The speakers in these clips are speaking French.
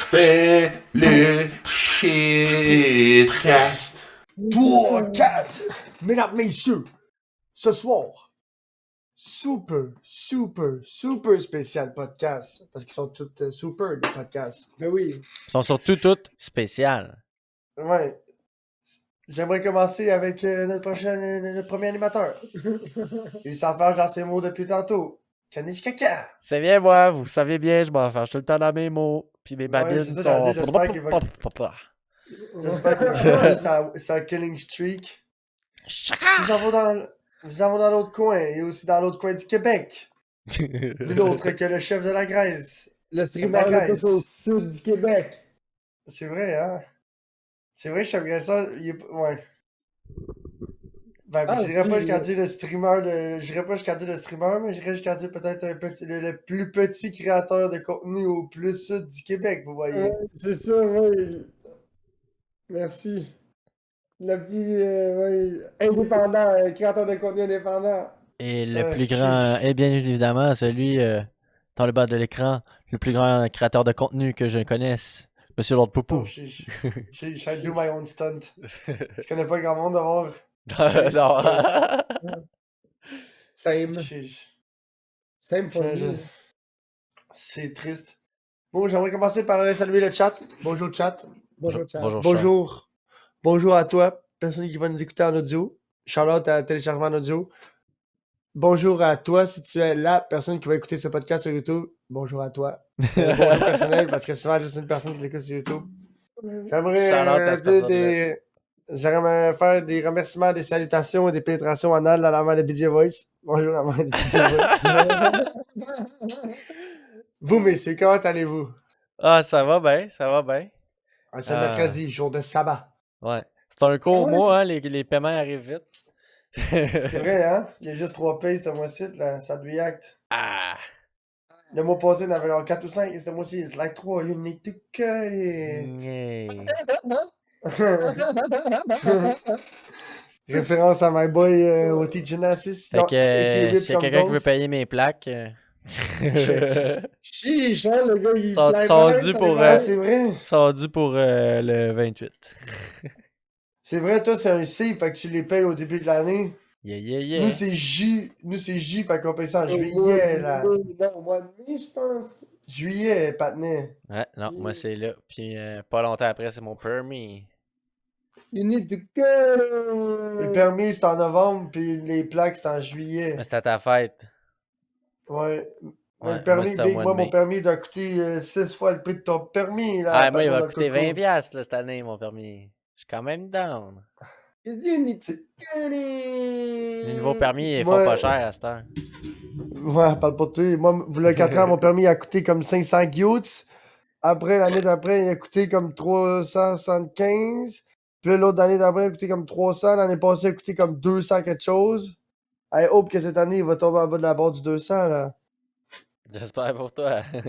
C'est le shitcast. 3, 4, mesdames, messieurs, ce soir, super spécial podcast, parce qu'ils sont tous super, les podcasts. Ben oui. Ils sont surtout toutes spéciales. Ouais. J'aimerais commencer avec notre premier animateur. Il s'enfarge dans ses mots depuis tantôt. Kanish Kaka. C'est bien, moi, vous savez bien, je m'en fâche tout le temps dans mes mots. Puis mes Ouais, babines c'est ça, sont. j'espère qu'il va- J'espère qu'il va continuer sa killing streak. Nous en allons dans l'autre coin, et aussi dans l'autre coin du Québec. Nul autre que le chef de la Grèce. Le streamer La le Grèce. plus au sud du Québec. C'est vrai, hein? C'est vrai, chef Grèce, il est... Ouais. Ben, Ah, j'irais pas c'est- jusqu'à dire le streamer, j'irais pas jusqu'à dire le streamer, mais j'irais jusqu'à dire peut-être le plus petit créateur de contenu au plus sud du Québec, vous voyez. Ouais, c'est ça, oui. Merci. Le plus indépendant, créateur de contenu indépendant. Et le Ouais, plus grand est bien évidemment celui dans le bas de l'écran, le plus grand créateur de contenu que je connaisse, Monsieur Lord Poupou. Oh, je do my own stunt. Tu connais pas grand monde d'avoir. Non. Same. Je- Same for je- me. C'est triste. Bon, j'aimerais commencer par saluer le chat. Bonjour chat. Bonjour, chat. Bonjour, chat. Bonjour. Bonjour à toi, personne qui va nous écouter en audio. Charlotte à téléchargement en audio. Bonjour à toi si tu es la personne qui va écouter ce podcast sur YouTube. Bonjour à toi. C'est un bonjour personnel parce que souvent juste une personne qui l'écoute sur YouTube. J'aimerais Shout-out à cette personne-là. j'aimerais faire des remerciements, des salutations et des pénétrations anales à la main de DJ Voice. Bonjour la main de DJ Voice. Vous messieurs, comment allez-vous? Ah, ça va bien, ça va bien. C'est mercredi, jour de sabbat. Ouais. C'est un court Ouais. mois, hein, les paiements arrivent vite. C'est vrai, hein? Il y a juste 3 pays ce mois-ci, là. Ça doit y acte. Ah. Le mois passé, il y en avait 4 ou 5, et ce mois-ci, it's like 3. You need to cut it. Yeah. Référence à my boy OT Genesis. Fait que s'il y a quelqu'un qui veut veut payer mes plaques, Chiche, hein, le gars, il Sont- fly sont bien, dus ça pour, va. Ah, c'est vrai. ça va dû pour le 28. C'est vrai, toi, c'est un C, fait que tu les payes au début de l'année. Yeah, yeah, yeah. Nous, c'est J. Nous, c'est J, fait qu'on paye ça en Au mois juillet, de là. mai, Non, au mois de mai, je pense. Juillet, Patnais. Ouais, non, moi c'est là. Puis pas longtemps après, c'est mon permis. You need to cut Le it. permis, c'est en novembre, puis les plaques, c'est en juillet. Mais c'est à ta fête. Ouais. Ouais, Le permis, moi, c'est au Big, mois moi, de mon mai. permis doit coûter 6 fois le prix de ton permis, là. Ah, moi, il va Patnais coûter de coco. 20$ là, cette année, mon permis. Je suis quand même down. You need to C'est- cut Les it. nouveaux permis, ils font Moi- pas cher à cette heure. Ouais, parle pour toi. Moi, le 4 ans, mon permis a coûté comme 500 gouttes. Après, l'année d'après, il a coûté comme 375. Puis là, l'autre année d'après, il a coûté comme 300. L'année passée, il a coûté comme 200 quelque chose. I hope que cette année, il va tomber en bas de la barre du 200, là. J'espère pour toi. You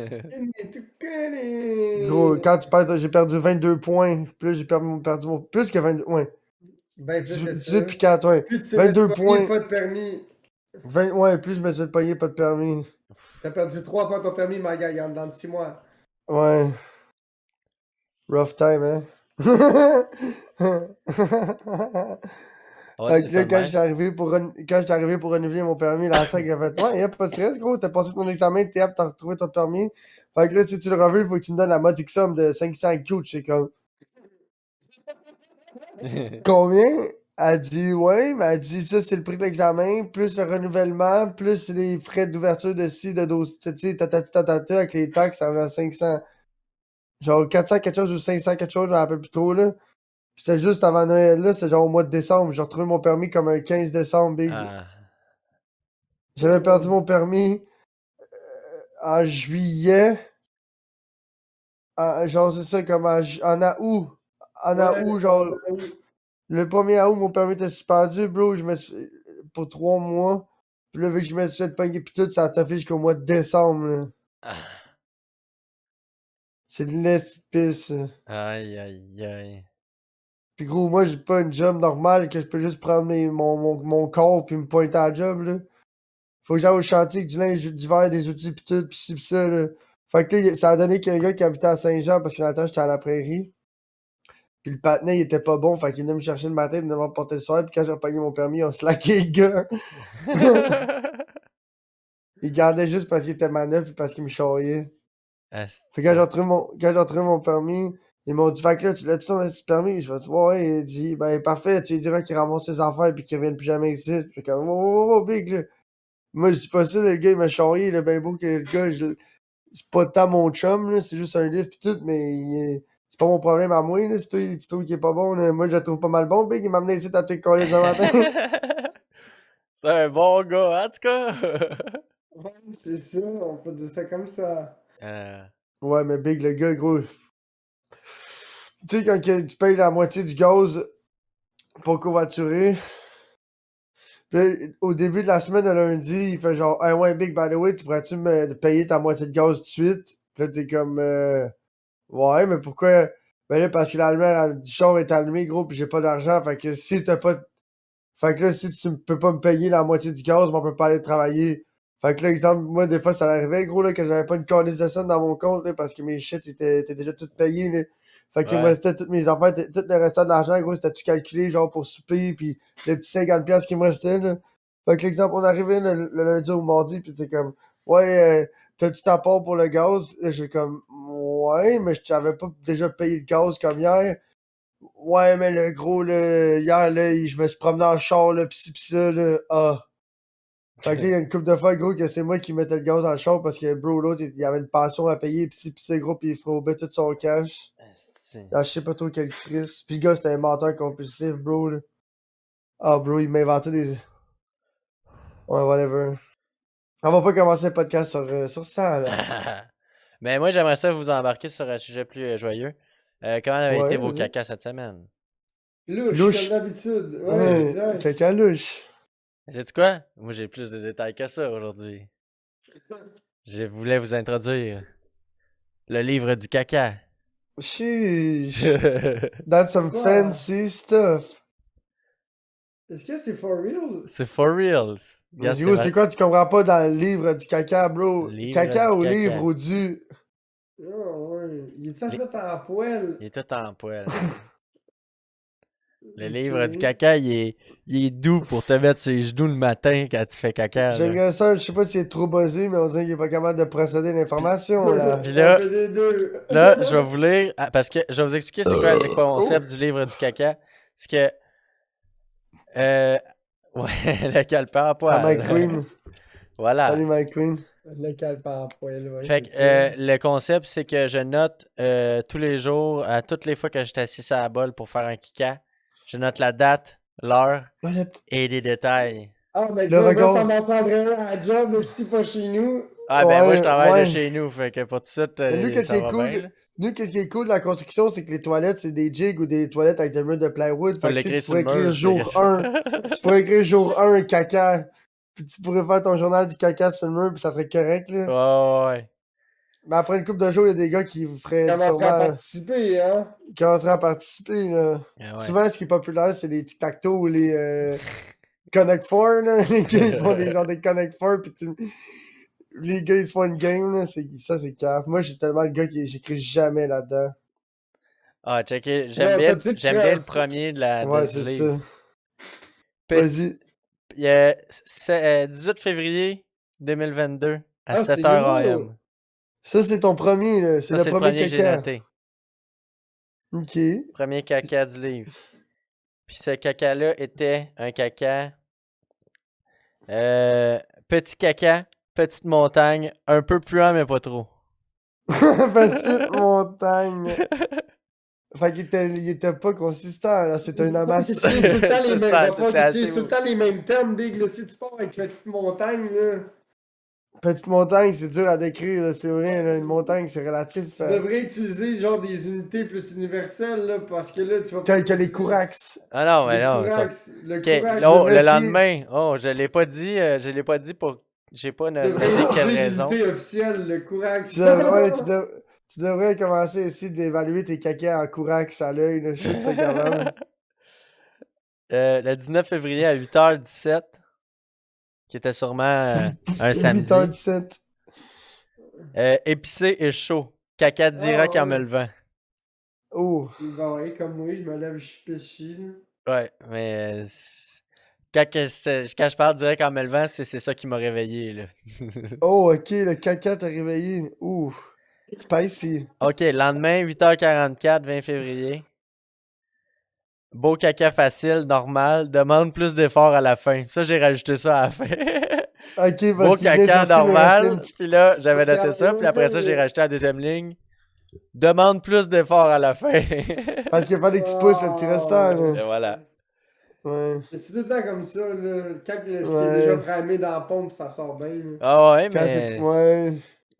need to cut it. Gros, quand tu perds, j'ai perdu 22 points. Plus j'ai perdu mon... Plus que 22... Ouais. Ben, plus que 18 ça. puis 4, ouais. Plus tu te 22 fais pogner, points. pas de permis. Ouais, plus je me suis fait payer, pas de permis. T'as perdu 3 fois ton permis, my guy, en dedans de 6 mois. Ouais. Rough time, hein? On va Fait dire que ça là, de quand même. j'étais arrivé pour renouveler mon permis, la SAC a fait ouais, y'a pas de stress, gros, t'as passé ton examen, t'es apte à retrouver ton permis. Fait que là, si tu le revues, il faut que tu me donnes la modique somme de 500 couches. C'est comme combien? Elle dit ouais, mais elle dit ça, c'est le prix de l'examen, plus le renouvellement, plus les frais d'ouverture de ci, de dossier, tu sais, tatata, avec les taxes, ça va à 500. Genre 400 quelque chose ou 500 quelque chose, je me rappelle plus trop, là. C'était juste avant Noël, là, c'était genre au mois de décembre. J'ai retrouvé mon permis comme un 15 décembre, big. Ah. J'avais perdu mon permis en juillet. Genre, c'est ça, comme en août. En août, genre, le 1er août, mon permis était suspendu, bro. Pour 3 mois. Puis là, vu que je me suis fait pogner pis tout, ça a toffé jusqu'au mois de décembre, là. Ah. C'est de l'est de pisse. Aïe, aïe, aïe. Pis gros, moi, j'ai pas une job normale que je peux juste prendre mon corps pis me pointer à la job, là. Faut que j'aille au chantier avec du linge d'hiver, des outils pis tout, pis ci pis ça, là. Fait que là, ça a donné qu'un gars qui habitait à Saint-Jean, parce que dans le temps, j'étais à la prairie. Puis le patinet, il était pas bon, fait qu'il venait me chercher le matin, il venait me porter le soir, puis quand j'ai repogné mon permis, on slackait le gars. Il gardait juste parce qu'il était manœuvre et parce qu'il me charriait. Fait que quand j'ai retrouvé mon permis, ils m'ont dit, fait que là, tu l'as-tu ton petit permis? Je vais te voir, il dit, ben, parfait, tu lui diras qu'il ramasse ses affaires et qu'il revienne plus jamais ici. Je fais comme, oh, big, là. Moi, je dis pas ça, le gars, il m'a charrié, là, ben beau que le gars, c'est pas tant mon chum, là, c'est juste un livre pis tout, mais c'est pas mon problème à moi, là, si tu trouves qu'il est pas bon, là. Moi, je le trouve pas mal bon, big, il m'a amené ici à te coller ce matin. C'est un bon gars, en tout cas. Ouais, c'est ça, on peut dire ça comme ça. Ouais, mais big, le gars, gros. Tu sais, quand tu payes la moitié du gaz pour covoiturer, pis là, au début de la semaine, le lundi, il fait genre, hey, ouais, big, by the way, tu pourrais-tu me payer ta moitié de gaz tout de suite? Pis là, t'es comme, ouais, mais pourquoi? Ben là, parce que la lumière du char est allumée, gros, pis j'ai pas d'argent, fait que si t'as pas. Fait que là, si tu peux pas me payer la moitié du gaz, on peut pas aller travailler. Fait que là, exemple, moi, des fois, ça arrivait, gros, là, que j'avais pas une calice de scène dans mon compte, là, parce que mes shit étaient déjà tout payés, là. Fait qu'il me Ouais. restait toutes mes affaires, tout le restant de l'argent, gros, c'était tout calculé, genre, pour souper, pis les petits 50$ qui me restaient, là. Fait que l'exemple, on arrivait le lundi au mardi, pis c'est comme, ouais, t'as-tu ta part pour le gaz? Là, j'ai comme, ouais, mais je t'avais pas déjà payé le gaz comme hier. Ouais, mais le gros, là, hier, là, je me suis promené en char, là, pis ci pis ça, là. Ah. Fait que là, il y a une couple de fois, gros, que c'est moi qui mettais le gaz dans le char parce que, bro, l'autre, il y avait une pension à payer, pis ci pis ça, gros, pis il frobait tout son cash. Dans je sais pas trop quel Chris. Pis le gars, c'était un menteur compulsif, bro, là. Ah, bro, il m'inventait des. Ouais, whatever. On va pas commencer le podcast sur ça, là. Mais moi, j'aimerais ça vous embarquer sur un sujet plus joyeux. Comment avaient été Ouais, vos vas-y. cacas cette semaine? Louche, Louche. comme d'habitude. Ouais, Ouais, exact. caca louche. Sais-tu quoi? Moi, j'ai plus de détails que ça aujourd'hui. Je voulais vous introduire le livre du caca. Sheesh. C'est That's some Quoi? fancy stuff. Est-ce que c'est for real? for reals. Mais Regarde, du coup, c'est quoi, tu comprends pas dans le livre du caca, bro? Livre Caca du ou caca. livre ou du. Ah, ouais. Il est-tu Les- fait en poêle? Il est tout en poêle. Le Ok. livre du caca, il est doux pour te mettre sur les genoux le matin quand tu fais caca. Là. J'aimerais ça, je sais pas s'il est trop buzzé, mais on dirait qu'il est pas capable de procéder l'information, là. Puis là, On fait des deux. là, je vais vous lire, parce que je vais vous expliquer c'est quoi le concept Oh. du livre du caca. C'est que, ouais, le calepin à À poil. Mike Queen. Voilà. Salut Mike Queen. Le calepin en poêle, ouais. Fait que c'est ça. le concept, c'est que je note tous les jours, à toutes les fois que je suis assis à la bolle pour faire un kika, je note la date, l'heure et des détails. Ah, mais Le gros, moi, ça regard. m'en prendrait un à la job, mais si pas chez nous. Ah ben moi je Ouais, travaille de ouais. chez nous, fait que pour tout de suite, Mais nous, qu'est-ce qui ça est va bien. cool? Là. Nous, qu'est-ce qui est cool de la construction, c'est que les toilettes, c'est des jigs ou des toilettes avec des murs de plywood. Tu peux Fait que tu sais, l'écrire tu sur le pourrais mur. écrire jour 1. Tu pourrais écrire jour 1 caca. Puis tu pourrais faire ton journal du caca sur le mur, puis ça serait correct, là. Ouais. Mais après une couple de jours, il y a des gars qui feraient Commencerait à sûrement. participer, hein? Qui commenceraient à participer, là. Ah ouais. Souvent, ce qui est populaire, c'est les tic-tac-toe ou les Connect Four, là. Les gars, ils font des genres de Connect Four, puis les gars, ils se font une game, là. Ça, c'est caf. Moi, j'ai tellement de gars qui j'écris jamais là-dedans. Ah, checker. Ouais, petite J'aime bien le trace. premier Ouais, du c'est livre. ça. Vas-y. 18 février 2022 à Ah, c'est 7h nouveau. AM. Ça, c'est ton premier, là. C'est Ça, le c'est le premier premier que j'ai caca. noté. Ok. Premier caca du livre. Puis ce caca-là était un caca. Petit caca, petite montagne, un peu puant, mais pas trop. Petite montagne. Fait qu'il était pas consistant, là. C'était un Tu amas. utilises tout le temps les C'est mêmes. ça, Va falloir c'était que tu utilises assez tout le temps les mêmes termes, Big. Là, si tu pars avec une petite montagne, là, Petite montagne, c'est dur à décrire, là. C'est vrai, là. Une montagne, c'est relatif. tu devrais utiliser genre des unités plus universelles, là, parce que là, tu vas Tel que les continuer. Courax. Ah non, mais Le non. Courax. Le Ok, Courax. Tu oh, devrais le essayer- lendemain. Oh, je l'ai pas dit pour. J'ai pas Tu devrais noté quelle utiliser raison. l'unité officielle, le Courax. Tu devrais commencer à essayer d'évaluer tes caca en Courax à l'œil, là. Je suis ça capable. Le 19 février à 8h17, qui était sûrement un samedi. 8h17. Épicé et chaud. Caca direct Ah, en me ouais. levant. Oh. Bah ouais, comme moi, je me lève, je pisse chier, là. Ouais, mais quand je parle direct en me levant, c'est ça qui m'a réveillé, là. Oh, ok, le caca t'a réveillé. Ouh. Spicy. Ok, lendemain, 8h44, 20 février. Beau caca facile, normal. Demande plus d'efforts à la fin. Ça, j'ai rajouté ça à la fin. Ok, parce Beau qu'il venait de caca sortir, il me restait une normal. petite. Puis là, j'avais Parce noté ça. Puis après ça, j'ai rajouté la deuxième ligne. Demande plus d'efforts à la fin. Parce qu'il fallait que tu pousses le petit restant, Et là. voilà. Ouais. Mais c'est tout le temps comme ça, là. Quand ce qui est déjà Ouais. primé dans la pompe, ça sort bien, là. Ah ouais, Quand c'est. mais Ouais.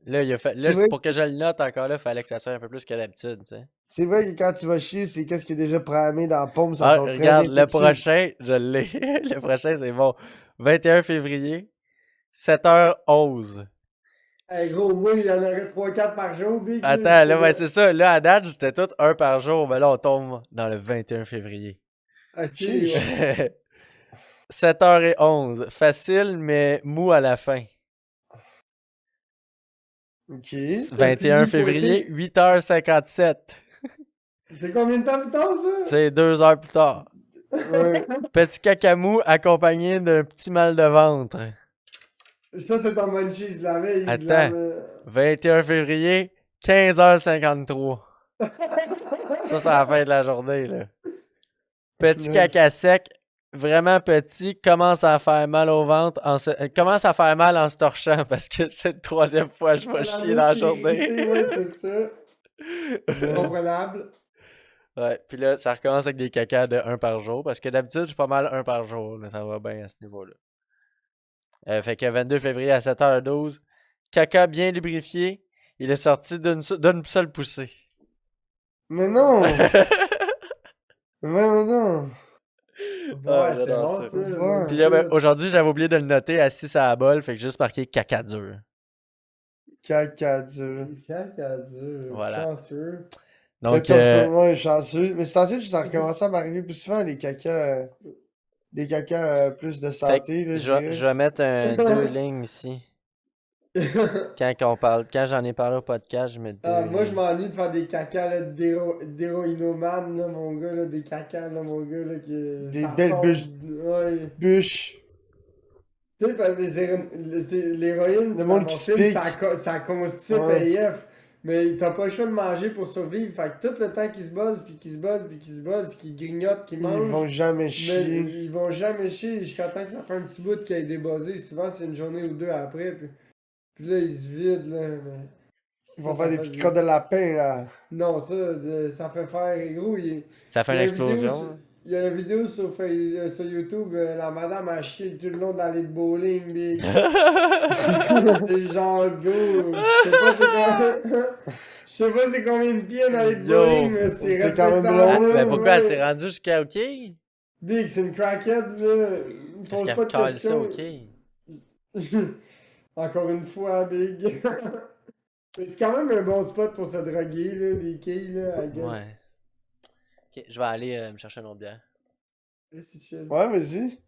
là, C'est c'est vrai, pour que je le note encore là, fallait que ça sorte un peu plus que d'habitude, tu sais. c'est vrai que quand tu vas chier, c'est qu'est-ce qui est déjà programmé dans la paume, ça Ah, sort très regarde, bien tout le de suite. prochain, je l'ai. Le prochain, c'est bon. 21 février, 7h11. Hey, gros, moi, il y en aurait 3-4 par jour, big, là, je Attends, là, ouais, pourrais. c'est ça. Là, à date, j'étais tout un par jour, mais là, on tombe dans le 21 février. Ok, Chiche. ouais. 7h11. Facile, mais mou à la fin. Ok. T'as 21 fini février, pointé. 8h57. C'est combien de temps plus tard, ça? C'est 2 heures plus tard. Ouais. Petit cacamou accompagné d'un petit mal de ventre. Ça, c'est ton munchies de la veille, de la... Attends. 21 février, 15h53. Ça, c'est à la fin de la journée, là. Petit caca sec, vraiment petit, commence à faire mal au ventre, commence à faire mal en se torchant parce que c'est la troisième fois que je vais chier dans la C'est journée. irrité, ouais, c'est ça. Comprenable. Ouais, puis là, ça recommence avec des cacas de 1 par jour parce que d'habitude, je suis pas mal 1 par jour, là, ça va bien à ce niveau-là. Fait que 22 février à 7h12, caca bien lubrifié, il est sorti d'une seule poussée. Mais non! Mais non! Ah, Ouais, c'est j'adore bon, ça. ça. Ouais. Puis là, ben, aujourd'hui, j'avais oublié de le noter assis à la bol, fait que j'ai juste marqué caca dur. Caca dur. Caca dur, Voilà. chanceux. Quand Donc, tu retournes, ouais, chanceux. Mais c'est ainsi que ça a recommencé à m'arriver plus souvent, les cacas plus de fait que santé, là, je je dirais. vais mettre deux lignes ici. Quand j'en ai parlé au podcast, je mets Ah, deux moi, je lignes. m'ennuie de faire des cacas là, d'héroïnomane, là, mon gars, là, des cacas, là, mon gars, là, que Des ça belles sort. Ouais. bûches. Tu sais, parce que l'héroïne, Le dans monde mon qui se film, pique. ça constipe Ouais. AF. Mais t'as pas le choix de manger pour survivre. Fait que tout le temps qu'ils se buzzent, puis qu'ils se buzzent, puis qu'ils se buzzent, qu'ils grignotent, qu'ils Ils vont mangent, jamais mais chier. ils vont jamais chier jusqu'à temps que ça fait un petit bout qu'ils aient débuzzé. Souvent, c'est une journée ou deux après. Puis là, ils se vident, là. Mais Ils ça, vont faire ça des fait petites du. crottes de lapin, là. Non, ça, ça fait faire. Gros, Ça fait il y une a une vidéo, explosion, là. il y a une vidéo sur YouTube, la madame a chié tout le long d'aller de bowling, big. C'est genre, gros, je sais pas c'est combien. Je sais pas c'est combien de pieds dans les bowling, Yo! mais c'est C'est quand même respectable, long, Mais là. là, pourquoi elle s'est ouais. rendue jusqu'à OK? Est-ce Big, c'est une crackhead, là. Pose qu'elle pas de cale ça questions. OK? Encore une fois, Big. Mais c'est quand même un bon spot pour se droguer, là, les quilles, là, I guess. Ouais. Ok, je vais aller me chercher une autre bière. Et c'est chill. Ouais, vas-y.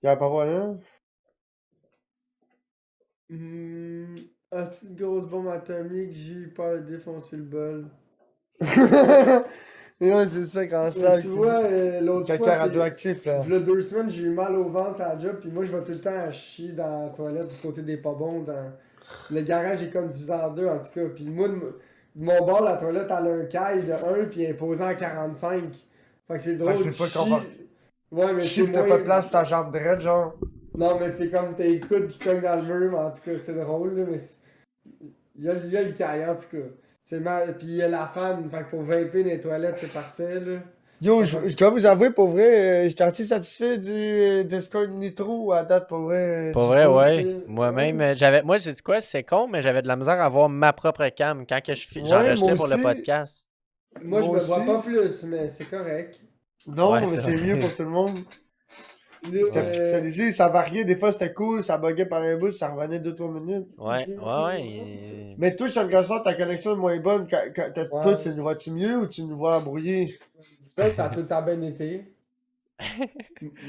Y'a pas là. Ah, c'est une grosse bombe atomique, j'ai eu peur de défoncer le bol. Ouais, c'est ça, quand Mais ça. tu vois, Le l'autre fois, caca c'est. radioactif, là. V'là 2 semaines, j'ai eu mal au ventre à la job, puis moi, je vais tout le temps à chier dans la toilette du côté des pas bons. Le garage est comme divisé en deux, en tout cas. Puis moi, de mon bord, la toilette, elle a un caille de 1, puis elle est posée en 45. Fait que c'est Fait que drôle, c'est tu pas chies. confortable. Ouais, mais Chie c'est pis t'as moins. pas de place pour ta jambe droite, genre. Non, mais c'est comme tes coudes qui cognent dans le mur, mais en tout cas, c'est drôle, là, mais il y a le caille, en tout cas. C'est mal. Puis il y a la fan, fait que pour vaper dans les toilettes, c'est parfait, là. Yo, Ça je va- je dois vous avouer, pour vrai, j'étais assez satisfait du Discord Nitro à date, pour vrai, Pour du vrai, post. ouais. Moi-même, moi, c'est quoi? C'est con, mais j'avais de la misère à avoir ma propre cam quand que Ouais, moi j'enregistrais pour le aussi. podcast. Moi, je Moi me vois pas aussi. plus, mais c'est correct. Non, Ouais, mais c'est mieux pour tout le monde. Là, C'était Ouais. pixelisé, ça variait, des fois c'était cool, ça buguait pendant un bout, ça revenait 2-3 minutes. Ouais, ouais, ouais. Mais toi, sur le garçon, ta connexion est moins bonne. Toi, Ouais. tu nous vois-tu mieux ou tu nous vois brouillé? Peut-être que ça a tout le temps bien été.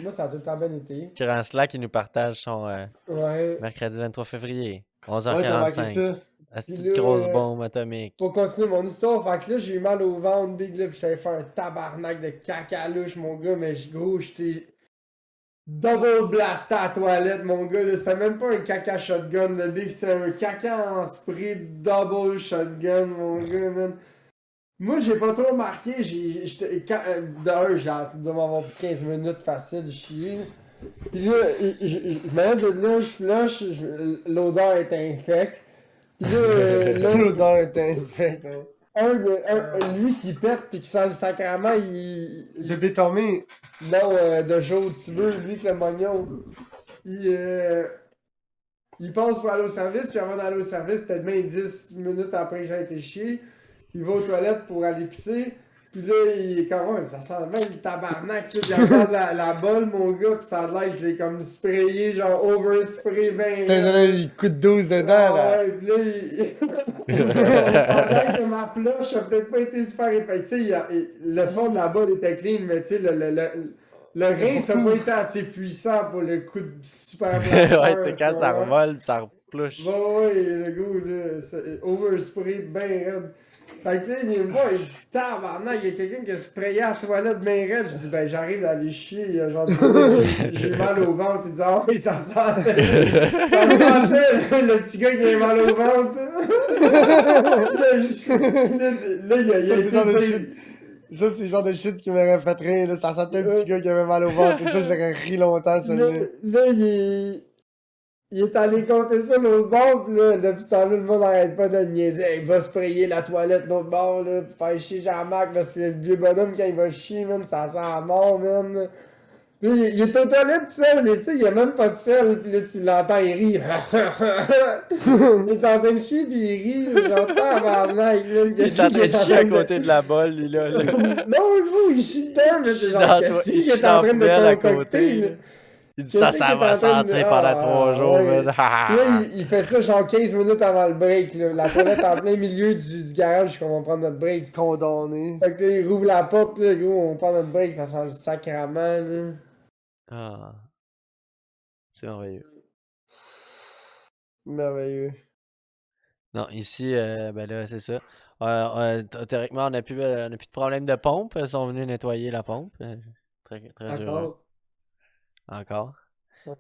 Moi, ça a tout le temps bien été. Grand Slack, il nous partage son Ouais. mercredi 23 février, Ouais, t'as marqué 11h45. ça. Asti Puis de là, grosse bombe atomique. pour continuer mon histoire, fait que là, j'ai eu mal au ventre, big, là, pis j'avais fait un tabarnak de caca louche, mon gars, mais gros, j'étais double blasté à la toilette, mon gars, là. C'était même pas un caca shotgun, le big, c'était un caca en spray double shotgun, mon gars, man. Moi, j'ai pas trop remarqué, d'un, j'ai de m'avoir pris 15 minutes facile de chier. Puis là, je m'en de là, je flush, l'odeur est infecte. Puis là, L'odeur est infecte. Hein. lui qui pète pis qui sent le sacrament, Le bétomé. non, de Joe Tibeux, lui que le mognon. Il passe pour aller au service, puis avant d'aller au service, peut-être bien 10 minutes après que j'ai été chier, il va aux toilettes pour aller pisser. Puis là, il est comme, ouais, ça sent bien le tabarnak, ça. Il regarde la bolle, mon gars, pis ça a l'air que je l'ai comme sprayé, genre overspray ben T'as donné le coup de 12 dedans, là. Ouais, pis là, ça a l'air que ma ploche a peut-être pas été super épais. Tu sais, le fond de la bolle était clean, mais tu sais, le rein, ça n'a pas été assez puissant pour le coup de super blaster. Ouais, tu sais, quand tu ça vois. revole pis ça replouche. Ouais, le goût, là, overspray ben raide. Fait que là, il vient me voir, il dit tabarnak, il y a quelqu'un qui a sprayé à la toilette ben raide. Je dis ben j'arrive à aller chier, genre j'ai mal au ventre. Il dit ah oui, ça sentait. Ça sentait le petit gars qui a mal au ventre. Là, il a été dit. Ça, c'est le genre de shit qui m'aurait fait rire, là. Ça sentait un petit gars qui avait mal au ventre. Et ça, je l'aurais ri longtemps, celui-là. Là, il est allé compter ça l'autre bord, pis là, depuis ce temps-là, le monde arrête pas de le niaiser. Hey, il va sprayer la toilette l'autre bord, là, pis faire chier Jean-Marc, parce que le vieux bonhomme, quand il va chier, man, ça sent la mort, man. Puis il est aux toilettes tout seul, tu sais, il y a même pas de sel, pis là, tu l'entends, il rit. Il est en train de chier, pis il rit, j'entends tabarnak, man. Il est en train de chier à côté de la bolle, lui, là. Non, gros, il chie dedans, mais c'est genre, qu'est-ce Il qu'il chie est en dans la train poubelle à de concocter, côté, là? là. Il dit ça, ça va sentir pendant 3 jours, ouais. man. Puis là, il fait ça genre 15 minutes avant le break. Là. La toilette en plein milieu du garage qu'on va prendre notre break. Condamné. Fait que là, il rouvre la porte, là, gros, on prend notre break, ça sent le sacrament, là. Ah. C'est merveilleux. Merveilleux. Non, ici, ben là, c'est ça. Théoriquement, on n'a plus de problème de pompe. Ils sont venus nettoyer la pompe. Très, très heureux. Encore.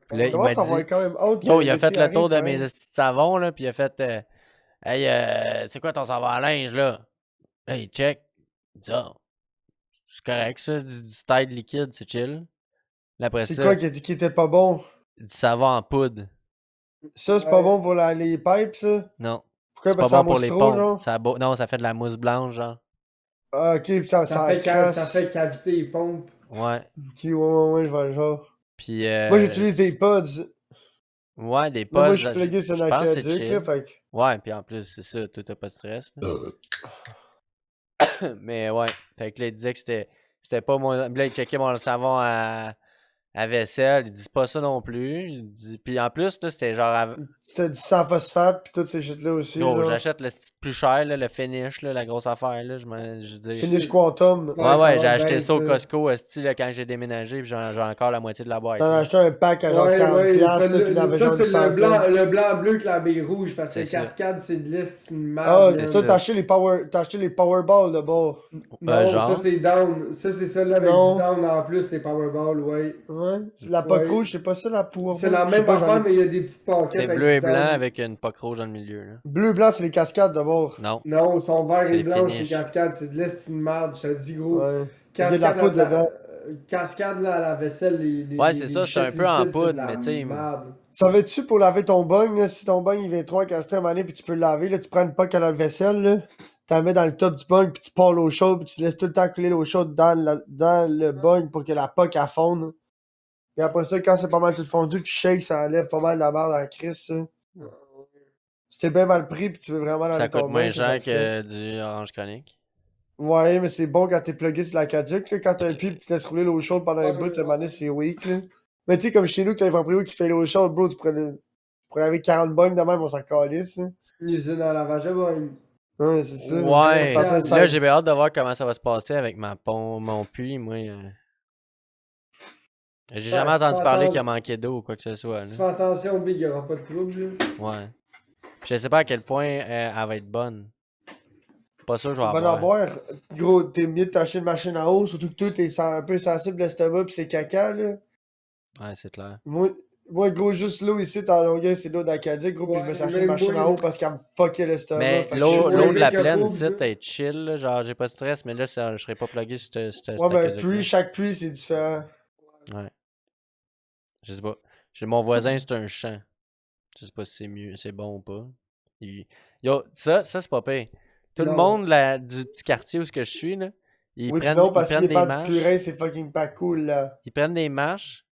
Puis là, il Comment m'a ça va dit... quand même haute Yo, il a fait le arrive, tour de quand mes même. estis de savon, là, puis il a fait... Hey, c'est quoi ton savon à linge, là? Là, il check. Il dit, ah, c'est correct, ça. Du Tide liquide, c'est chill. Là, après C'est ça, quoi qui a dit qu'il était pas bon? du savon en poudre. Ça, c'est pas bon pour les pipes, ça? Non. Pourquoi? C'est Parce pas que ça bon pour mousse les trop, pompes. genre? Non, ça fait de la mousse blanche, genre. Ah, ok, puis ça Ça crasse. fait cavité et pompe. Ouais. Ok, ouais, je vois le genre. Puis, Moi, j'utilise des pods. ouais, des Mais pods, moi, je suis plugué sur je un pense que c'est aquaduc, chill. là, fait que... Ouais, puis en plus, c'est ça, toi, t'as pas de stress, là. Mais ouais, fait que là, il disait que c'était pas mon... Là, il checkait mon savon à vaisselle, il dit pas ça non plus. Il dit... Puis en plus, là, c'était genre... T'as du sans phosphate pis toutes ces shit-là aussi, Yo, genre. j'achète le style plus cher, là, le finish, là, la grosse affaire, là, je dis... Finish Quantum. Ouais, ça j'ai va acheté bien, ça au ça. Costco, esti, là, quand j'ai déménagé, puis j'ai encore la moitié de la boîte. T'en as là. acheté un pack à genre Ouais, 40$, ouais, là, pis il y avait ça genre une c'est centaine. le blanc bleu que la bille rouge, parce que C'est ça. cascade, c'est de l'est, c'est une Ah, merde. c'est man. toi, ça. t'as acheté les Powerballs de bord. Non, genre? ça c'est down. Ça c'est celle-là avec Non. du down en plus, les Powerball, ouais. Ouais. La POC Ouais. rouge, c'est pas ça, la Powerball? C'est la Je sais même pas, j'en ai- affaire, mais il y a des petites paquettes C'est avec bleu du et blanc down. avec une poque rouge dans le milieu, là. Bleu, blanc, c'est les cascades de bord. Non. Non, son vert C'est et les blanc, c'est finishes. cascade, c'est de l'est, c'est une merde, je te dis gros. Ouais. Il y a de la Cascade, poudre dedans. cascade là, à la vaisselle, Ouais, c'est ça, c'est un shit peu en liquides, c'est poudre, de la mais tu sais, merde. Savais-tu pour laver ton bong, là, si ton bong il vient trop encastré à un moment donné, puis tu peux le laver, là, tu prends une poque à la vaisselle, là, tu la mets dans le top du bong, puis tu pars l'eau chaude, puis tu laisses tout le temps couler l'eau chaude dans le bong pour que la poque elle fonde. Et après ça, quand c'est pas mal tout fondu, tu shakes, ça enlève pas mal la merde en crise, ça. Si t'es bien mal pris, puis tu veux vraiment laver ça ton coûte moins bong, ça cher te fait. que du orange chronique. Ouais, mais c'est bon quand t'es plugué sur la caduc, là, quand t'as un pied, puis tu laisses rouler l'eau chaude pendant un bout, le mané, c'est weak, là. Mais tu sais, comme chez nous, que t'as un proprio qui fait l'eau chaude, bro, tu pourrais laver 40 bonnes de même, on s'en calisse, là. Une usine à lavage à bogne. Ouais, c'est ça. Ouais, Ça fait là, 5. j'ai bien hâte de voir comment ça va se passer avec mon puits, moi. J'ai jamais si tu entendu fais parler attention- qu'il a manqué d'eau ou quoi que ce soit, Si tu là. fais attention, Big, il n'y aura pas de trouble. Là. Ouais. Je sais pas à quel point elle va être bonne. Pas sûr que je vais Ben avoir. en boire, gros, t'es mieux de t'acheter une machine à eau, surtout que toi, t'es un peu sensible à l'estomac pis c'est caca, là. Ouais, c'est clair. Moi, gros, juste l'eau ici, en Longueuil, c'est l'eau d'Acadie, gros, pis je me suis Ouais, acheté une même moi, machine à eau parce qu'elle me fuckait l'estomac. Mais Fait que je suis l'eau moins de la pire que plaine, Boobs, ici, là. t'es chill, là, genre j'ai pas de stress, mais là, je serais pas plugué sur Ouais, cet ben, aqueduc-là. chaque pluie, c'est différent. Ouais, je sais pas. J'ai mon voisin, c'est un champ. Je sais pas si c'est mieux, c'est bon ou pas. Il- Yo, ça c'est pas pire. Tout le Non. monde du petit quartier où ce que je suis, là, Oui, pis non, ils parce qu'il prennent est des pas du marches. purin, c'est fucking pas cool, là. Ils prennent des marches,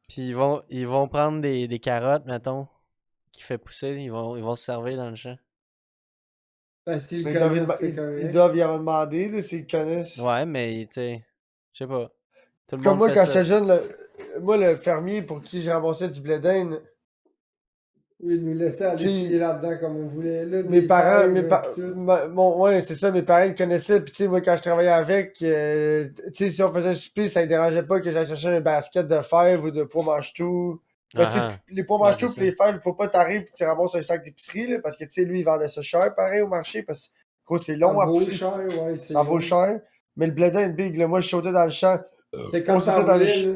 puis ils vont prendre des carottes, mettons, qui fait pousser, ils vont se servir dans le champ. Ben, s'ils Mais le connaissent, c'est ils correct. doivent y en demander, là, s'ils le connaissent. Ouais, mais tu sais, je sais pas. Tout le Comme monde moi, fait quand ça. j'étais jeune, moi, le fermier pour qui je ramassais du blé d'Inde, Ils nous laissaient aller tu fouiller sais, là-dedans comme on voulait, là, mes des parents, fèves, pis tout. ouais, c'est ça, mes parents le connaissaient, pis tu sais, moi, quand je travaillais avec, tu sais, si on faisait un souper, ça ne dérangeait pas que j'aille chercher un basket de fèves ou de pois mange-tout. Mais tu sais, Ah les pois ah. Ouais, c'est mange-tout pis ça. les fèves, faut pas t'arriver pis tu ramasses un sac d'épicerie, là, parce que tu sais, lui, il vendait ça cher, pareil, au marché, parce que, gros, c'est Ça long à vaut pousser, cher, ouais, ça c'est vaut long. cher. Mais le blé d'Inde big, là, moi, je sautais dans le champ, C'était on comme sautait t'en dans le, voulais, là.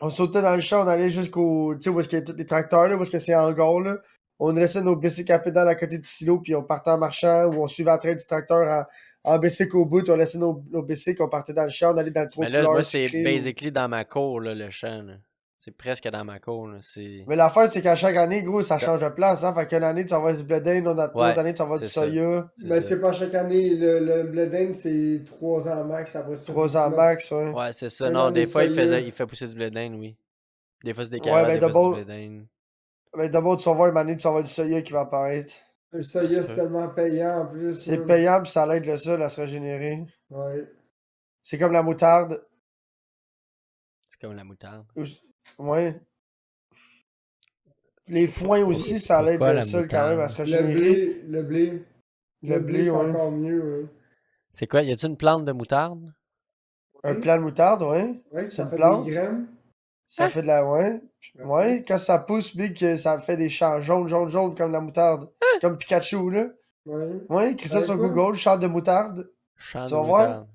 on sautait dans le champ, on allait jusqu'au. Tu sais, où est-ce qu'il y a tous les tracteurs, là, où est-ce que c'est en gare, là. On laissait nos bicycles à pédale à côté du silo, puis on partait en marchant, ou on suivait la traîne du tracteur en bicycle au bout, on laissait nos bicycles, on partait dans le champ, on allait dans le trou Mais de là, moi, couleurs c'est sucré. basically dans ma cour, là, le champ, là. C'est presque dans ma cour, là. Mais l'affaire, c'est qu'à chaque année, gros, ça change de place, hein. Fait qu'une année, tu vas avoir du blé d'Inde, l'autre Ouais, année, tu vas avoir du c'est ça. soya. C'est Ben, ça. c'est pas chaque année. Le blé d'Inde, c'est 3 ans max. Après ça, faut que 3 tu ans mettes max, ouais. Ouais, c'est ça. une Non, année des de fois, soya. il fait pousser du blé d'Inde, oui. Des fois, c'est des Ouais, carottes, des fois, c'est du blé d'Inde. d'abord, tu vas voir une année, tu vas avoir du soya qui va apparaître. Le Ça se soya, c'est peut. tellement payant en plus, C'est man. payant, puis ça l'aide le sol à se régénérer. Ouais. C'est comme la moutarde. C'est comme la moutarde. Ouais. Les foins aussi, ça aide Pourquoi le la sol quand même à moutarde? se régénérer. Le blé. Le Le blé, blé, c'est ouais. encore mieux, ouais. C'est quoi? Y a-tu une plante de moutarde? Un Ouais, plant de moutarde, ouais. ouais, C'est ça une fait des plante. graines. Ça fait de la. Ouais. Ouais. Ouais. Quand ça pousse, big, ça fait des champs jaunes, jaunes, jaunes comme la moutarde. Comme Pikachu, là. Ouais. Ouais, écris ça Avec sur quoi? Google, champ de moutarde. Champ Tu de vas voir. moutarde.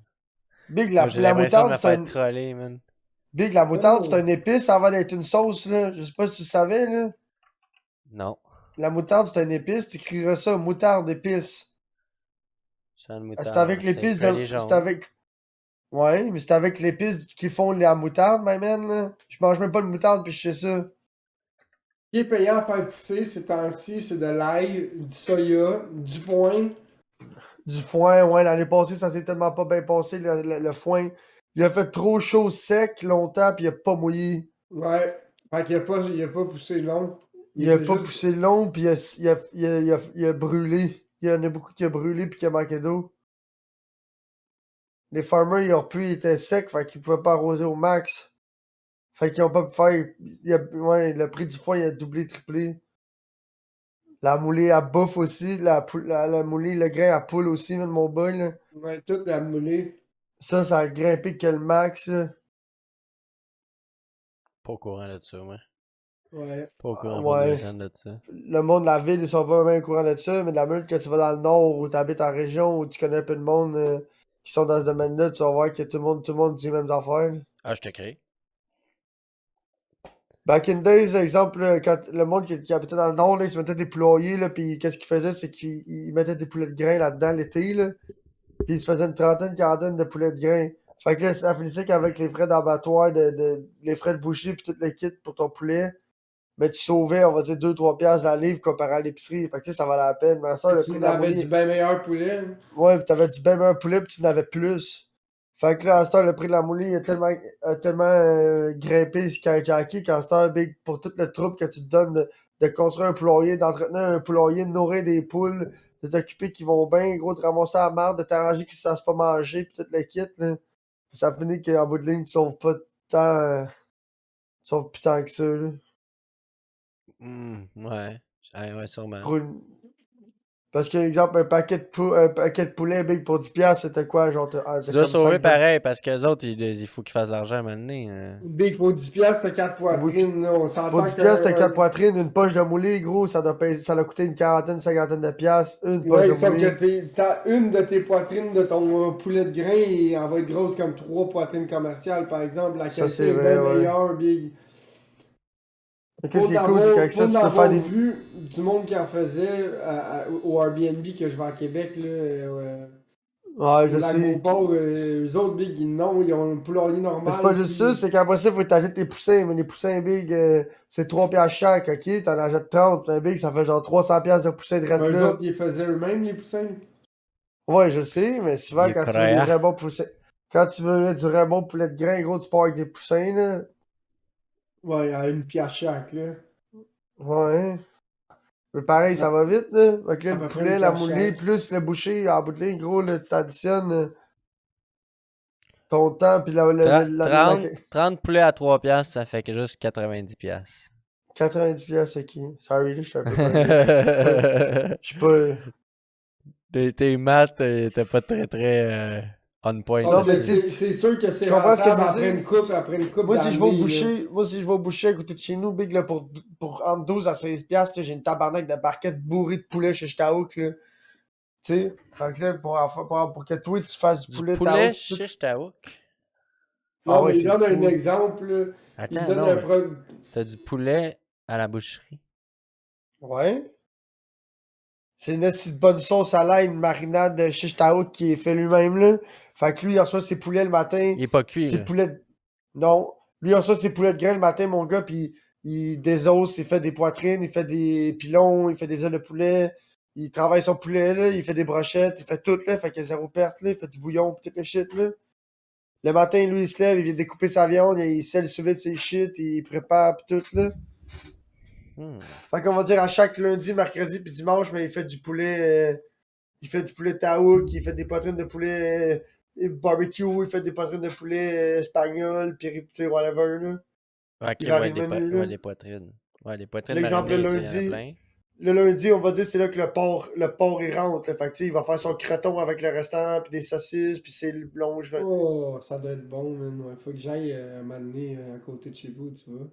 Big, Yo, j'ai la l'impression de moutarde, me faire troller, man. Big, la moutarde, c'est Oh! une épice avant d'être une sauce, là. Je sais pas si tu le savais, là. Non. La moutarde, c'est une épice. Tu écriras ça, moutarde épice. Champ de C'est avec moutarde. C'est l'épice de. feuillet C'est jaune. avec. Ouais, mais c'est avec l'épice qui font la moutarde, my man, là. Je mange même pas de moutarde, puis je sais ça. Ce qui est payant à faire pousser ces temps-ci, c'est de l'ail, du soya, du foin. Du foin, ouais, l'année passée, ça s'est tellement pas bien passé, le foin. Il a fait trop chaud, sec, longtemps, puis il a pas mouillé. Ouais. Fait qu'il a pas poussé long. Il Il a était pas juste. poussé long, puis il a brûlé. Il y en a beaucoup qui a brûlé, puis qui a manqué d'eau. Les farmers, leur pluie était sec, fait qu'ils pouvaient pas arroser au max. Fait qu'ils ont pas pu faire. Ouais, le prix du foin, il a doublé, triplé. La moulée à bouffe aussi, la moulée, le grain à poule aussi, man, mon boy, là. Ouais, tout la moulée. Ça a grimpé que le max, là. Pas au courant de ça, moi. Ouais. Pas au courant pour deux Ouais. cents de ça. Le monde de la ville, ils sont pas bien au courant de ça, mais de la minute que tu vas dans le nord ou tu habites en région où tu connais un peu de monde qui sont dans ce domaine-là, tu vas voir que tout le monde dit les mêmes affaires, là. Ah, je te crée. Back in days, par exemple, là, quand le monde qui habitait dans le nord, là, ils se mettaient des poulaillers, là, puis qu'est-ce qu'ils faisaient, c'est qu'ils mettaient des poulets de grain là-dedans l'été, là, puis ils se faisaient une trentaine, quarantaine de poulets de grain. Fait que là, ça finissait qu'avec les frais d'abattoir, les frais de boucherie, puis tout le kit pour ton poulet, mais tu sauvais, on va dire, 2-3 piastres la livre comparé à l'épicerie. Fait que tu sais, ça valait la peine. Mais ça, le prix Tu de la avais du moulie, bien meilleur poulet, hein. ouais, pis t'avais du bien meilleur poulet, pis tu en avais plus. Fait que là, à ce temps, le prix de la moulie a tellement grimpé, skyjacké, qu'à ce temps, big, pour tout le trouble que tu te donnes de construire un poulailler, d'entretenir un poulailler, de nourrir des poules, de t'occuper qui vont bien, gros, de ramasser la marde, de t'arranger qu'ils ne savent pas manger, pis tout le kit, là. Ça finit qu'en bout de ligne, tu sauves pas tant, tu sauves plus tant que ça, là. Ouais. Ouais, sûrement. Pour une, Parce que, exemple, un paquet de poulet big pour 10$, c'était quoi? Genre, Tu c'est dois comme sauver 5 pareil parce que les autres, il faut qu'ils fassent de l'argent à un moment donné. Big pour 10$, c'est 4 Oui, puis poitrines. Là. On pour s'entend 10$, t'as 4 qu'un. poitrines, une poche de moulée, gros, ça a coûté une quarantaine, cinquantaine de piastres, une poche de Ouais, sauf que moulée. t'as une de tes poitrines de ton poulet de grain et elle va être grosse comme 3 poitrines commerciales, par exemple. La Ça, qualité c'est est vrai, bien ouais. meilleure, Big. Mais qu'est-ce qui est cool, c'est qu'avec ça, Pour tu peux faire n'avoir des. vu du monde qui en faisait au Airbnb que je vais à Québec, là, Ouais, au je lac sais. Beauport, eux autres, Big, ils ont un poulailler Mais c'est pas normal, juste ça, puis. c'est qu'après ça, faut que t'achètes les poussins. Mais les poussins big, c'est 3$ chaque, ok? T'en achètes 30, puis un big, ça fait genre 300$ de poussins de rate Ben, eux là. autres, ils les faisaient eux-mêmes, les poussins. Ouais, je sais, mais Il souvent, est quand tu veux des croyant. vrais bons poussins. Quand tu veux du vrai bon poulet de grain, gros, tu pars avec des poussins, là. Ouais, à une pièce chaque, là. Ouais. Mais pareil, ça Ça, va vite, là. Avec là, ça le fait près une poulet, la pièce moulée, chaque. plus le boucher, en bout de ligne, gros, là, tu t'additionnes ton temps, puis 30 poulets à 3 piastres, ça fait que juste 90$. 90$, c'est qui? Sorry, là, je suis un peu buzzé. Je suis pas. Tes maths, t'es pas très très on point Sauf Non, que mais là-dessus. c'est sûr que tu c'est comprends ce que je rentable veux dire? après une coupe Moi, si je vais au d'années, là. boucher, moi, si je vais au boucher à côté de chez nous, big, là, pour entre 12 à 16$, là, j'ai une tabarnak de barquette bourrée de poulet chez Staouk, là. Tu sais? Fait que là, pour que toi, tu fasses du Du poulet poulet Taouk, tout. chiche taouk. Ah Non, ouais, mais il c'est donne un fou. exemple, là. Il Attends, donne non, un mais pro... t'as du poulet à la boucherie. Ouais. C'est une petite bonne sauce à l'ail, une marinade de shish taouk qui est fait lui-même, là. Fait que lui, il reçoit ses poulets le matin. Il est pas cuit, Ses là. poulets. Non. Lui, il reçoit ses poulets de grain le matin, mon gars, puis il désosse, il fait des poitrines, il fait des pilons, il fait des ailes de poulet. Il travaille son poulet, là. Il fait des brochettes, il fait tout, là. Fait qu'il y a zéro perte, là. Il fait du bouillon, pis tout le shit, là. Le matin, lui, il se lève, il vient découper sa viande, il scelle sous vide ses shit, il prépare, pis tout, là. Hmm. Fait qu'on va dire à chaque lundi, mercredi, puis dimanche, mais il fait du poulet. Il fait du poulet taouk, il fait des poitrines de poulet barbecue, il fait des poitrines de poulet espagnol, puis tu sais, whatever, là. Ok, Il ouais, varie le menu, là. les poitrines. Ouais, les poitrines L'exemple, marinées, tu sais, il y en a plein. le lundi, on va dire, c'est là que le porc, il rentre, là. Fait que, tu sais, il va faire son croton avec le restant, puis des saucisses, puis c'est le blonge. Oh, ça doit être bon, man. Ouais, faut que j'aille m'amener à côté de chez vous, tu vois.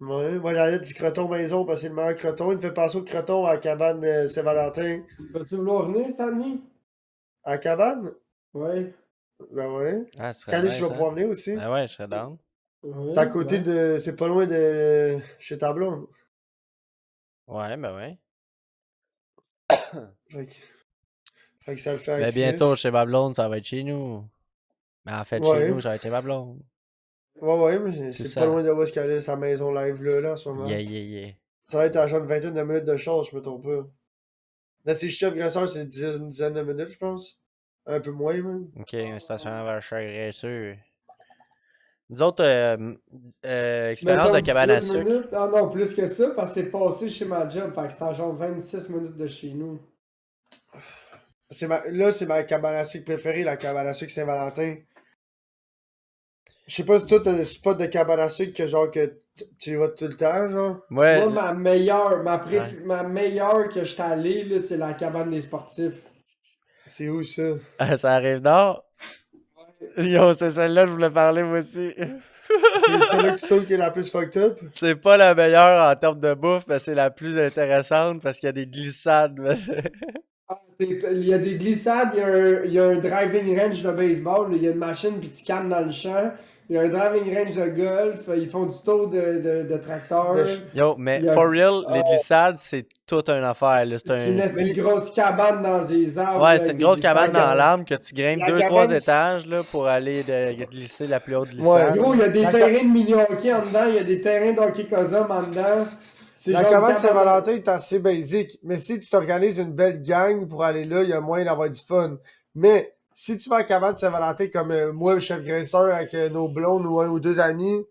Ouais, moi, j'allais du croton maison, parce que c'est le meilleur croton. Il me fait penser au croton à la cabane Saint-Valentin. Vas-tu vouloir venir cette année? À la cabane? Ouais. Ben ouais. Ah, ce serait Quand est-ce que je nice, vais hein? pouvoir venir aussi? Ah ouais, je serais down. C'est à Ouais, côté ouais. de. C'est pas loin de chez ta blonde. Ouais, ben ouais. Fait que, fait que ça le fait à Mais Chris. bientôt, chez Babylone, ça va être chez nous. Mais en fait, chez Ouais. nous, ça va être chez Babylone. Ouais, mais C'est c'est pas ça. loin de où est-ce qu'elle est sa maison live là en ce moment. Yeah, yeah, yeah. Ça va être à genre une vingtaine de minutes de char, je me trompe pas. Dans ses chefs grasseurs, c'est une dizaine de minutes, je pense. Un peu moins, même. Ok, un stationnement vers chaque sûr. Nous autres, expérience Mettons de cabane à 18 sucre. minutes. Ah non, plus que ça, parce que c'est passé chez ma job. Fait que c'est à genre 26 minutes de chez nous. Là, c'est ma cabane à sucre préférée, la cabane à sucre Saint-Valentin. Je sais pas si toi, t'as un spot de cabane à sucre que genre que tu y vas tout le temps, genre. Ouais, Moi, ma meilleure, ouais. ma meilleure que j'étais allé, là, c'est la cabane des sportifs. C'est où ça? Ça arrive nord. Yo, c'est celle-là que je voulais parler, moi aussi. C'est celle-là que tu trouves qui est la plus fucked up? C'est pas la meilleure en termes de bouffe, mais c'est la plus intéressante parce qu'il y a des glissades. Ah, il y a des glissades, il y a un driving range de baseball, il y a une machine puis tu cannes dans le champ. Il y a un driving range de golf, ils font du tour de tracteur. De... Yo, mais Il y a, for real, les oh, glissades, c'est toute une affaire. Là. C'est c'est une un... assez Mais grosse cabane dans les arbres Ouais, là, c'est avec une des grosse cabane glissades. dans l'arbre que tu grimpes la 2-3 cabane, étages là, pour aller glisser la plus haute Ouais. glissade. Gros, il y a des La, terrains de mini-hockey en dedans, il y a des terrains d'hockey Cosum en dedans. C'est la genre une cabane cabane. Saint-Valentin est assez basique, mais si tu t'organises une belle gang pour aller là, il y a moyen d'avoir du fun. Mais si tu vas à la cabane Saint-Valentin comme moi, le chef graisseur, avec nos blondes ou un ou deux amis,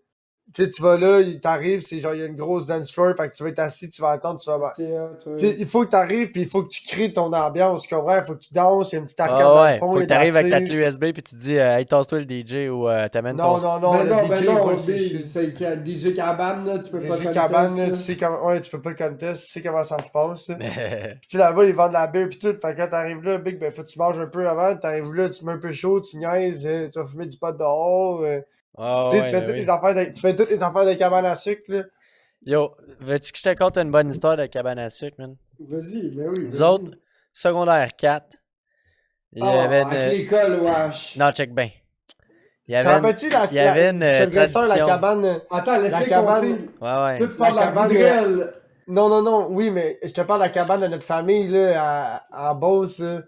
Tu sais, tu vas là, il t'arrive, c'est genre, il y a une grosse dance floor, fait que tu vas être assis, tu vas attendre, tu vas. C'est hot, ouais. Tu sais, il faut que t'arrives, puis il faut que tu crées ton ambiance, tu comprends? Il faut que tu danses, il y a une petite arcade Ah dans le ouais, fond, faut il y que a de la t'arrives avec ta tire. clé USB puis tu dis hey, tasse-toi le DJ ou t'amènes ton. Non, Ben le non, DJ, ben non, roule ses Big, shit. c'est que DJ Cabane, là, tu peux pas DJ contest, Cabane, là, là. tu sais comment. Ouais, tu peux pas le contest, tu sais comment ça se passe, là. Mais. Puis tu sais, là-bas, ils vendent de la bière pis tout. Fait que quand t'arrives là, Big, ben faut que tu manges un peu avant. T'arrives là, tu te mets un peu chaud, tu niaises, tu vas fumer du pot dehors. Ah Tu sais, ouais, tu fais ben toutes oui. les affaires tu fais toutes les affaires de cabane à sucre, là. Yo, veux-tu que je te conte une bonne histoire de cabane à sucre, man? Vas-y, ben oui, Nous vas-y. autres, secondaire 4, il y avait Avec une. l'école, wesh. Non, check bien. Il y Tu te avait une, rappelles-tu il y avait une je te dirais ça, la tradition. cabane. Attends, La laisse-les cabane. compter. Ouais, ouais. Toi, tu parles de la cabane. goudrelle. Non, oui, mais je te parle de la cabane de notre famille, là, à Beauce, là.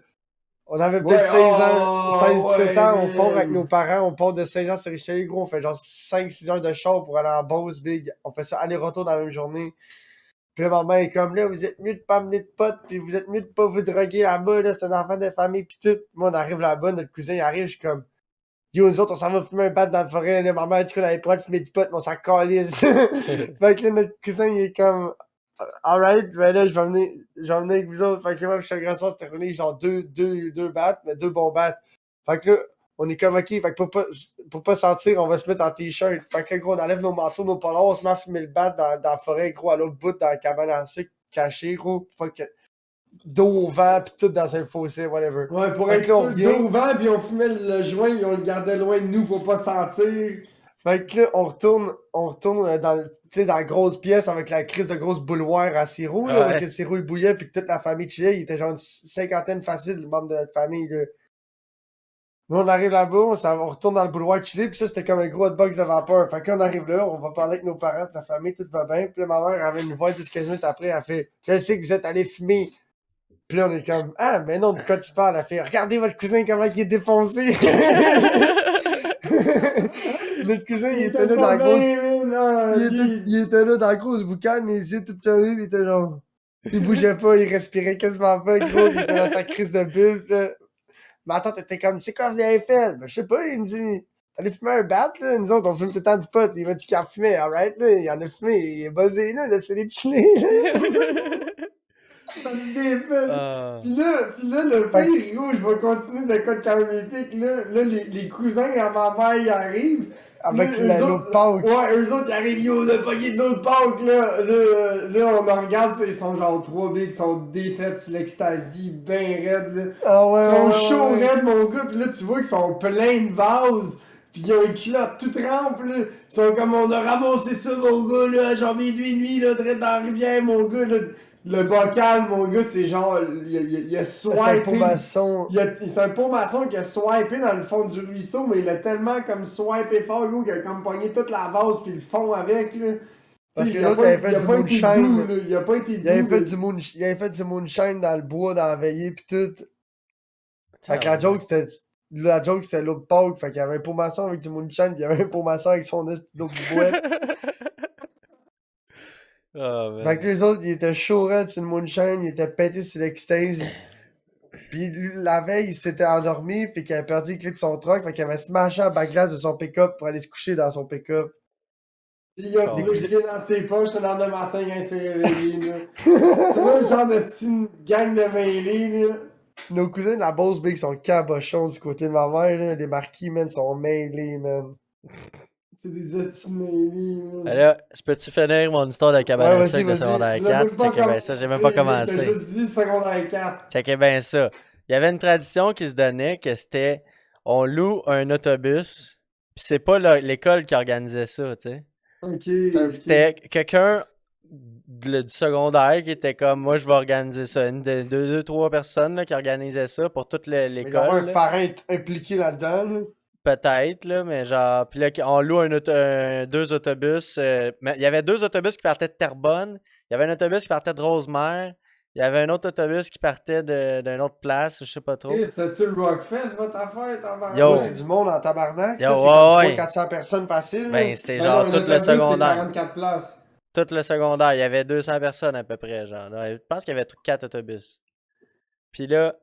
On avait peut-être Ouais, 16 ans, 16-17 ouais, ans, on part avec man. nos parents, on part de Saint-Jean-sur-Richelieu, gros, on fait genre 5-6 heures de char pour aller en Beauce, Big. On fait ça aller-retour dans la même journée. Puis là, ma mère est comme là, vous êtes mieux de pas amener de potes, puis vous êtes mieux de pas vous droguer là-bas, là, c'est un enfant de famille, puis tout. Moi, on arrive là-bas, notre cousin il arrive, je suis comme, yo, nous autres, on s'en va fumer un bat dans la forêt, là, ma mère dit qu'on avait pas le droit de fumer du pot, mais on s'en calisse. Fait que là, notre cousin, il est comme, alright, ben là, je vais venir avec vous autres. Fait que là, moi, je suis agresseur, c'était roulé genre deux battes, mais deux bons battes. Fait que là, on est comme, ok, fait que pour pas sentir, on va se mettre en t-shirt. Fait que là, gros, on enlève nos manteaux, nos polos, on se met à fumer le bat dans la forêt, gros, à l'autre bout, dans la cabane à sucre, caché, gros, pas que d'eau au vent, pis tout dans un fossé, whatever. Ouais, pour Fait être que là, on sûr, revient. dos au vent, puis on fumait le joint, puis on le gardait loin de nous pour pas sentir. Fait que là, on retourne dans, tu sais, dans la grosse pièce avec la crise de grosse bouilloire à sirop, là, parce Ouais. que le sirop il bouillait, puis que toute la famille chillait, il était genre une cinquantaine facile, de membres de notre famille, là. Nous, on arrive là-bas, on retourne dans le bouilloire chiller, puis ça, c'était comme un gros hotbox de vapeur. Fait qu'on arrive là, on va parler avec nos parents, puis la famille, tout va bien. Puis là, ma mère avait une voix 10-15 minutes après, elle fait « Je sais que vous êtes allés fumer. » Puis là, on est comme « Ah, mais non, de quoi tu parles? » Elle fait « Regardez votre cousin, comment il est défoncé. » Notre cousin, il était là dans la grosse... Il était là dans la grosse boucane, les yeux tout fermés, il était genre... Il bougeait pas, il respirait quasiment pas, gros, il était dans sa crise de bulle, pis là... Ma tante était comme, tu sais quoi vous avez fait? Ben, je sais pas, il me dit, t'allais fumer un bat, là? Nous autres, on fume tout le temps du pot. Il m'a dit qu'il en fumait, alright, là, il en a fumé, il est buzzé, là, laissez-les chiller, là. Ça me défait. Ah. Puis là, le pire, gros, je vais continuer de code quand même épique. Là, les cousins à ma mère, ils arrivent. Avec Là, eux l'autre autres- Pâques. Ouais, eux autres, ils arrivent, yo, on a pogné d'autres Pâques, là. Là, on en regarde, ils sont genre 3 bigs, ils sont défaits sur l'ecstasy, ben raides, là. Ah ouais, Ils sont ouais, chauds ouais. raides, mon gars, pis là, tu vois qu'ils sont pleins de vases, pis ils ont les culottes tout trempes, là. Ils sont comme, on a ramassé ça, mon gars, là, genre minuit, là, direct dans la rivière, mon gars, là. Le bocal, mon gars, c'est genre, il a C'est un pot swipé. maçon. C'est un pot maçon qui a swipé dans le fond du ruisseau, mais il a tellement comme swipé fort, gros, qu'il a comme pogné toute la vase pis le fond avec, là. Parce T'sais, que il a l'autre, pas- il avait fait il a du pas été moonshine. doux, là. Il a pas été doux. Il avait fait là. il avait fait du moonshine dans le bois, dans la veillée, pis tout. Fait que la joke, c'était l'autre Pâques. Fait qu'il y avait un pot maçon avec du moonshine, pis il y avait un pot maçon avec son d'autre boîte. Ah, Fait man. que les autres, ils étaient chauds raides sur le moonshine, ils étaient pétés sur l'ecstasy. Puis lui, la veille, il s'était endormi, puis qu'il avait perdu les clés de son truck, fait qu'il avait smashé la backglace de son pick-up pour aller se coucher dans son pick-up. Pis il a Oh. trouvé le pied dans ses poches le lendemain matin quand il s'est réveillé, là. Tu vois, le genre de style gang de mêlés, là. Nos cousins de la Beauce Big sont cabochons du côté de ma mère, là. Les marquis, man, sont mêlés, man. C'est des estimes mêlés, là. Ben là, je peux-tu finir mon histoire de cabane Ouais, à sucre de vas-y. secondaire Tu l'as même 4? pas Checkez bien ça, j'ai même pas commencé, commencé. T'as juste dit secondaire 4. Checkez bien ça. Il y avait une tradition qui se donnait que c'était on loue un autobus, puis c'est pas l'école qui organisait ça, tu sais. Ok. C'était quelqu'un du secondaire qui était comme moi je vais organiser ça. Deux, trois personnes là, qui organisaient ça pour toute Mais il y avait l'école. un là. parent impliqué là-dedans, là. Peut-être, là, mais genre. Puis là, on loue deux autobus. Mais il y avait deux autobus qui partaient de Terrebonne. Il y avait un autobus qui partait de Rosemère. Il y avait un autre autobus qui partait d'une autre place, je sais pas trop. Hey, c'était-tu le Rockfest, votre affaire, tabarnak? Yo. Là, c'est du monde en tabarnak. Yo, Ça, c'est ouais, comme ouais. 300-400 personnes faciles, là. Ben, c'était Ben genre non, tout un le autobus, c'est secondaire. 44 places. Tout le secondaire. Il y avait 200 personnes à peu près, genre. Je pense qu'il y avait 4 autobus. Puis là,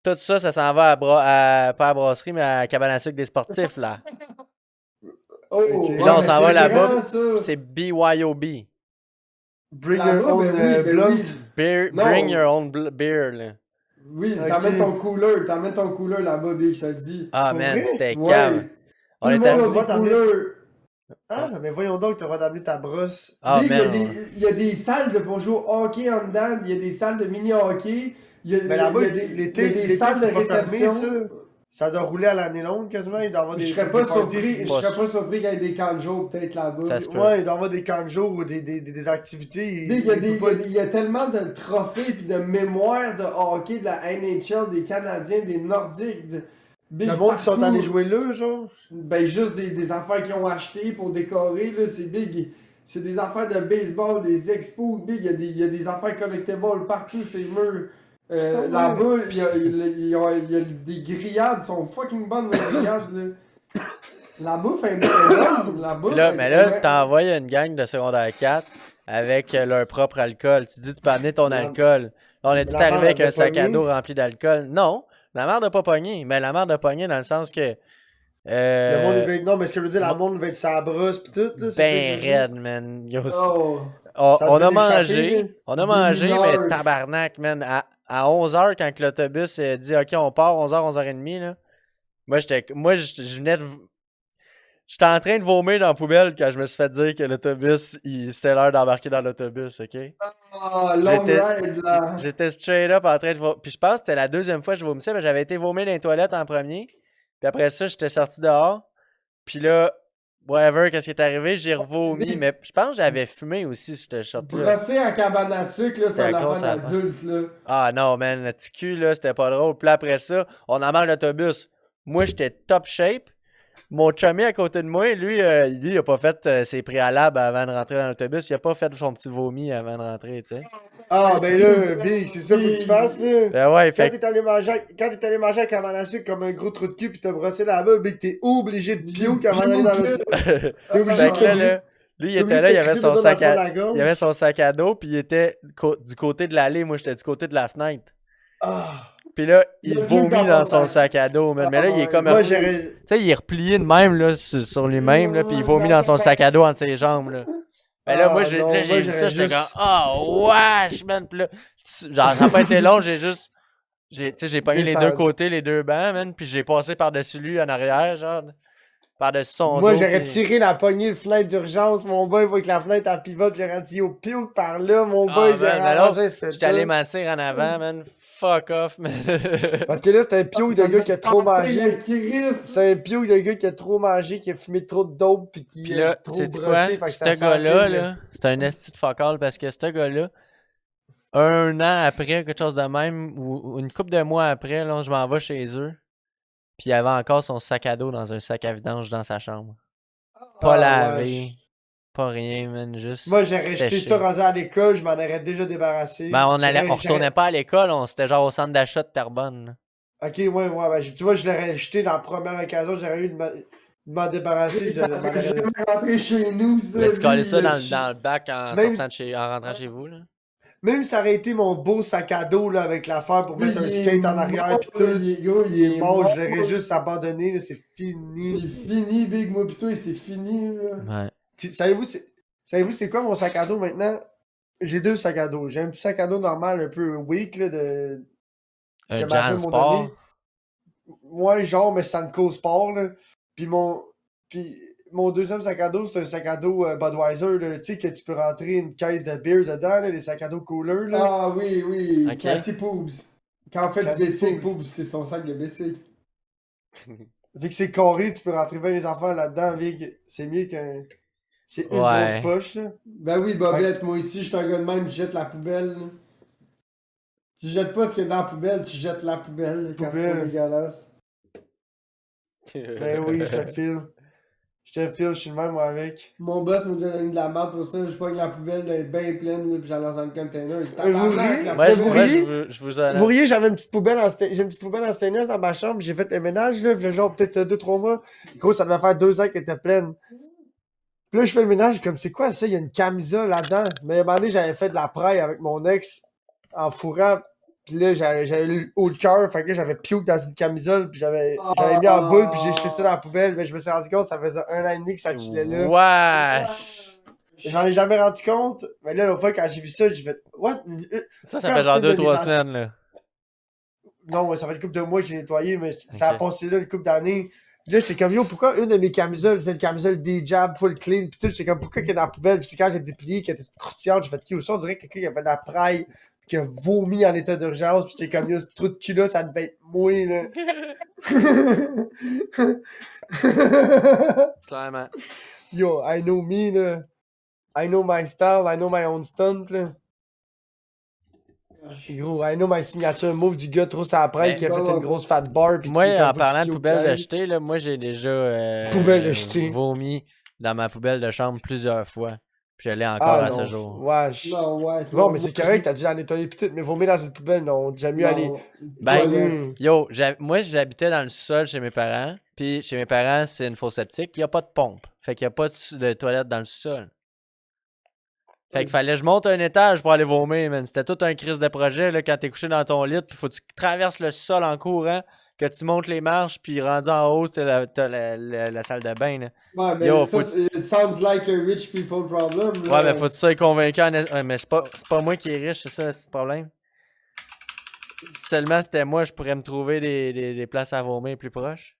tout ça s'en va pas à brasserie, mais à cabane à sucre des sportifs, là. Oh, Ok. Puis là, on mais s'en va c'est là-bas, grand, ça. c'est BYOB. Bring Là-bas, your own ben oui, ben blunt. oui. Non. Bring your own beer, là. Oui, Ok. t'amènes ton cooler là-bas, Big, je te le dis. Ah, Pour man, vrai? c'était cave. Ouais. On Tout le était... monde a droit des d'amener- coolers. Ah, mais voyons donc, t'auras d'amener ta brosse. Ah, Big, man, il y a des salles pour jouer au hockey en dedans, il y a des salles de mini-hockey, Mais là-bas, il y a l'été, des salles de c'est pas fermé, réception. ça. Ça doit rouler à l'année longue, quasiment. Il doit y avoir Je des serais pas parties. surpris, je Pas serais pas sûr. surpris qu'il y ait des camps de jour peut-être là-bas. Ça se peut. Ouais, il doit y avoir des camps de jour ou des activités. Big, il y a tellement de trophées et de mémoires de hockey de la NHL, des Canadiens, des Nordiques. Big, Le monde qui sont partout. allés jouer là, genre. Ben, juste des affaires qu'ils ont achetées pour décorer, là, c'est big. C'est des affaires de baseball, des expos, big. Il y a des affaires collectibles partout, ces murs. Là-bas, il y a des grillades, ils sont fucking bonnes, les grillades, là. La bouffe est bonne, la bouffe. Puis là, mais là, est- t'envoies une gang de secondaire 4 avec leur propre alcool. Tu dis, tu peux amener ton La- alcool. Là, on est Mais tout la arrivé mère avec a un sac à pogné. dos rempli d'alcool. Non, la mère n'a pas pogné. Mais la mère a pogné dans le sens que. Le monde devait être. Non, mais ce que je veux dire, la Mo- monde devait être sa brosse pis tout, là. c'est ça Ben que je veux dire. raide, man. Yo, Oh. Ça on a devait l'échapper, mangé. là. On a Des mangé, mais mineurs. tabarnak, man. À 11h, quand que l'autobus dit OK, on part, 11h, 11h30, là. Moi, je venais de. J'étais en train de vomir dans la poubelle quand je me suis fait dire que l'autobus, c'était l'heure d'embarquer dans l'autobus, OK? Ah, long J'étais- ride, là. J'étais straight up en train de vomir. Puis je pense que c'était la deuxième fois que je vomissais, mais j'avais été vomir dans les toilettes en premier. Puis après ça, j'étais sorti dehors. Puis là, whatever, qu'est-ce qui est arrivé, j'ai revomi. Mais je pense que j'avais fumé aussi, ce shot-là. Brosser à cabane à sucre, là, c'est C'était un la grosse affaire affaire. d'adulte, là. Ah non, man, le petit cul, là, c'était pas drôle. Puis là, après ça, on embarque l'autobus. Moi, j'étais top shape. Mon chummy à côté de moi, lui, il a pas fait ses préalables avant de rentrer dans l'autobus. Il a pas fait son petit vomi avant de rentrer, tu sais. Ah, ben là, Big, c'est ça qu'il faut que tu fasses, là. Ben ouais, Quand fait t'es allé manger avec un à sucre comme un gros trou de cul pis t'as brossé là-bas, Big, t'es obligé de pioque avant d'aller dans le. T'es obligé Fait de que là, lui, il était là, il avait son sac à... Il avait son sac à dos, puis il était du côté de l'allée. Moi, j'étais du côté de la fenêtre. Ah, Puis là, il Le vomit vieux dans son dans sac à dos, man. Mais là, il est comme... moi, Tu j'aurais. sais, il est replié de même, là, sur lui-même, là, puis il vomit dans son sac à dos entre ses jambes, là. Mais là, moi, j'ai non, là, j'ai moi, vu ça, j'aurais j'étais juste- comme... Oh, wesh, man! Puis là, genre, ça n'a pas été long, tu sais, j'ai pogné les deux Descendu. côtés, les deux bancs, man, puis j'ai passé par-dessus lui en arrière, genre, par-dessus son Moi, dos. j'aurais puis- tiré la poignée de fenêtre d'urgence. Mon boy voit que la fenêtre a pivote. J'aurais dit au pioque par là. Mon Ah, boy, man, j'aurais mais là, arrangé ce j'étais allé truc. masser en avant, man. Fuck off, man. Parce que là, c'est un pioque de gars qui a trop mangé. Chris. C'est un pioque de gars qui a trop mangé, qui a fumé trop de dope, pis qui Puis a là, trop sais-tu brossé. quoi? Fait que Ce ça gars-là, sentait, là, c'est un esti de fuck all parce que ce gars-là, un an après, quelque chose de même, ou une couple de mois après, là, je m'en vais chez eux. Puis il avait encore son sac à dos dans un sac à vidange dans sa chambre. Pas Ah, lavé, ouais. pas rien, man, juste Moi, j'aurais jeté séché. ça rendu à l'école, je m'en aurais déjà débarrassé. Ben, on J'aurais- retournait pas à l'école, c'était genre au centre d'achat de Terrebonne. là. Ok, ouais, ben, tu vois, je l'aurais jeté dans la première occasion, j'aurais eu de m'en débarrasser. Ça m'en serait aurais- jamais rentré chez nous, ça. Mais tu collais lui, ça là, dans le bac en, Même- en rentrant chez vous, là. Même si ça aurait été mon beau sac à dos là, avec l'affaire pour Lui, mettre un il est skate en arrière mort, pis tout. il est Bon, mort. je l'aurais juste abandonné, là, c'est fini. C'est fini, Big Moi pis toi, c'est fini, là. Ouais. Savez-vous c'est quoi mon sac à dos maintenant? J'ai deux sacs à dos. J'ai un petit sac à dos normal, un peu weak, là, que Un ma femme Jan m'a Sport. donné. Ouais, genre, mais Sanco Sport, là. Puis mon deuxième sac à dos, c'est un sac à dos Budweiser, là, tu sais, que tu peux rentrer une caisse de bière dedans, là, les sacs à dos cooler, là. Ah oui, oui. Ok. Cassie Poobs. Quand on fait Cassie du BC, Poobs. Poobs, c'est son sac de BC. Vu que c'est carré, tu peux rentrer bien les affaires là-dedans, Vig. C'est mieux qu'un. C'est une Ouais. grosse poche, là. Ben oui, Bobette, moi aussi, je suis un gars de même, je jette la poubelle. Là. Tu jettes pas ce qu'il y a dans la poubelle, tu jettes la poubelle, là, quand c'est Poubelle. pas dégueulasse. Ben oui, je te file. Je suis le même, moi, avec. Mon boss m'a donné de la merde pour ça, je pogne la poubelle, elle est bien pleine, là, puis j'en lance dans le container. Il dit, Vous tabarnak, riez? la Moi, Mais je, vous moi, riez? je vous en Vous voyez, j'ai une petite poubelle en stainless dans ma chambre, j'ai fait le ménage, là, le genre peut-être 2-3 mois. Gros, ça devait faire 2 ans qu'elle était pleine. Puis là, je fais le ménage, comme, c'est quoi ça? Il y a une camisa là-dedans. Mais à un moment donné, j'avais fait de la praille avec mon ex en fourrant Pis là, j'avais eu le haut de cœur, fait que là, j'avais pioque dans une camisole, pis j'avais mis en boule, pis j'ai jeté ça dans la poubelle, mais je me suis rendu compte, ça faisait 1 an et demi que ça chillait là. Wesh! J'en ai jamais rendu compte, mais là, l'autre fois, quand j'ai vu ça, j'ai fait, what? Ça fait genre Une de 2-3 mes semaines, là. Non, ça fait une couple de mois que j'ai nettoyé, mais ça a Ok. passé là une couple d'années. Puis là, j'étais comme, yo, pourquoi une de mes camisoles, c'est une camisole D-Jab full clean, pis tout, j'étais comme, pourquoi qu'elle est dans la poubelle, pis c'est quand j'ai déplié, qu'elle était croustillante, j'ai fait, yo, ça, on dirait que quelqu'un qui a fait de la praille, qui a vomi en état d'urgence, pis j'étais comme, yo, ce trou de cul là, ça devait être mouillé, là. Clairement. Yo, I know me, là. I know my style, I know my own stunt, là. Gros, I know my signature move du gars trop sur la praille Mais- qui a fait une grosse fat bar, pis Moi, qui est comme en parlant de qui poubelle de caille. jeter, là, moi j'ai déjà Poubelle de jeter. vomi dans ma poubelle de chambre plusieurs fois. Puis je l'ai encore Ah à ce non, jour. wesh. Non, ouais. Bon, mais c'est correct, t'as dû la nettoyer pis tout, mais vomir dans une poubelle, non, j'aime mieux aller. Ben, toilette. Yo, moi j'habitais dans le sol chez mes parents. Puis chez mes parents, c'est une fosse septique. Il n'y a pas de pompe. Fait qu'il n'y a pas de toilette dans le sol. Fait qu'il fallait que je monte un étage pour aller vomir, man. C'était tout un crise de projet, là, quand t'es couché dans ton lit, puis faut que tu traverses le sol en courant, que tu montes les marches, puis rendu en haut, t'as la salle de bain, là. Ouais, mais Yo, ça, faut- it sounds like a rich people problem. Là. Ouais, mais faut que tu sois convaincu ouais, mais c'est pas moi qui est riche, c'est ça, c'est le problème. Si seulement c'était moi, je pourrais me trouver des places à vomir plus proches.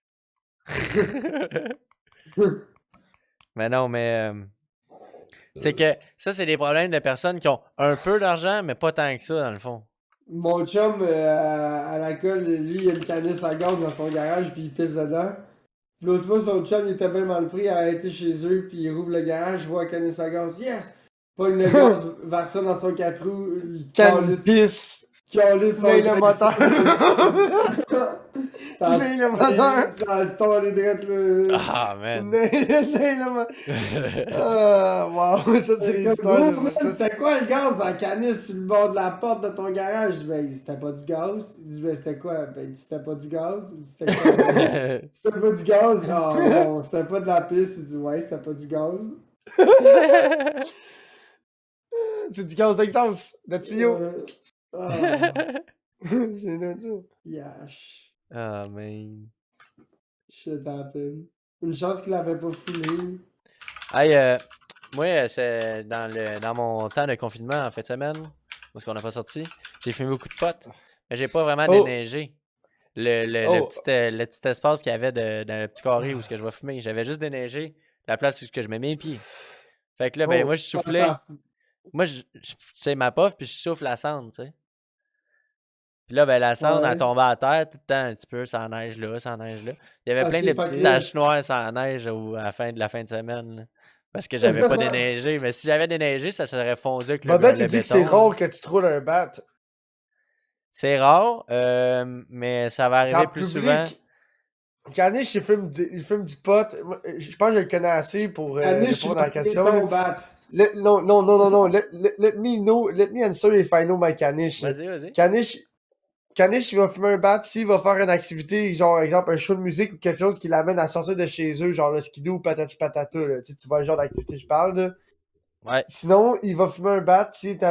Mais non, mais c'est que ça, c'est des problèmes de personnes qui ont un peu d'argent, mais pas tant que ça, dans le fond. Mon chum, à la colle, lui, il a une canisse à gaz dans son garage, puis il pisse dedans. Puis l'autre fois, son chum, il était bien mal pris, il a arrêté chez eux, puis il rouvre le garage, il voit la canisse à gaz. Yes! Pogne le gaz, verse ça dans son 4 roues, il Canne pisse. calisse son Nail le moteur. Ça Nail le moteur. Ça a stallé direct, là. Ah, man. Nail le moteur. Ah, wow, ça c'est Comme, l'histoire. gros, de man, ça. c'était quoi le gaz dans la canisse sur le bord de la porte de ton garage? Je dis, ben, c'était pas du gaz. Il dit, ben, c'était quoi? Ben, il dit, c'était pas du gaz. Il dit, c'était quoi? C'était pas du gaz? Ah, non, c'était pas de la piste. Il dit, ouais, c'était pas du gaz. C'est du gaz d'exhaust, de tuyau. Ah, C'est de ça. yash. Ah, man. Shit happened. Une chance qu'il avait pas foulé. Hey, moi, c'est dans mon temps de confinement en fin de semaine, parce qu'on n'a pas sorti, j'ai fumé beaucoup de potes, mais j'ai pas vraiment Oh. déneigé le Oh. petit espace qu'il y avait dans le petit carré où ce que je vais fumer. J'avais juste déneigé la place où ce que je mets mes pieds. Fait que là, ben Oh. moi, je soufflais. Moi, c'est ma puff, puis je souffle la cendre, tu sais. Puis là, ben la cendre, Ouais. elle tombait à terre tout le temps un petit peu, ça neige là, ça neige là. Il y avait plein Ok, de fait petites que là- taches noires sans neige à la fin de semaine, là. Parce que j'avais pas déneigé. Mais si j'avais déneigé, ça serait fondu avec le Bobette, le il dit que béton, c'est là. rare que tu trouves un bat. C'est rare, mais ça va C'est arriver en plus souvent. public. Caniche, il fume du pot. Moi, je pense que je le connais assez pour Anish, répondre à la question. ton là. bat. Non. Let me know. Let me answer if I know my caniche. Vas-y. Caniche, il va fumer un bat s'il va faire une activité, genre, exemple, un show de musique ou quelque chose qui l'amène à sortir de chez eux, genre le skidoo ou patati patata, là. Tu vois le genre d'activité que je parle, là. Ouais. Sinon, il va fumer un bat s'il est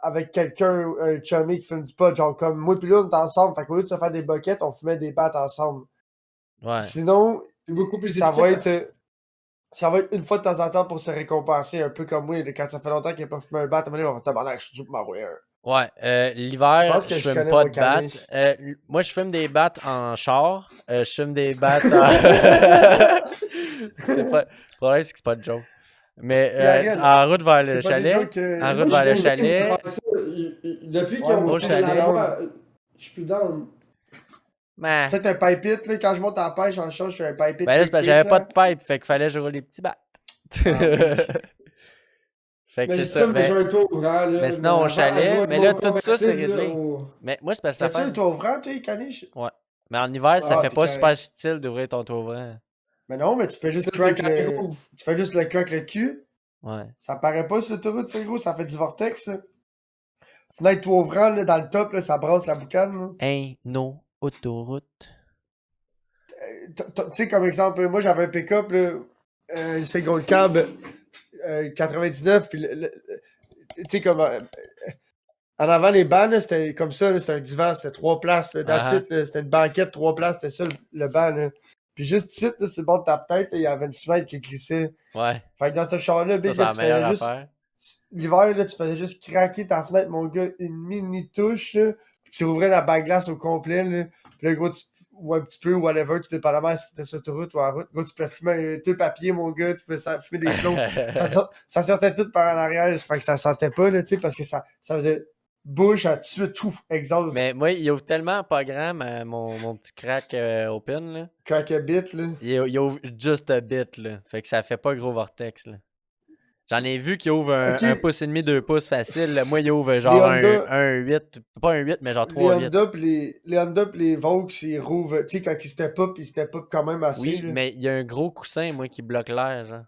avec quelqu'un, un chummy qui fume du pot, genre comme moi pis là, on est ensemble, fait qu'au lieu de se faire des boquettes, on fumait des battes ensemble. Ouais. Sinon, C'est beaucoup plus ça va efficace. être une fois de temps en temps pour se récompenser, un peu comme moi, quand ça fait longtemps qu'il n'a pas fumé un bat, à un moment donné, on va tabarnak, je suis dû pour m'envoyer un. Ouais, Je l'hiver, pense que je je fume connais pas mon de battes. caniche. Moi, je fume des battes en char. Je fume des battes en... C'est pas... Le problème, c'est que c'est pas de joke. Mais Ariel, en route vers le C'est pas des chalet, jokes, en Moi, route je vers le viens de chalet, faire ça. Depuis qu'ils Ouais, ont moi aussi, fait je suis la down. loi, je suis plus down. man. Peut-être un pipe it, là, quand je monte en pêche en char, je fais un pipe it. Ben là, c'est parce que j'avais pas de pipe, fait qu'il fallait que je roule les petits battes. Fait que Mais c'est ça, ça. mais j'ai Mais, un tour ouvrant, là. mais sinon, au avant- chalet, avant mais mon là, tout ça, c'est convertible, là, réglé. Mais moi, c'est parce que ça T'as-tu un fait... toit ouvrant, toi, caniche? Ouais. Mais en hiver, ça Ah, fait t'es pas correct. super subtil d'ouvrir ton toit ouvrant. Mais non, mais tu fais juste Ça, crack c'est quand il le. rouvre. Tu fais juste le crack le cul. Ouais. Ça paraît pas sur l'autoroute, ça, gros, ça fait du vortex, ça. Fenêtre toit ouvrant, là, dans le top, là, ça brasse la boucane, là. Ain't no autoroute. Tu sais, comme exemple, moi, j'avais un pick-up, là, c'est Gold Cab 99, puis tu sais, comme. En avant, les bancs, là, c'était comme ça, là, c'était un divan, c'était 3 places, là, that's Ah, it, là, c'était une banquette, 3 places, c'était ça le banc, là. Puis juste ici, là, sur le bord de ta tête, là, il y avait une fenêtre qui glissait. ouais. Fait que dans ce char-là, Ça, Big, c'est là, la tu meilleure faisais juste. affaire. L'hiver, là, tu faisais juste craquer ta fenêtre, mon gars, une mini touche, là. Puis tu ouvrais la bague glace au complet, là. Puis là, gros, ou un petit peu, whatever, tout dépendamment si c'était sur l'autoroute ou en route. Gros, tu peux fumer deux papiers, mon gars, tu peux fumer des clous. Ça sortait tout par en arrière, fait que ça sentait pas, là, tu sais, parce que ça faisait bouche à tuer tout, exhaust, Mais moi, il ouvre tellement pas grand, mon petit crack open, là. crack a bit, là. Il ouvre just a bit, là. Fait que ça fait pas gros vortex, là. J'en ai vu qui ouvre un Ok, pouce et demi, 2 pouces facile. Là. Moi, il ouvre les genre Honda, un 8. Pas un 8, mais genre les 3 8. Honda pis les Honda pis les Vaux, ils rouvrent, tu sais, quand ils step up quand même assez, Oui, là. mais il y a un gros coussin, moi, qui bloque l'air, genre.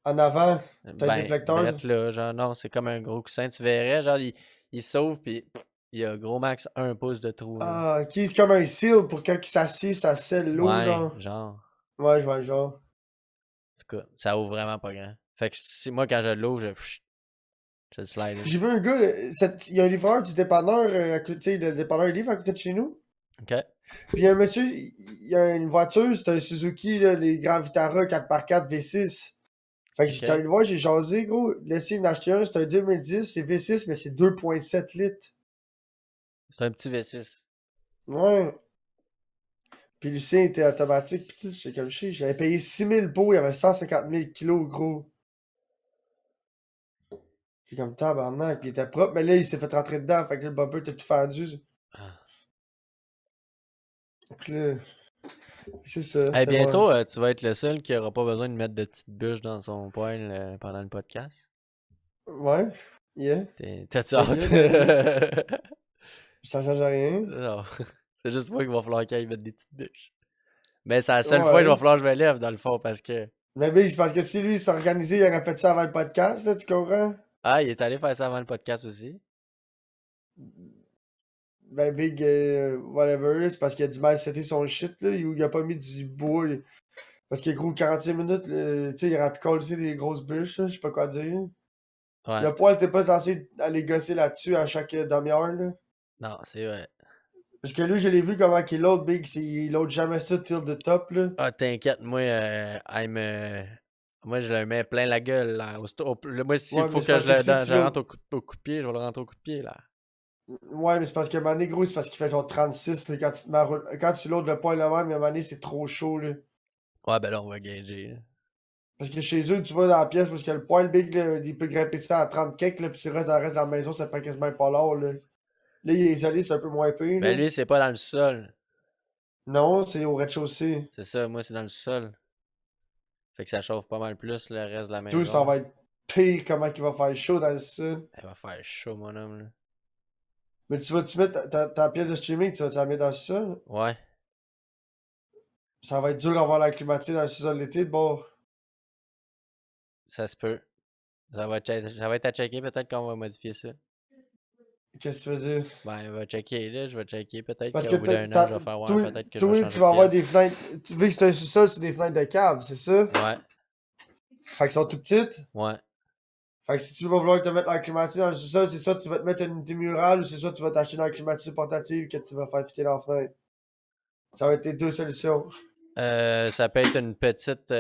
En avant, t'as un Ben, déflecteur. brette là, genre, non, c'est comme un gros coussin. Tu verrais, genre, il s'ouvre, puis il y a gros max 1 pouce de trou, là. Ah, ok, c'est comme un seal pour quand il s'assied, ça scelle l'eau, Ouais, genre. genre. Ouais, je vois le genre. En tout cas, ça ouvre vraiment pas grand. Fait que si moi, quand je l'ouvre, je le slide, là. J'ai vu un gars, il y a un livreur du dépanneur, à côté, tu sais, le dépanneur livre à côté de chez nous. OK? Puis il y a un monsieur, il y a une voiture, c'est un Suzuki, là, les Grand Vitara 4x4 V6. Fait que j'étais allé OK? le voir, j'ai jasé, gros. Laissé en acheter un, c'est un 2010, c'est V6, mais c'est 2,7 litres. C'est un petit V6. Ouais. Puis le sien était automatique, pis tout, j'étais comme chier. J'avais payé 6 000 pots, il y avait 150 000 kilos, gros. J'ai comme tabarnak, puis il était propre, mais là, il s'est fait rentrer dedans, fait que là, le bumper était tout fendu. Ah. Donc là, c'est ça, Hey, c'était bon. bientôt, tu vas être le seul qui aura pas besoin de mettre de petites bûches dans son poêle pendant le podcast. Ouais, yeah. T'as-tu Ben hâte? yeah, ben yeah. Ça change rien. Non. C'est juste moi qu'il va falloir qu'il mette des petites bûches. Mais c'est la seule fois qu'il va Ouais. falloir que je me lève, dans le fond, parce que. Mais Big, c'est parce que si lui, il s'est organisé, il aurait fait ça avant le podcast, là, tu comprends? Ah, il est allé faire ça avant le podcast aussi. Ben Big, whatever, là, c'est parce qu'il a du mal à setter son shit, là, il a pas mis du bois. Parce que gros, 45 minutes, tu sais, il aurait pu coller des grosses bûches, là, je sais pas quoi dire. Ouais. Le poil, t'es pas censé aller gosser là-dessus à chaque demi-heure, là. Non, c'est vrai. Parce que lui, je l'ai vu comment qu'il load, Big, il load jamais ça till the top, là. Ah, t'inquiète, moi, moi, je le mets plein la gueule, là. Moi, s'il Ouais, mais faut c'est que parce je que le si tu je rentre load. au coup de pied, je vais le rentrer au coup de pied, là. Ouais, mais c'est parce que Mané, gros, c'est parce qu'il fait genre 36, là, quand tu te mets quand tu loads le poil là même, mais Mané, c'est trop chaud, là. Ouais, ben là, on va gager, là. Parce que chez eux, tu vas dans la pièce, parce que le poil Big, là, il peut grimper ça à 30 kek, là, puis tu restes dans le reste de la maison, ça prend quasiment pas l'heure, là. Là, il est isolé, c'est un peu moins pire, Ben là. lui, c'est pas dans le sol. Non, c'est au rez-de-chaussée. C'est ça, moi, c'est dans le sol. Fait que ça chauffe pas mal plus le reste de la Tout, ça maison. va être pire comment il va faire chaud dans le sol. Elle va faire chaud, mon homme, là. Mais tu vas-tu mettre ta pièce de streaming, tu vas-tu la mettre dans le sol? Ouais, Ça va être dur d'avoir la climatisée dans le sol l'été, bon. ça se peut. Ça va être à checker, peut-être qu'on va modifier ça. Qu'est-ce que tu veux dire? Ben, on va checker, là. Je vais checker. Peut-être Parce que qu'au bout d'un an, je vais faire voir. toi, Peut-être que je vais toi, changer tu de vas avoir des pièce. fenêtres. Vu que c'est un sous-sol, c'est des fenêtres de cave, c'est ça? Ouais, Fait qu'elles sont tout petites. ouais. Fait que si tu vas vouloir te mettre en climatisé dans le sous-sol, c'est soit tu vas te mettre une unité murale ou c'est soit tu vas t'acheter dans la climatisée portative que tu vas faire fitter dans la fenêtre. Ça va être tes deux solutions. Ça peut être une petite.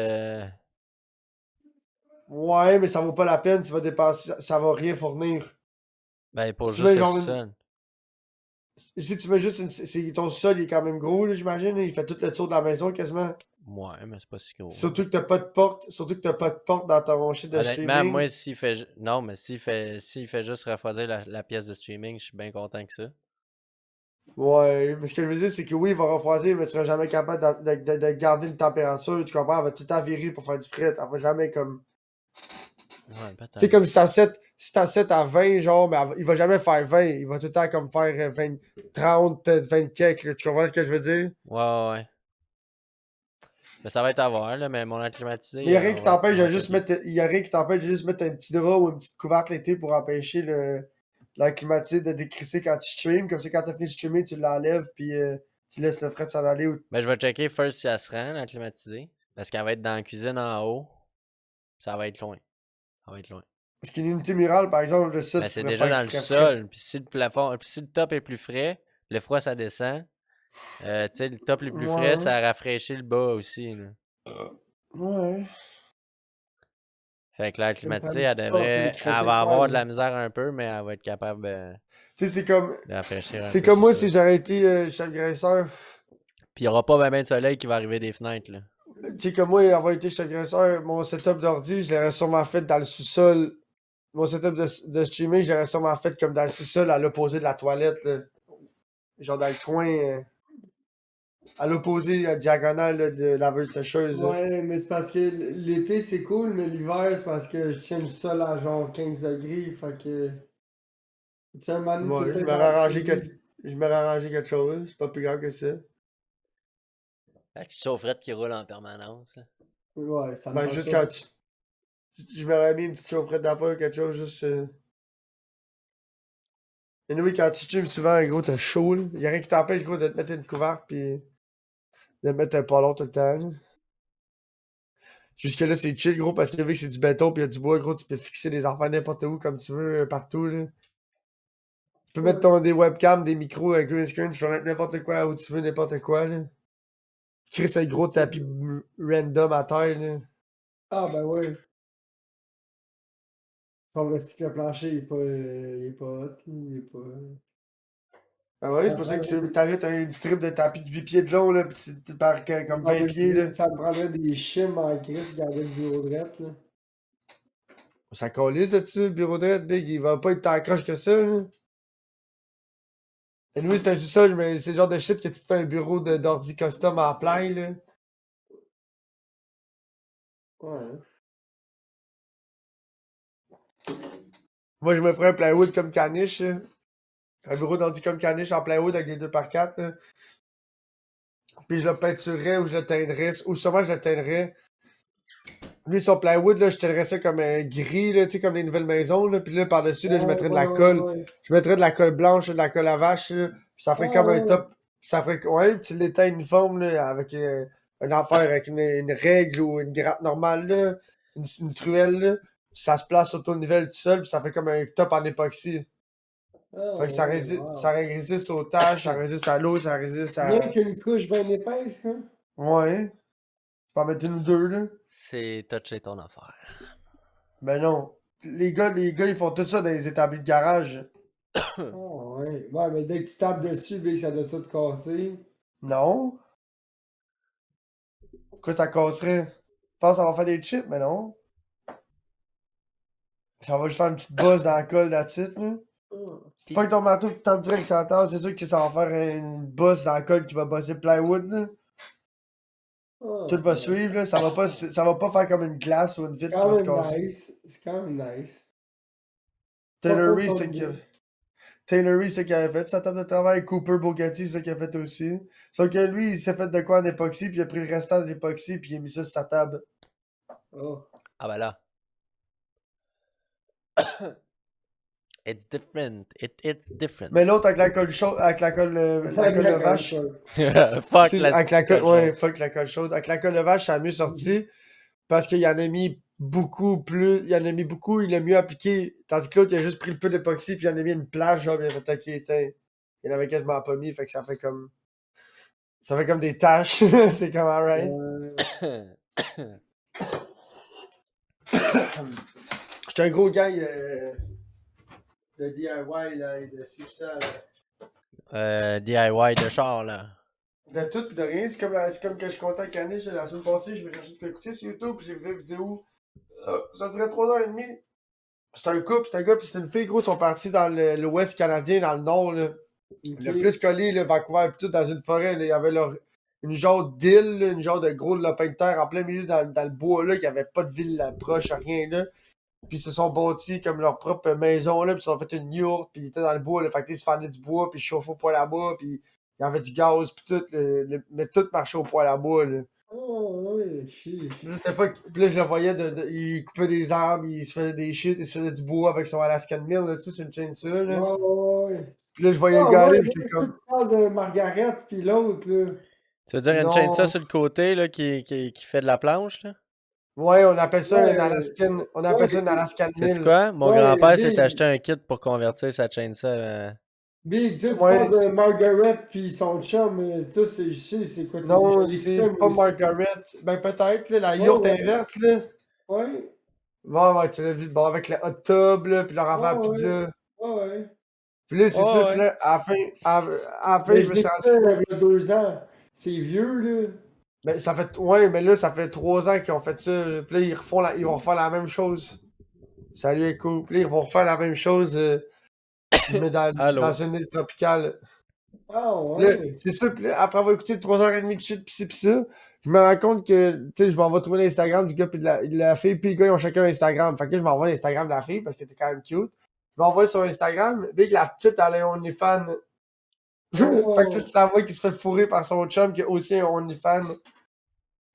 Ouais, mais ça vaut pas la peine, tu vas dépenser, ça va rien fournir. Ben, pour Si tu juste mets le genre sous-sol. si tu mets juste ton sol, il est quand même gros, là, j'imagine. Il fait tout le tour de la maison quasiment. Ouais, mais c'est pas si gros, hein. Surtout que t'as pas de porte. Surtout que t'as pas de porte dans ton shit de Honnêtement, streaming. moi, s'il fait. Non, mais s'il fait juste refroidir la pièce de streaming, je suis bien content que ça. Ouais, mais ce que je veux dire, c'est que oui, il va refroidir, mais tu seras jamais capable de garder une température. Tu comprends? Elle va tout le temps virer pour faire du fret. Elle va jamais comme. Ouais, Tu sais, peut-être. comme si t'as à 20, genre, mais il va jamais faire 20. Il va tout le temps comme faire 20, 30, 20 kek, là. Tu comprends ce que je veux dire? Ouais, ouais, ouais. Mais ça va être à voir, là. Mais mon air Mais il y climatisé, a rien qui on t'empêche va de juste checker. mettre. Il y a rien qui t'empêche de juste mettre un petit drap ou une petite couverte l'été pour empêcher la climatisée de décrisser quand tu streams. Comme ça, quand t'as fini de streamer, tu l'enlèves puis tu laisses le fret s'en aller. Mais je vais checker first si elle se rend, la climatisée. Parce qu'elle va être dans la cuisine en haut. Ça va être loin. Ça va être loin. Parce qu'une unité murale, par exemple, ça, Ben, tu c'est pourrais déjà faire dans le frais. sol. Puis si le plafond, puis si le top est plus frais, le froid ça descend. Tu sais, le top le plus frais, Ouais. ça rafraîchit le bas aussi. Là. Ouais. Fait que l'air Ça me climatisé, prend un petit sport, là, qui elle fait va quoi, avoir de là. la misère un peu, mais elle va être capable Tu sais, c'est comme. de rafraîchir un C'est peu, comme c'est moi sûr. si j'aurais été chef graisseur. Puis il y aura pas ben de soleil qui va arriver des fenêtres. Là. Tu sais, comme moi, avoir été chef graisseur, mon setup d'ordi, je l'aurais sûrement fait dans le sous-sol. Mon setup de streaming, je l'aurais sûrement fait comme dans le sous-sol, à l'opposé de la toilette, là. Genre dans le coin. À l'opposé, diagonale là, de laveuse sécheuse. Là. Ouais, mais c'est parce que l'été c'est cool, mais l'hiver c'est parce que je tiens le sol à genre 15 degrés. Fait que. Tu sais, un moment donné, Ouais, tout est dans le sud. je m'aurais arrangé quelque chose. C'est pas plus grave que ça. La petite chaufferette qui roule en permanence. Là. Ouais, ça me Ben, tente juste pas. quand tu. Je m'aurais mis une petite chaufferette d'appel ou quelque chose, juste. Et oui, quand tu streams souvent, gros, t'as chaud, là. Y'a rien qui t'empêche, gros, de te mettre une couverte pis de mettre un pas tout le temps, là. Jusque-là, c'est chill, gros, parce que vu que c'est du béton pis y'a du bois, gros, tu peux fixer les enfants n'importe où, comme tu veux, partout, là. Tu peux mettre des webcams, des micros, un green screen, tu peux mettre n'importe quoi où tu veux, n'importe quoi, là. Tu crées ce gros tapis random à terre, là. Ah, ben ouais. Son vestibule plancher, il est pas hot, là, il est pas. Ah ouais, c'est Ça pour ça prend- que tu t'arrêtes un strip de tapis de 8 pieds de long, là, pis tu pars comme 20 pieds, là. Ça me prendrait des chimes en crise, garder le bureau de rette, là. Ça calisse là-dessus, le bureau de rette, big, il va pas être tant croche que ça, là. Et nous, c'est un sous-sol, mais c'est le genre de shit que tu te fais un bureau d'ordi custom en plein, là. Ouais. Moi, je me ferais un plywood comme caniche, là. Un bureau d'ordi comme caniche en plywood avec des 2x4, là. Puis je le peinturerais ou je le teindrais, ou sûrement je le teindrais. Lui, son plywood, là, je teindrais ça comme un gris, là, tu sais, comme les nouvelles maisons, là. Puis là, par-dessus, là, je Ouais, mettrais de ouais, la ouais, colle. ouais. Je mettrais de la colle blanche, de la colle à vache, là. Puis ça ferait Ah, comme un ouais. top. Ça ferait, ouais, tu l'éteins uniforme, là, avec un affaire, avec une règle ou une gratte normale, là. Une truelle, là. Ça se place auto-nivelle tout seul, puis ça fait comme un top en époxy. Ah, Fait que ouais, ça wow. résiste aux taches, ça résiste à l'eau, ça résiste Rien à. qu'une couche bien épaisse, hein. Ouais. Tu peux en mettre une ou deux, là. C'est toucher ton affaire. Mais non. Les gars, ils font tout ça dans les établis de garage. Ah, ouais. Ouais, mais dès que tu tapes dessus, ben, ça doit tout casser. Non. Pourquoi ça casserait? Je pense que ça va faire des chips, mais non. Ça va juste faire une petite bosse dans la colle, la titre, là. Ah. C'est pas que ton manteau qui tape direct sur la table, c'est sûr que ça va faire une bosse dans la colle qui va bosser le plywood, là. Ah, Tout va suivre, là. Ça va pas faire comme une glace ou une c'est vitre qui quand va se même casser. nice. C'est quand même nice. Pas Taylor pour Reed, ton c'est qui idée. Taylor Reed, c'est qui avait fait sa table de travail. Cooper Bugatti, c'est qui a fait aussi. Sauf que lui, il s'est fait de quoi en époxy, puis il a pris le restant de l'époxy, puis il a mis ça sur sa table. Oh. Ah ben là. It's different. It's different. Mais l'autre avec la colle chaude, avec la colle de vache. Fuck Excuse, la avec la petite colle, colle ouais, chaude. fuck la colle chaude. Avec la colle de vache, ça a mieux sorti. Parce qu'il en a mis beaucoup plus. Il en a mis beaucoup, il a mieux appliqué. Tandis que l'autre, il a juste pris le peu d'époxy, puis il en a mis une plage, genre, il a fait ok, tiens. Il en avait quasiment pas mis, fait que ça fait comme. Ça fait comme des taches. C'est comme alright. J'étais un gros gars de DIY, là, et de ci, pis ça, là. DIY de char, là. De tout pis de rien. C'est comme que je comptais à Caniche la semaine passée, je me cherchais de quoi écouter sur YouTube, pis j'ai vu une vidéo. Ça durait 3h30. C'est un couple, c'est un gars pis c'est une fille, gros, ils sont partis dans l'ouest canadien, dans le nord, là. Le plus collé, là, Vancouver, pis tout, dans une forêt, là, il y avait une genre d'île, là, une genre de gros lopin de terre en plein milieu dans le bois, là, qu'il n'y avait pas de ville là, proche, rien, là. Puis ils se sont bâtis comme leur propre maison, là, puis ils se sont fait une yourte, puis ils étaient dans le bois, là, fait que ils se fendaient du bois, puis ils chauffaient au poêle à bois, puis il y avait du gaz, puis tout, mais tout marchait au poêle à bois, là. Oh, ouais, chier. Puis là, puis là, je le voyais, il coupait des arbres, il se faisait des shit, il se faisait du bois avec son Alaskan Mill, là, tu sais, c'est une chaîne ça, là. Ouais, ouais, ouais. Puis là, je voyais le Ah, gars ouais, là, là, puis j'étais comme, tu parles de Margaret puis l'autre, là. Tu veux dire une chaîne ça non, sur le côté, là, qui fait de la planche, là? Ouais, on appelle ça Ouais, un Alaskan. On appelle ça un Alaskan Sais-tu Mill. quoi? Mon ouais, grand-père s'est Big. acheté un kit pour convertir sa chaîne ça. Big, tu Ouais, parles de Margaret puis son chum, toi, je sais, c'est quoi, je non, c'est l'écoutais moi pas aussi. Margaret. Ben peut-être, là, la Ouais, yourte ouais, inverte, là. ouais, Ouais, tu l'as vu, bon, avec le hot tub, là, puis leur ouais, affaire à ouais, pizza. ouais. Puis là, c'est Ouais, ça, puis ouais. là, à la fin, Mais je je me suis rendu l'écoutais compte. il y a 2 ans. C'est vieux, là. Ben, ça fait, ouais, mais là, ça fait 3 ans qu'ils ont fait ça. Puis là, ils vont refaire la même chose. Salut, écho. Puis là, ils vont refaire la même chose, mais dans Allô? une île tropicale. Ah, Puis là, ouais. c'est ça, puis là, après avoir écouté 3h30 de shit, pis ça, je me rends compte que, tu sais, je m'en vais trouver l'Instagram du gars pis de la fille, puis les gars, ils ont chacun un Instagram. Fait que là, je m'envoie l'Instagram de la fille, parce qu'elle était quand même cute. Je m'envoie sur Instagram, dès que la petite, elle a un OnlyFans. Fait que là, Oh. tu la vois qui se fait fourrer par son chum, qui a aussi un OnlyFans.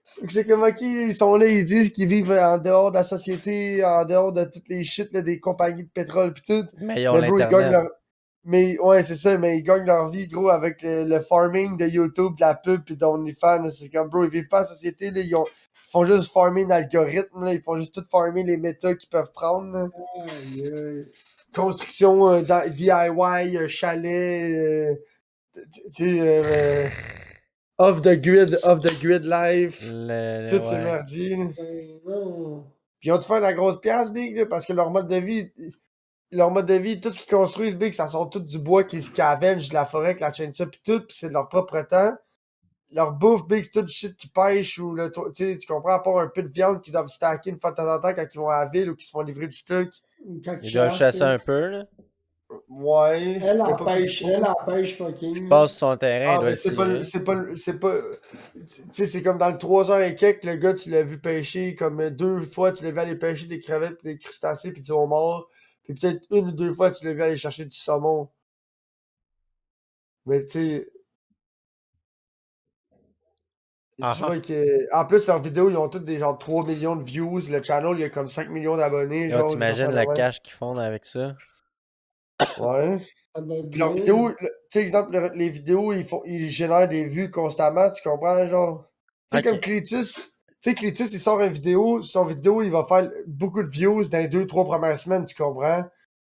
Fait que j'ai comme, ok, ils sont là, ils disent qu'ils vivent en dehors de la société, en dehors de toutes les shit, là, des compagnies de pétrole pis tout. Mais ils ont Mais bro, ils gagnent l'Internet. leur, mais ouais, c'est ça, mais ils gagnent leur vie, gros, avec le farming de YouTube, de la pub pis d'OnlyFans. C'est comme, bro, ils vivent pas en société, là, ils font juste farmer l'algorithme, là, ils font juste tout farmer les méta qu'ils peuvent prendre, là. Aïe, aïe. Construction, DIY, chalet, tu sais, off the grid life, toutes ces Ouais. merdies, là. Non. Puis ils ont dû faire de la grosse pièce, big, là, parce que leur mode de vie, tout ce qu'ils construisent, big, ça sort tout du bois qu'ils scavengent de la forêt avec la chaîne ça, pis tout, pis c'est de leur propre temps. Leur bouffe, big, c'est tout du shit qu'ils pêchent ou le, tu sais, tu comprends, à part un peu de viande qu'ils doivent stacker une fois de temps en temps quand ils vont à la ville ou qu'ils se font livrer du stock. Quand Ils tu doivent chasses, chasser là. un peu, là. Ouais, Elle y a en pas plus pêche, qu'il elle faut. en pêche Ce qui fucking, là. passe sur son terrain, il Ah, doit mais le tirer. tu sais, c'est comme dans le 3 heures et quelques, le gars, tu l'as vu pêcher, comme 2 fois, tu l'as vu aller pêcher des crevettes, pis des crustacés, puis du homard, puis peut-être 1 ou 2 fois, tu l'as vu aller chercher du saumon. Mais tu sais, Ah tu ah. vois que. En plus, leurs vidéos, ils ont toutes des genre 3 millions de views. Le channel, il y a comme 5 millions d'abonnés, Yo, genre, des t'imagines affaires de le même. cash qu'ils font là, avec ça? Ouais. Ça doit être Puis leurs bien. vidéos, tu sais, exemple, les vidéos, ils génèrent des vues constamment, tu comprends, genre. Tu sais, comme Ok. Cletus. Tu sais, Cletus, il sort une vidéo, son vidéo, il va faire beaucoup de views dans les 2, 3 premières semaines, tu comprends?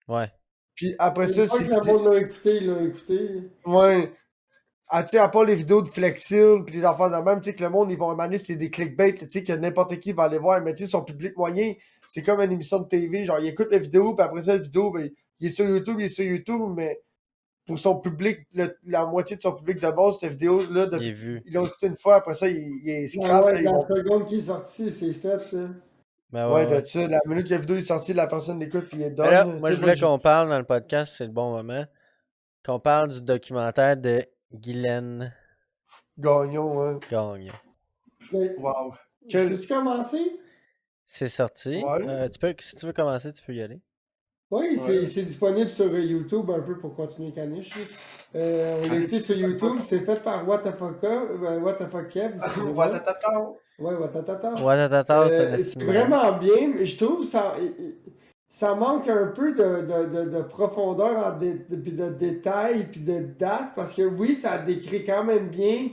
Ouais. Puis après Une ça, fois c'est. que le monde l'a écouté, il l'a écouté. Ouais. Ah, tu sais, à part les vidéos de Flexil, pis les affaires de même, tu sais, que le monde, ils vont emaner, c'est des clickbait, tu sais, que n'importe qui va aller voir, mais tu sais, son public moyen, c'est comme une émission de TV, genre, il écoute la vidéo, puis après ça, la vidéo, ben, il est sur YouTube, mais pour son public, la moitié de son public de base, cette vidéo-là, Il est vu. ils l'ont écouté une fois, après ça, il est Ben scrap, ouais, là, ils la vont. seconde qui est sortie, c'est fait, là. Ben Ouais, ouais, ouais. de ça, la minute que la vidéo est sortie, la personne l'écoute, puis il est Mais là, done, moi, tu je sais, moi, voulais qu'on parle dans le podcast, c'est le bon moment. Qu'on parle du documentaire de Guylaine Gagnon, hein. Gagnon. Mais, Wow. je Quel. peux-tu commencer? C'est sorti. Ouais, Si tu veux commencer, tu peux y aller. Oui, ouais. c'est disponible sur YouTube un peu pour continuer Caniche, là. On l'a Allez, écouté petit, sur YouTube, c'est fait par What the Fuck Kev, excusez-moi. Watatata. Ouais, Watatata. Ouattatata, c'est un C'est estime drôle. vraiment bien, mais je trouve ça, ça manque un peu de profondeur puis de détails puis de date parce que oui, ça décrit quand même bien,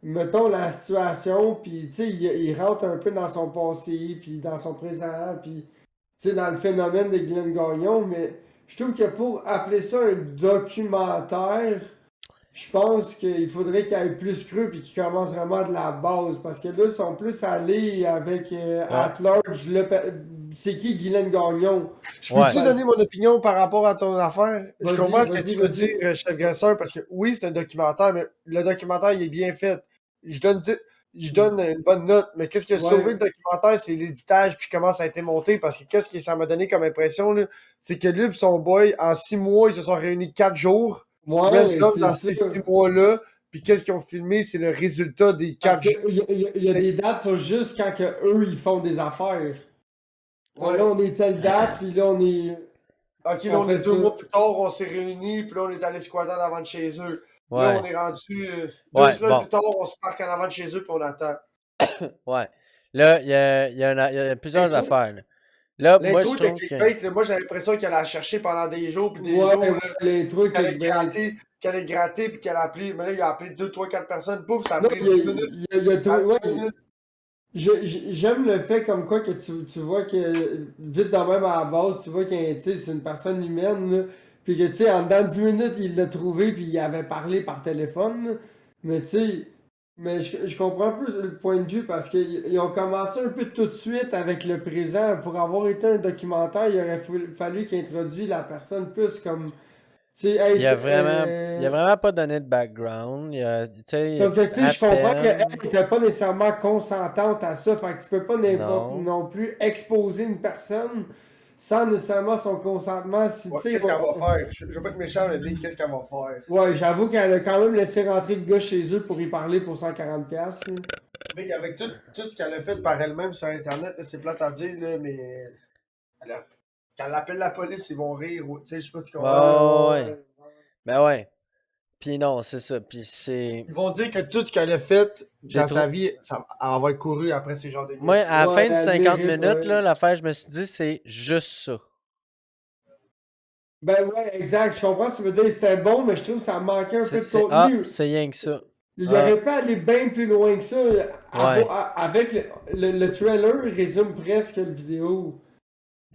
mettons, la situation, puis tu sais, il rentre un peu dans son passé, puis dans son présent, puis tu sais, dans le phénomène de Glenn Gagnon, mais je trouve que pour appeler ça un documentaire, je pense qu'il faudrait qu'il aille plus creux puis qu'il commence vraiment de la base. Parce que là, ils sont plus allés avec Ouais. At Large. C'est qui Guylaine Gagnon? Je Ouais. peux-tu donner mon opinion par rapport à ton affaire? Je Vas-y, comprends ce que vas-y, tu veux dire, vas-y. chef graisseur, parce que oui, c'est un documentaire, mais le documentaire, il est bien fait. Je donne, je donne une bonne note, mais qu'est-ce qui a sauvé le Ouais. documentaire, c'est l'éditage, puis comment ça a été monté, parce que qu'est-ce que ça m'a donné comme impression, là, c'est que lui et son boy, en 6 mois, ils se sont réunis 4 jours, Ouais, random c'est dans ça. ces 6 mois-là, puis qu'est-ce qu'ils ont filmé, c'est le résultat des Parce 4 jours. qu'il y a des dates sur juste quand que eux ils font des affaires. Fait Ouais. là, on est telle date, puis là, Ok, là, on on est fait ça. 2 mois plus tard, on s'est réunis, puis là, on est allé squatter en avant de chez eux. Là, on Ouais. est rendu deux Ouais, semaines bon. plus tard, on se parque en avant de chez eux, puis on attend. Ouais. Là, il y a plusieurs L'intro, affaires, là. Là, moi, je l'intro était trouve que. clickbait, là. Moi, j'avais l'impression qu'elle allait la chercher pendant des jours, puis des Ouais, jours, ouais, là, les trucs qu'elle allait clickbait. gratter, puis qu'elle a appelé. Mais là, il a appelé 2, 3, 4 personnes. Pouf, ça a Non, pris 10 minutes. il y a Ça a tout. pris Ouais, 10 minutes. J'aime le fait comme quoi que tu vois que vite de même à la base, tu vois que tu sais, c'est une personne humaine, là, puis que tu sais, en dedans de 10 minutes, il l'a trouvé, puis il avait parlé par téléphone, là. Mais tu sais, mais je comprends plus le point de vue parce qu'ils ont commencé un peu tout de suite avec le présent. Pour avoir été un documentaire, il aurait fallu qu'il introduise la personne plus comme, tu sais, hey, Il a vraiment pas donné de background. Tu sais, sauf que, tu sais, à je comprends qu'elle peine. n'était pas nécessairement consentante à ça. Fait que tu peux pas Non. non plus exposer une personne sans nécessairement son consentement. Si, tu Ouais, sais, qu'est-ce qu'elle va faire? Je veux pas être méchant, mais dis, qu'est-ce qu'elle va faire? ouais, j'avoue qu'elle a quand même laissé rentrer le gars chez eux pour y parler pour 140$. Là. Mec, avec tout ce qu'elle a fait par elle-même sur Internet, là, c'est plate à dire, là, mais elle a- quand elle appelle la police, ils vont rire. Tu sais, je sais pas si tu Ouais, comprends. ouais, ouais. Ben ouais. Puis non, c'est ça. Puis c'est. Ils vont dire que tout ce qu'elle a fait J'ai dans sa vie, elle va être courue après ces genres de Moi, gars. à la Ouais, fin de elle 50 mérite, minutes, ouais. là, l'affaire, je me suis dit, c'est juste ça. Ben ouais, exact. Je comprends ce que tu veux dire. C'était bon, mais je trouve que ça manquait un peu de contenu. C'est rien que ça. Il Ah, aurait pu aller bien plus loin que ça. ouais. Avec le trailer, il résume presque la vidéo.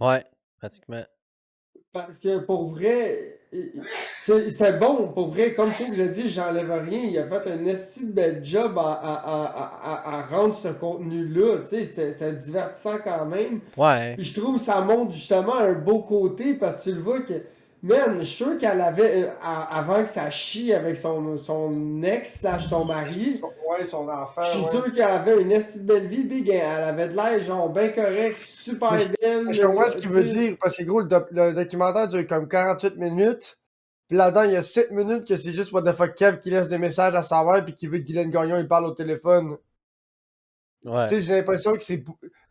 Ouais, pratiquement. Parce que pour vrai, c'est bon. Pour vrai, comme faut que je dis, j'enlève rien. Il a fait un esti de bel job à rendre ce contenu-là. Tu sais, c'était divertissant quand même. Ouais. Puis je trouve que ça montre justement un beau côté parce que tu le vois que, man, je suis sûr qu'elle avait, avant que ça chie avec son ex, slash son mari, Ouais, son enfant, je suis ouais. sûr qu'elle avait une esti de belle vie, big. Elle avait de l'air, genre, bien correct, super Mais belle. je comprends ce Tu qu'il veut sais. dire, parce que gros, le documentaire dure comme 48 minutes. Puis là-dedans, il y a 7 minutes que c'est juste What the fuck Kev qui laisse des messages à sa mère puis qui veut que Guylaine Gagnon il parle au téléphone. Ouais. Tu sais, j'ai l'impression que c'est.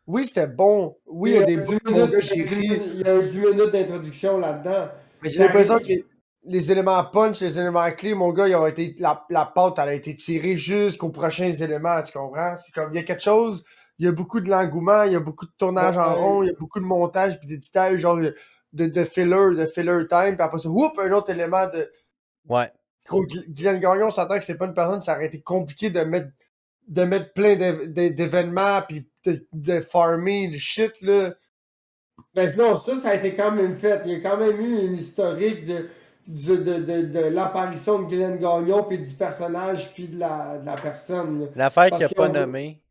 Oui, c'était bon. Oui, il y Il a y des a bouts 10 de mon minutes, gars, j'ai ri. il y a 10 minutes d'introduction là-dedans. Mais j'ai Ça l'impression arrive- que les éléments punch, les éléments clés, mon gars, ils ont été. La pâte, elle a été tirée jusqu'aux prochains éléments, tu comprends? C'est comme, il y a quelque chose, il y a beaucoup de l'engouement, il y a beaucoup de tournage en rond, Ouais. il y a beaucoup de montage puis d'éditage, genre de filler time, puis après ça, whoop, un autre élément de. Ouais. Gros, Guylaine Gagnon, on s'entend que c'est pas une personne, ça aurait été compliqué de mettre plein d'événements puis de farmer le shit, là. Ben non, ça a été quand même fait. Il y a quand même eu une historique de l'apparition de Guylaine Gagnon, puis du personnage, puis de la personne. Là. L'affaire qu'il Parce a pas qu'on nommée,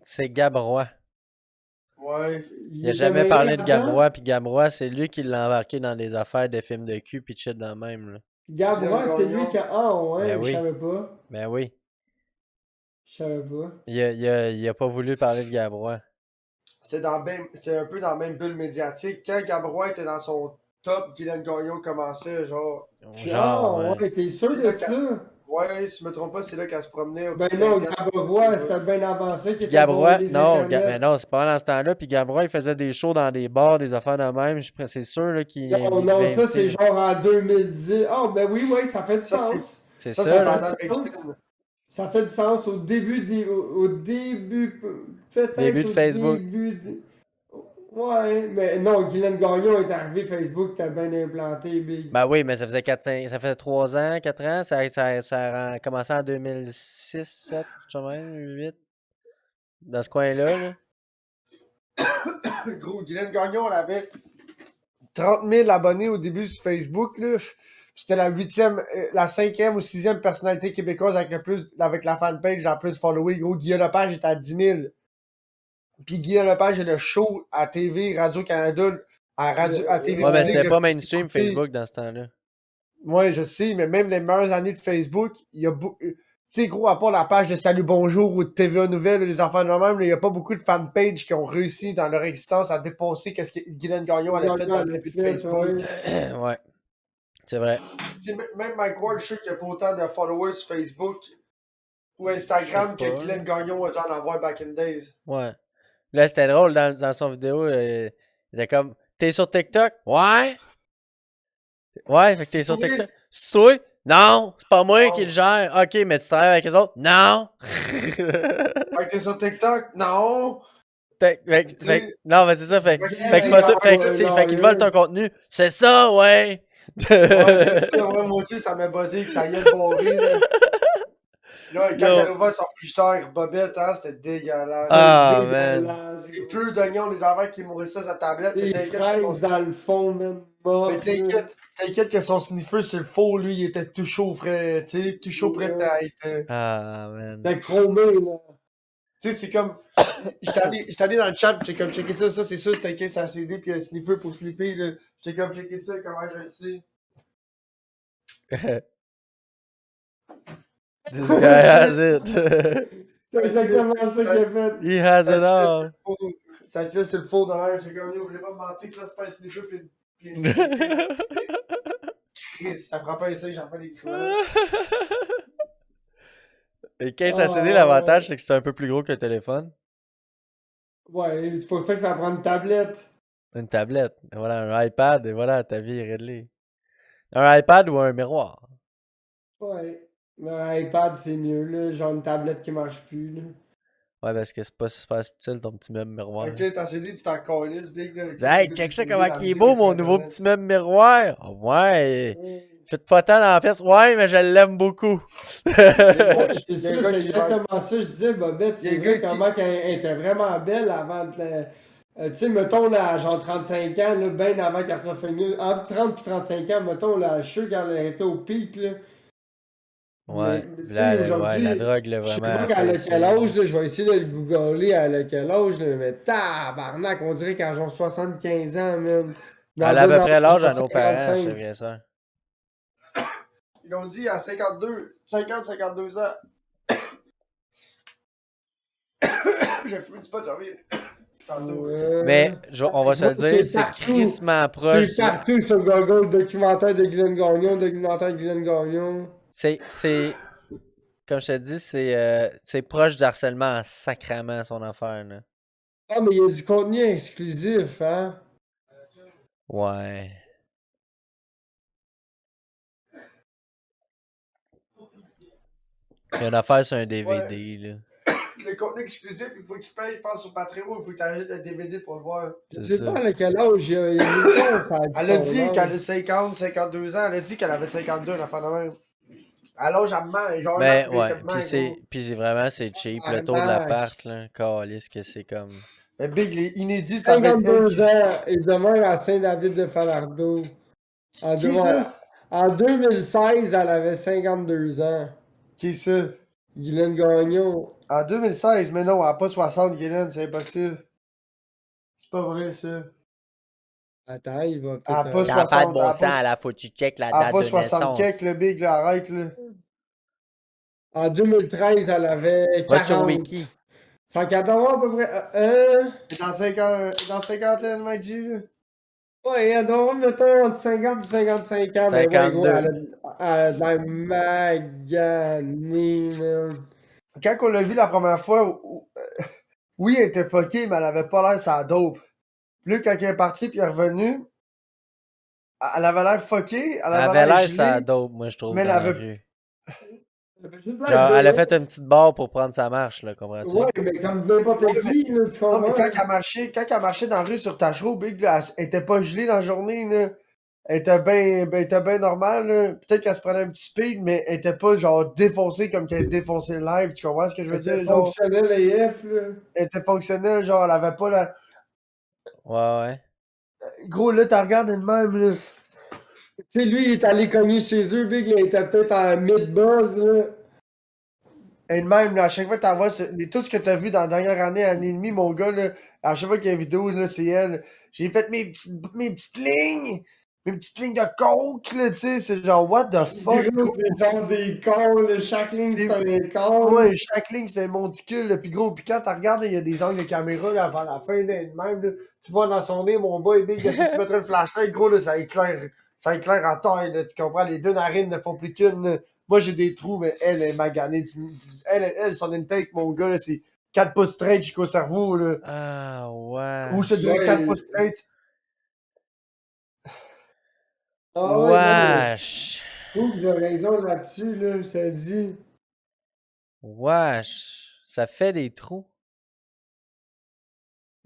c'est Gabrois. Ouais. Il a était jamais mêlé parlé de là-dedans. Gabrois, puis Gabrois, c'est lui qui l'a embarqué dans des affaires de films de cul, puis de shit de même, là. Guylaine Gabrois, c'est lui Gagnon. qui a. Ah Ben ouais, je oui. savais pas. Ben oui. Je savais pas. Il a pas voulu parler de Gabrois. C'était un peu dans la même bulle médiatique. Quand Gabrois était dans son top, Guylaine Gagnon commençait, genre. Genre, Ah ouais. ouais, t'es sûr C'est de là qu'elle se... ça? Ouais, si je me trompe pas, c'est là qu'elle se promenait au Ben petit non, Saint-Pierre. Gabrois, c'était bien avancé, qui Puis était bon Gabrois, les non, internets. mais non, c'est pas dans ce temps-là. Puis Gabrois, il faisait des shows dans des bars, des affaires de même. C'est sûr là, qu'il Non, il non, devait ça inviter. c'est genre en 2010. Ah, ben oui, oui, ça fait du Ça, sens. C'est Ça, ça, c'est là. pendant fait du sens. Maxime. Ça fait du sens au début, au début, Début peut-être de au Facebook. début. Ouais, mais non, Guylaine Gagnon est arrivé, Facebook, t'as bien implanté, Big. Ben oui, mais ça faisait 4, 5, ça fait 3 ans, 4 ans. Ça a commencé en 2006, 7, je sais même, 8. Dans ce coin-là, là. Gros, Guylaine Gagnon, elle avait 30 000 abonnés au début sur Facebook, là. C'était la 5e ou 6e personnalité québécoise avec la fanpage la plus followée. Gros, Guillaume Lepage était à 10 000. Puis Guillaume Lepage est le show à TV, Radio-Canada, à TV Ouais, mais publique c'était le pas plus mainstream écouté. Facebook dans ce temps-là. Ouais, je sais, mais même les meilleures années de Facebook, il y a beaucoup. Tu sais, gros, à part la page de Salut Bonjour ou de TVA Nouvelles, les affaires de même, il y a pas beaucoup de fanpages qui ont réussi dans leur existence à dépasser ce que Guylaine Gagnon elle a fait dans le début de Facebook. Ouais, c'est vrai. Tu sais, même Mike Ward, je sais qu'il n'y a pas autant de followers sur Facebook ou Instagram Je sais que pas. Guylaine Gagnon a dû en avoir back in days. Ouais. Là, c'était drôle dans son vidéo. Il était comme, t'es sur TikTok? Ouais. Ouais, fait que t'es sur Oui. TikTok. C'est toi? Non, c'est pas moi Oh. qui le gère. Ok, mais tu travailles avec les autres? Non. Fait que t'es sur TikTok? Non! Non, mais c'est ça. Fait que c'est Hey, pas tout. Fait ouais, qu'ils volent ton contenu. C'est ça, ouais. Ouais, moi aussi, ça m'a buzzé que ça y est barré. Là. Là, quand Yo. elle a ouvert son frigidaire, Bobette, hein, c'était dégueulasse. Ah, C'est man. dégueulasse, Les gros. peu d'oignons, les enfants qui mouraient ça, sa tablette, mais Les t'inquiète. fraises dans le fond, man. Mais Mort, t'inquiète que son sniffer sur le four, lui, il était tout chaud, frère. Tu sais, tout chaud prêt à être. Ah, man. t'as chromé, là. Tu sais, c'est comme. J'étais allé dans le chat, j'étais comme checker ça, c'est sûr, c'était un caisse à CD, puis un sniffer pour sniffer, là. J'étais comme checker ça, comment je le sais. This guy has it. C'est exactement ça qu'il a fait. He has it all. Ça tire sur le four derrière, j'étais comme, yo, vous voulez pas me mentir que ça, c'est pas un sniffer, puis Chris, ça prend pas un ça, j'en fais des crevasses. Et caisse à CD, l'avantage, c'est que c'est un peu plus gros qu'un téléphone. Ouais, c'est pour ça que ça prend une tablette. Une tablette. Et voilà, un iPad, et voilà, ta vie est réglée. Un iPad ou un miroir. Ouais. Mais un iPad, c'est mieux, là. Genre une tablette qui marche plus, là. Ouais, parce que c'est pas super subtil ton petit meuble miroir. Ok, ça s'est dit, tu t'en calisses, big, là. Dis, hey, check ça comment il est beau, mon nouveau petit meuble miroir. Ah ouais. Faites pas tant dans la pièce. Ouais, mais je l'aime beaucoup. Ouais, c'est Il y a ça, un gars c'est qui exactement ça. Je disais, Bobette, Il y a c'est un vrai gars qui- comment qu'elle était vraiment belle avant de. Tu sais, mettons, là, à genre 35 ans, là, bien avant qu'elle soit finie. Entre 30 et 35 ans, mettons, là, je suis sûr qu'elle était au pic, là. Ouais, Mais, tu la, sais, ouais, aujourd'hui, la drogue l'a je sais vraiment pas qu'elle a affaissé. quel âge, là, je vais essayer de le googler, elle a quel âge, là, mais tabarnak, on dirait qu'elle a genre 75 ans, même. Elle a à peu près l'âge à nos parents, c'est vrai ça. Ils l'ont dit à 52 ans. J'ai fumé du pot, j'en reviens. Tantôt. Mais on va se le dire, c'est partout. crissement proche. C'est partout sur Google, documentaire de Glenn Gagnon, documentaire de Glenn Gagnon. C'est, comme je te dis, c'est proche du harcèlement en sacrament, son affaire, là. Ah, mais il y a du contenu exclusif, hein? Ouais. Il y a une affaire sur un DVD, là. Le contenu exclusif, il faut que tu payes, je pense, sur Patreon, il faut que tu achètes le DVD pour le voir. Je C'est sais ça. pas à quel âge il y a une émission, Elle a dit qu'elle a 50, 52 ans, elle a dit qu'elle avait 52, la fin de même. Alors, j'en mets, genre, Mais là, ouais, tellement, puis c'est vraiment, c'est cheap, le Ah, tour de vache. l'appart, là. Calisse que c'est comme... Mais Big, les inédits, ça va être 52 ans, et demeure à Saint-David-de-Falardeau. Qui ça? En 2016, elle avait 52 ans. Qui ça? Guylaine Gagnon. En 2016, mais non, elle n'a pas 60, Guylaine, c'est impossible. C'est pas vrai, ça. Attends, il va Ah, peut-être. pas Ça n'a pas de 60, bon sens, là, faut que tu check la Elle n'a date pas de 60 naissance. kek, le Big, là, arrête, là. En 2013, elle avait 40. Va sur Wiki. Fait qu'elle doit avoir à peu près. Dans cinquantaine, Mike G, là. Ouais, elle doit avoir, mettons, entre 50 et 55 ans. Mais ouais, gros, 52. elle a de la maganée, man. Quand on l'a vu la première fois, oui, elle était fuckée, mais elle avait pas l'air sa dope. Puis là, quand elle est partie puis elle est revenue, elle avait l'air fuckée, elle Elle avait avait l'air gelée, ça dope, moi, je trouve, mais dans elle la avait- rue. Juste Genre, elle a fait un une petite barre pour prendre sa marche, là, comprends-tu? Ouais, mais comme n'importe qui, là, tu Non, mais comprends? quand elle marchait dans la rue sur Tachereau, Big, là, elle était pas gelée dans la journée, là. Elle était bien normale, là. Peut-être qu'elle se prenait un petit speed, mais elle était pas, genre, défoncée comme qu'elle défonçait le live, tu comprends ce que je veux dire? Genre, Fonctionnel AF, là. elle était fonctionnelle, genre, elle avait pas la... Ouais, ouais. Gros, là, t'as regardé de même, là. Tu sais, lui, il est allé cogner chez eux, Big, là, il était peut-être en mid-buzz, là. Et de même, là, à chaque fois que t'en vois, tout ce que t'as vu dans la dernière année et demie, mon gars, là, à chaque fois qu'il y a une vidéo, là, c'est elle. J'ai fait mes petites lignes de coke, là, tu sais, c'est genre, what the fuck, Gros, gros? c'est genre des calls, là, chaque ligne, C'est- c'est un call. Ouais, chaque ligne, c'est un monticule, là, pis gros, pis quand tu regardes, il y a des angles de caméra, là, avant la fin, là, de même, là, tu vois dans son nez, mon boy, big, là, si tu mettrais le flashlight, gros, là, ça éclaire en taille, là, tu comprends, les deux narines ne font plus qu'une, là. Moi, j'ai des trous, mais elle est maganée, elle, son intake, mon gars, là, c'est 4 pouces straight jusqu'au cerveau, là. Ah, ouais. Ou je te dirais Ouais. 4 pouces straight. Ah ouais, non, mais Wesh. je trouve que j'ai raison là-dessus, là, je te dis. Wesh. Ça fait des trous.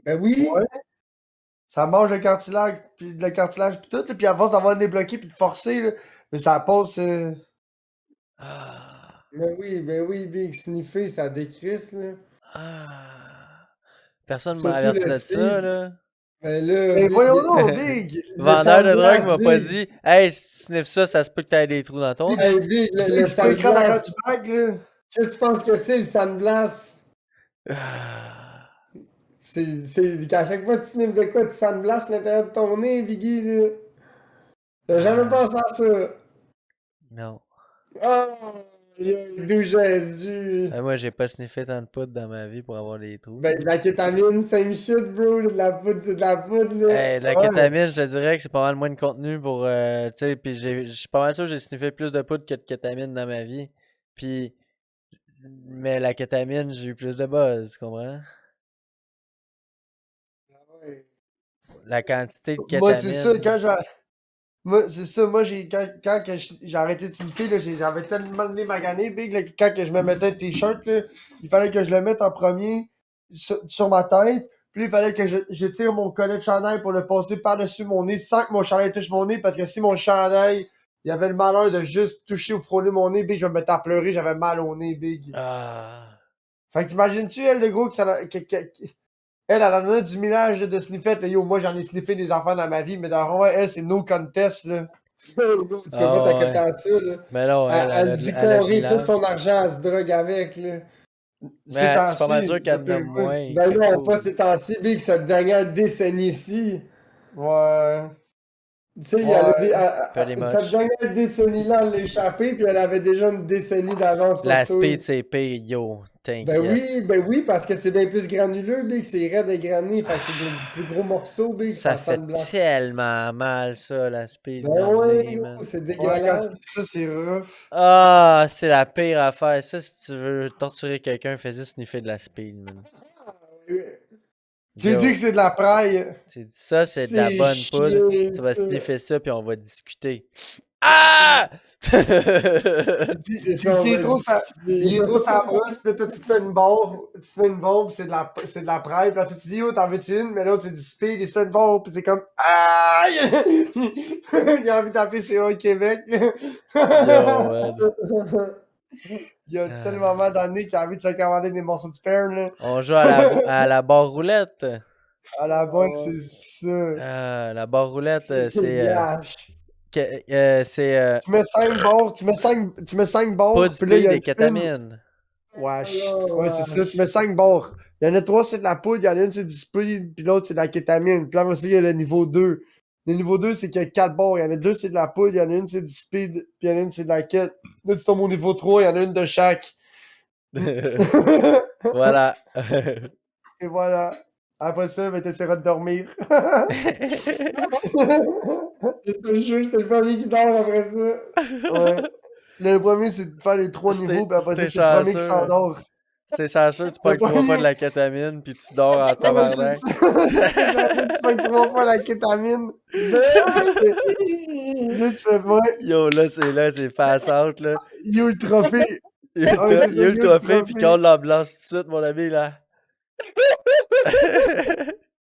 Ben oui, Ouais. Ça mange le cartilage, puis tout, là, puis à force d'avoir débloqué puis de forcer, là, mais ça passe, Ah. Ben oui, Big, sniffer, ça décrisse, là. Ah. Personne m'a Surtout averti le de ça, speed. là. Ben là, Mais Big, voyons donc, Big! le Vendeur de drogue sandblast, m'a pas Big. dit Hey, si tu sniffes ça, ça se peut que t'aies des trous dans ton Big, Hey, nez. Big, le Big, c'est pas écrit en arrière sandblast. du bac, là. Qu'est-ce que tu penses que c'est, le sandblast? Ah. C'est qu'à chaque fois que tu sniffes de quoi, tu sandblastes l'intérieur de ton nez, Biggie, là. T'as jamais pensé à ça? Non. Oh, d'où Jésus. Moi, j'ai pas sniffé tant de poudre dans ma vie pour avoir des trous. Ben, de la kétamine, same shit, bro. De la poudre, c'est de la poudre, là. De la Ouais. kétamine, je te dirais que c'est pas mal moins de contenu pour. Tu sais, puis je suis pas mal sûr que j'ai sniffé plus de poudre que de kétamine dans ma vie. Puis. Mais la kétamine, j'ai eu plus de buzz, tu comprends? Ouais. La quantité de Moi, c'est ça, kétamine. quand j'ai. Moi, c'est ça, moi, quand que j'ai arrêté de sniffer, là, j'avais tellement le nez magané, Big, là, que quand que je me mettais un t-shirt, là, il fallait que je le mette en premier sur ma tête, puis il fallait que je tire mon collet de chandail pour le passer par-dessus mon nez sans que mon chandail touche mon nez, parce que si mon chandail, il avait le malheur de juste toucher ou frôler mon nez, Big, je me mettais à pleurer, j'avais mal au nez, Big. Ah. Fait que t'imagines-tu, elle, le gros, que ça, elle en a du millage là, de sniffettes. Là. Yo, moi, j'en ai sniffé des enfants dans ma vie, mais dans vrai, elle, c'est no contest. Là. Tu peux pas Ah t'inquiéter ouais. à ça, là. Mais non, Elle dit elle a du carré tout millage. son argent, elle se drogue avec, là. Ces Mais je suis pas mal temps-ci, sûr qu'elle en a moins Ben que non, pas toi. ces temps-ci, Big, cette dernière décennie-ci. ouais. Tu sais, elle a Ouais. Pretty cette much. dernière décennie-là, elle l'a échappé, puis elle avait déjà une décennie d'avance sur La tout. speed, c'est pire, yo. T'inquiète. Ben oui, parce que c'est bien plus granuleux, Big, c'est raide et grané, fait que c'est des plus gros morceaux, Big, Ça ça sent fait le blast. tellement mal, ça, la speed Ben dans le ouais, nez, gros, man. c'est Ouais, quand dégueulasse. ça, c'est rough. Ah, c'est la pire affaire. Ça, si tu veux torturer quelqu'un, fais-y sniffer de la speed, man. Tu dis Yo, que c'est de la praille. tu dis ça, c'est de la C'est bonne poudre. chiant, Tu vas ça. sniffer ça, puis on va discuter. Ah! C'est ça, on Il est va trop sa, il est discuter. trop sa brosse, puis là, toi, tu te fais une bombe, puis c'est de la praille, puis là, tu te dis, yo, t'en veux-tu une? Mais l'autre, c'est du speed, il se fait une bombe, puis c'est comme, aïe! Il a envie de taper CO Québec, là. Yo, man. Il a tellement Ah. mal dans le nez qu'il a envie de se commander des morceaux de sperme, là. On joue à la barre roulette. À la banque, c'est ça. La barre roulette, C'est gâche. c'est Tu mets 5 bords, tu mets 5 pas bords, du puis là, il y speed a et kétamine. wesh. Oh, Ouais, c'est ça, wesh. tu mets 5 bords. Il y en a 3, c'est de la poudre, il y en a une, c'est du speed, puis l'autre, c'est de la kétamine. Puis là, aussi, il y a le niveau 2. Le niveau 2, c'est qu'il y a 4 bords. Il y en a 2, c'est de la poudre, il y en a une, c'est du speed, puis il y en a une, c'est de la quête. Là, tu tombes au niveau 3, il y en a une de chaque. Voilà. Et voilà. Après ça, ben, t'essaieras de dormir. C'est ça le jeu, c'est le premier qui dort après ça. Ouais. Le premier, c'est de faire les 3 niveaux, puis après ça, C'était c'est le premier qui chanceux. s'endort. C'était chanceux, tu Le pognes 3 fois de premier, la kétamine, puis tu dors en ouais, c'est tabarnak. ça. C'est chanceux, tu pognes 3 fois la kétamine. Ben Là, tu fais, ouais, Yo, là, c'est pass out, là. il y a eu le trophée. Il y a Ouais, c'est il ça, y a il le y a eu le trophée, puis trophée. compte l'ambulance tout de suite, mon ami, là.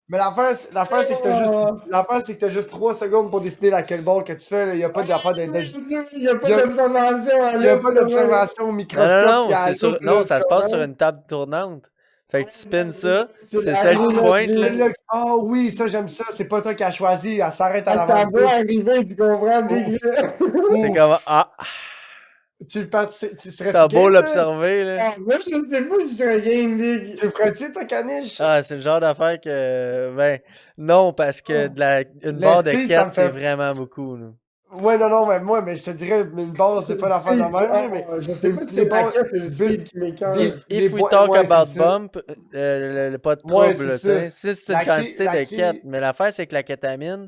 Mais l'affaire, c'est que t'as juste 3 secondes pour décider laquelle ball que tu fais. Là. Il n'y a pas d'affaire Il n'y a pas Il y a- d'observation à il y a l'œuvre, pas là, ouais. d'observation au Non, microscope non, qui non, est à c'est sur... l'autre, Non, là, ça tu se passe sur comprends? une table tournante. Fait que tu spins ça, C'est c'est la celle qui roue, pointe, là, là. Ah oui, ça j'aime ça. C'est pas toi qui as choisi. Elle s'arrête à Elle l'avant t'a de beau toi. arriver, tu comprends, Big, là. T'es Ouf. comme, ah, Tu serais-tu t'as beau game, toi? l'observer, là. Ah, moi, je sais pas si je serais game, Big. Tu le ferais-tu, toi, caniche? Ah, c'est le genre d'affaire que, ben, non, parce que une Le barre de speed, ça quête, me c'est fait. vraiment beaucoup, là. Ouais, non, mais je te dirais, mais une barre, c'est pas l'affaire de même, là, mais. Je sais pas si c'est Les la barres. quête ou le speed qui m'écoeure. If we talk Ouais, c'est about ça. bump, pas de Ouais, trouble, c'est là, tu ça. sais. Si c'est une quantité de quête, mais l'affaire, c'est que la kétamine,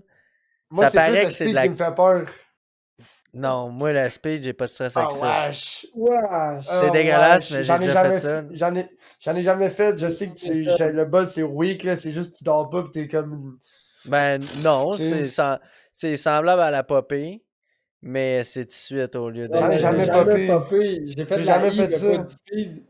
Moi, ça c'est plus paraît le que c'est de speed la... qui me fait peur. Non, moi, la speed, j'ai pas de stress Ah, avec ça. wesh. Wesh. C'est Ah, dégueulasse, wesh. mais j'ai déjà fait ça. J'en ai jamais fait. Je sais que le bol, c'est weak, là. C'est juste que tu dors pas pis t'es comme. Ben, non, Tu sais. c'est semblable à la popée, mais c'est tout de suite au lieu Non, J'en ai mais d'être... j'ai jamais jamais popé. popé. J'ai fait J'ai de la jamais I, fait mais pas ça. du speed.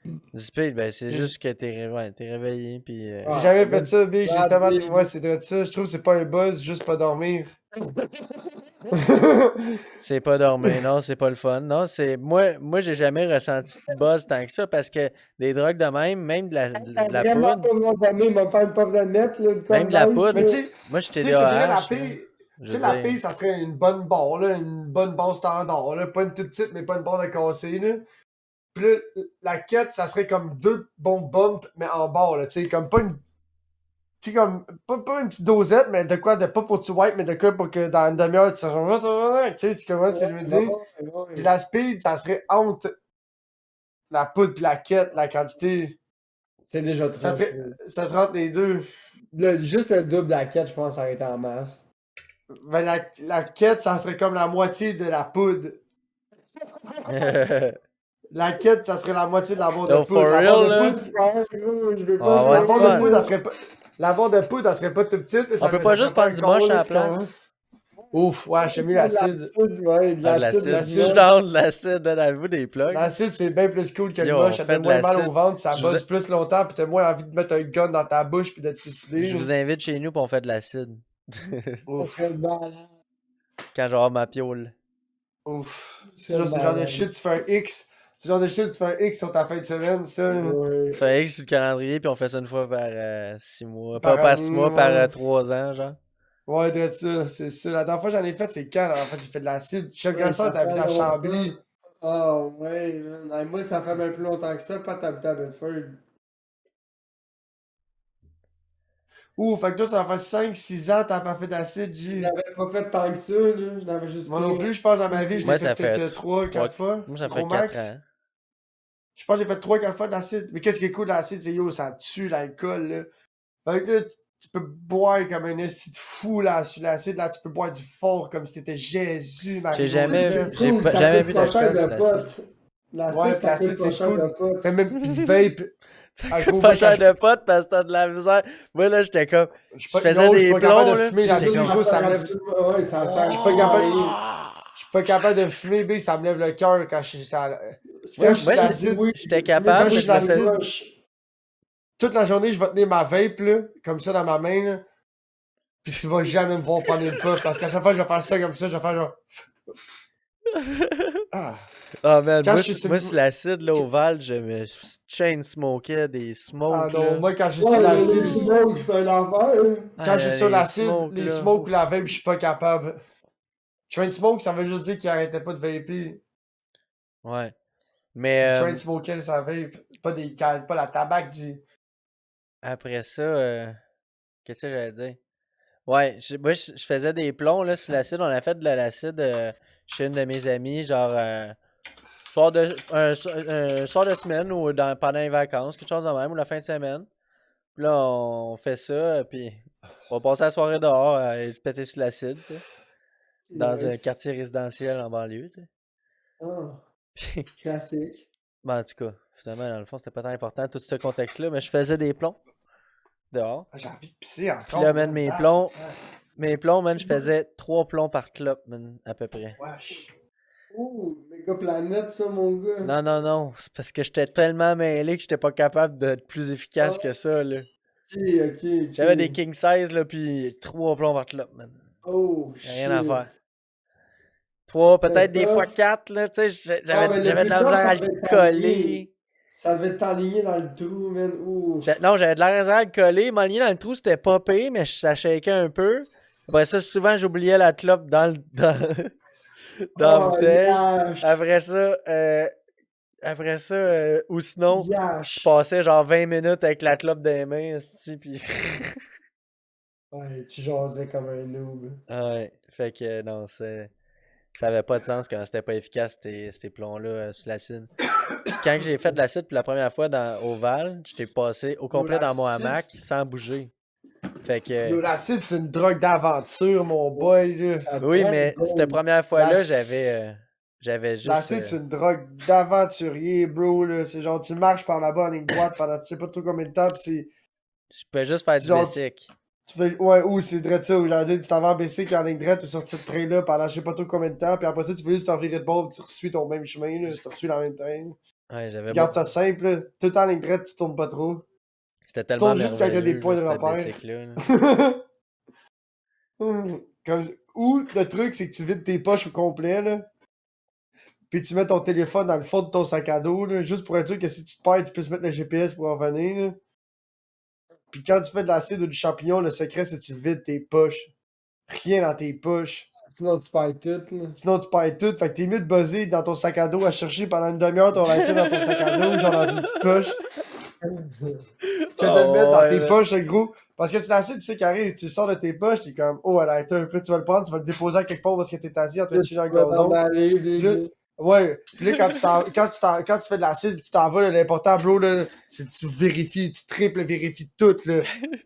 Du speed, ben c'est juste que t'es réveillé, puis J'ai Ah, jamais c'est fait bon. ça, B. J'ai Ah, tellement. B. Ouais, c'est de ça. Je trouve que c'est pas un buzz, juste pas dormir. c'est pas dormir, non, c'est pas le fun. Non, c'est. Moi j'ai jamais ressenti de buzz tant que ça parce que des drogues de même de la Vraiment poudre, pas besoin de dormir, il m'a fait une puff de net, là, même comme de la nice, poudre, Mais là. moi j'étais tu sais, je te dirais, la TDAH, là. pire. Je Tu veux sais, la dire. pire, ça serait une bonne barre, là. Une bonne barre standard, là. Pas une toute petite, mais pas une barre de cassé, là. Puis là, la quête, ça serait comme 2 bons bumps, mais en barre, là. Tu sais, comme pas une. Tu sais, comme. Pas une petite dosette, mais de quoi, de pas pour que tu wipe, mais de quoi pour que dans une demi-heure, tu sais, tu comprends ce que je veux dire? Puis la speed, ça serait entre la poudre pis la quête, la quantité. C'est déjà Ça trop. serait. Ça se rentre les deux. Juste le double de la quête, je pense, ça aurait été en masse. Ben, la quête, ça serait comme la moitié de la poudre. La quête, ça serait la moitié de la barre de Yo, for poudre. La barre real, de là? poudre, Je veux On va pas avoir la du barre fun. de poudre, elle serait pas. La barre de poudre, elle serait pas toute petite. On peut pas juste prendre du moche à la place? Ouf, ouais, j'ai mis l'acide. Ouais, de Ah, de l'acide. l'acide. Je l'acide. suis down de l'acide, donnez-vous des plugs. L'acide, c'est bien plus cool que le Yo, moche. Ça te faites fait de moins mal l'acide. au ventre, ça Je vous buzz plus longtemps, pis t'as moins envie de mettre un gun dans ta bouche pis de te suicider. Je vous invite chez nous pour on fait de l'acide. Ça Ouf, serait malade. Quand j'aurai ma piole. ouf. C'est C'est genre, c'est le genre de malade. shit, tu fais un X. C'est le genre de shit, tu fais un X sur ta fin de semaine, ça. là. Ouais. Tu fais X sur le calendrier, puis on fait ça une fois par 6 mois. Par Pas année, 6 mois, par ouais. 3 ans, genre. Ouais, de ça, c'est ça. La dernière fois que j'en ai fait, c'est quand, là? En fait, j'ai fait de l'acide. Chaque Ouais, soir, ça t'habites fait à longtemps. Chambly. Ah ouais, man. Ah, moi, ça fait même plus longtemps que ça, pas t'habiter à Bedford. Ouh, fait que toi, ça fait 5-6 ans, t'as pas fait d'acide, Je J. n'avais pas fait tant que ça, là. Je n'avais juste Moi pris non plus, je pense, dans ma vie, je Moi, l'ai ça fait fait peut-être 3-4 fois. Moi, ça Gros fait 4 max. ans. Je pense que j'ai fait 3-4 fois d'acide. Mais qu'est-ce qui est cool de l'acide, c'est yo, ça tue l'alcool, là. Fait que là, tu peux boire comme un esti de fou, là, sur l'acide. Là, tu peux boire du fort comme si t'étais Jésus, J'ai Marie. jamais- C'est j'ai cool, pas- ça jamais coûte vu pas cher d'alcool de sur potes. L'acide, Ouais, ça puis l'acide, coûte pas c'est cher cool. de potes. Fait même pis vape. Ça Ah, coûte gros, pas moi, cher quand de potes parce que t'as de la misère. Moi, là, j'étais comme. Je faisais non, je suis des pas capable plombs, de là. fumer J'étais là-dessus, comme. gros, ça me lève. absolument, ouais, ça sert Je suis pas capable. Oh! Je suis pas capable de fumer, B, ça me lève le cœur quand je suis ça. Moi, Quand je suis moi, l'acide, j'étais quand capable, je mais suis je le l'acide, faisais. toute la journée, je vais tenir ma vape, là, comme ça dans ma main, là. Pis tu vas jamais me voir prendre une puff, parce qu'à chaque fois que je vais faire ça comme ça, je vais faire genre. Ah. Ah, man, Quand moi, je suis sur moi sur l'acide, là, au Val, je me chain smokais des Ah smokes, non, là. moi quand je suis Ouais, sur les l'acide, smokes, c'est un enfer. quand je suis sur les l'acide, smokes, les là. smokes ou la vape, je suis pas capable. Train smoke, ça veut juste dire qu'il arrêtait pas de vaper. Ouais. Mais Train smoker, ça vape. Pas la tabac, G. après ça, qu'est-ce que j'allais dire? Ouais, moi, je faisais des plombs, là, sur l'acide. On a fait de l'acide chez une de mes amies, genre, un soir de semaine ou pendant les vacances, quelque chose de même, ou la fin de semaine. Puis là, on fait ça, puis on va passer la soirée dehors à être pété sur l'acide, tu sais, dans un Nice. quartier résidentiel en banlieue, tu sais. Ah, Puis, classique. ben, en tout cas, finalement, dans le fond, c'était pas tant important, tout ce contexte-là, mais je faisais des plombs dehors. J'ai envie de pisser encore. Puis là, man, man. mes plombs, man, je faisais 3 plombs par clope, man, à peu près. Wesh. Ouh, méga planète, ça, mon gars. Non, non, non, c'est parce que j'étais tellement mêlé que j'étais pas capable d'être plus efficace que ça, là. Ok. J'avais des king size, là, puis 3 plombs par clope, man. Oh, Y'a rien à shit. faire. 3, peut-être des tough. fois 4, là, tu sais, Ah, mais le j'avais de la plus tough, misère à ça le devait être coller. Ça devait t'enligner dans le trou, man. Ouh. Non, j'avais de la misère à le coller. M'aligner dans le trou, c'était pas pire, mais ça shakeait un peu. Après ça, souvent, j'oubliais la clope dans la Oh, bouteille. yash. Après ça, ou sinon, je Yash. passais genre 20 minutes avec la clope dans les mains, esti, pis... Ouais, tu jasais comme un noob. Ouais, fait que non, ça avait pas de sens quand c'était pas efficace, ces plombs-là sur l'acide. Puis quand j'ai fait de l'acide pour la première fois au Val, j'étais passé au complet dans mon l'acide, hamac sans bouger. Fait que... Yo, l'acide, c'est une drogue d'aventure, mon boy, là. Ça Oui, doit mais être bon. cette première fois-là, L'acide- j'avais juste... L'acide, c'est une drogue d'aventurier, bro, là. C'est genre, tu marches par là-bas en ligne droite pendant tu sais pas trop combien de temps, pis c'est. Je pouvais juste faire du Genre, basic. Tu fais, ouais, ou c'est vrai de ça, ou genre, tu t'en vas en BC, en ligne droite, tu sorti de train là pendant je sais pas trop combien de temps, puis après ça, tu veux juste t'en virer de bord, pis tu reçus ton même chemin, là, tu reçus dans le même train. Ouais, j'avais Tu gardes ça simple, là. Tout le temps en ligne droite, tu tournes pas trop. C'était Tu tellement tournes juste quand il y a des merveilleux, points là, de ce repère. basic-là. Là. Ou le truc, c'est que tu vides tes poches au complet, là. Puis tu mets ton téléphone dans le fond de ton sac à dos, là, juste pour être sûr que si tu te perds, tu peux mettre le GPS pour en venir, là. Puis quand tu fais de l'acide ou du champignon, le secret, c'est que tu vides tes poches. Rien dans tes poches. Sinon, tu perds tout, là. Sinon, tu perds tout. Fait que t'es mieux de buzzer dans ton sac à dos à chercher pendant une demi-heure ton lighter dans ton sac à dos, genre dans une petite poche, que de le mettre dans tes poches, gros. Parce que c'est l'acide, tu sais, qui arrive, tu le sors de tes poches, t'es comme, oh, un lighter. Puis là, tu vas le prendre, tu vas le déposer à quelque part parce que t'es assis en train de Tu chiller dans le vas t'en gazon. aller, Puis là, big. ouais, puis là, quand tu fais de l'acide, tu t'en vas, là, l'important, bro, là, c'est que tu vérifies, tu triples vérifies tout, là.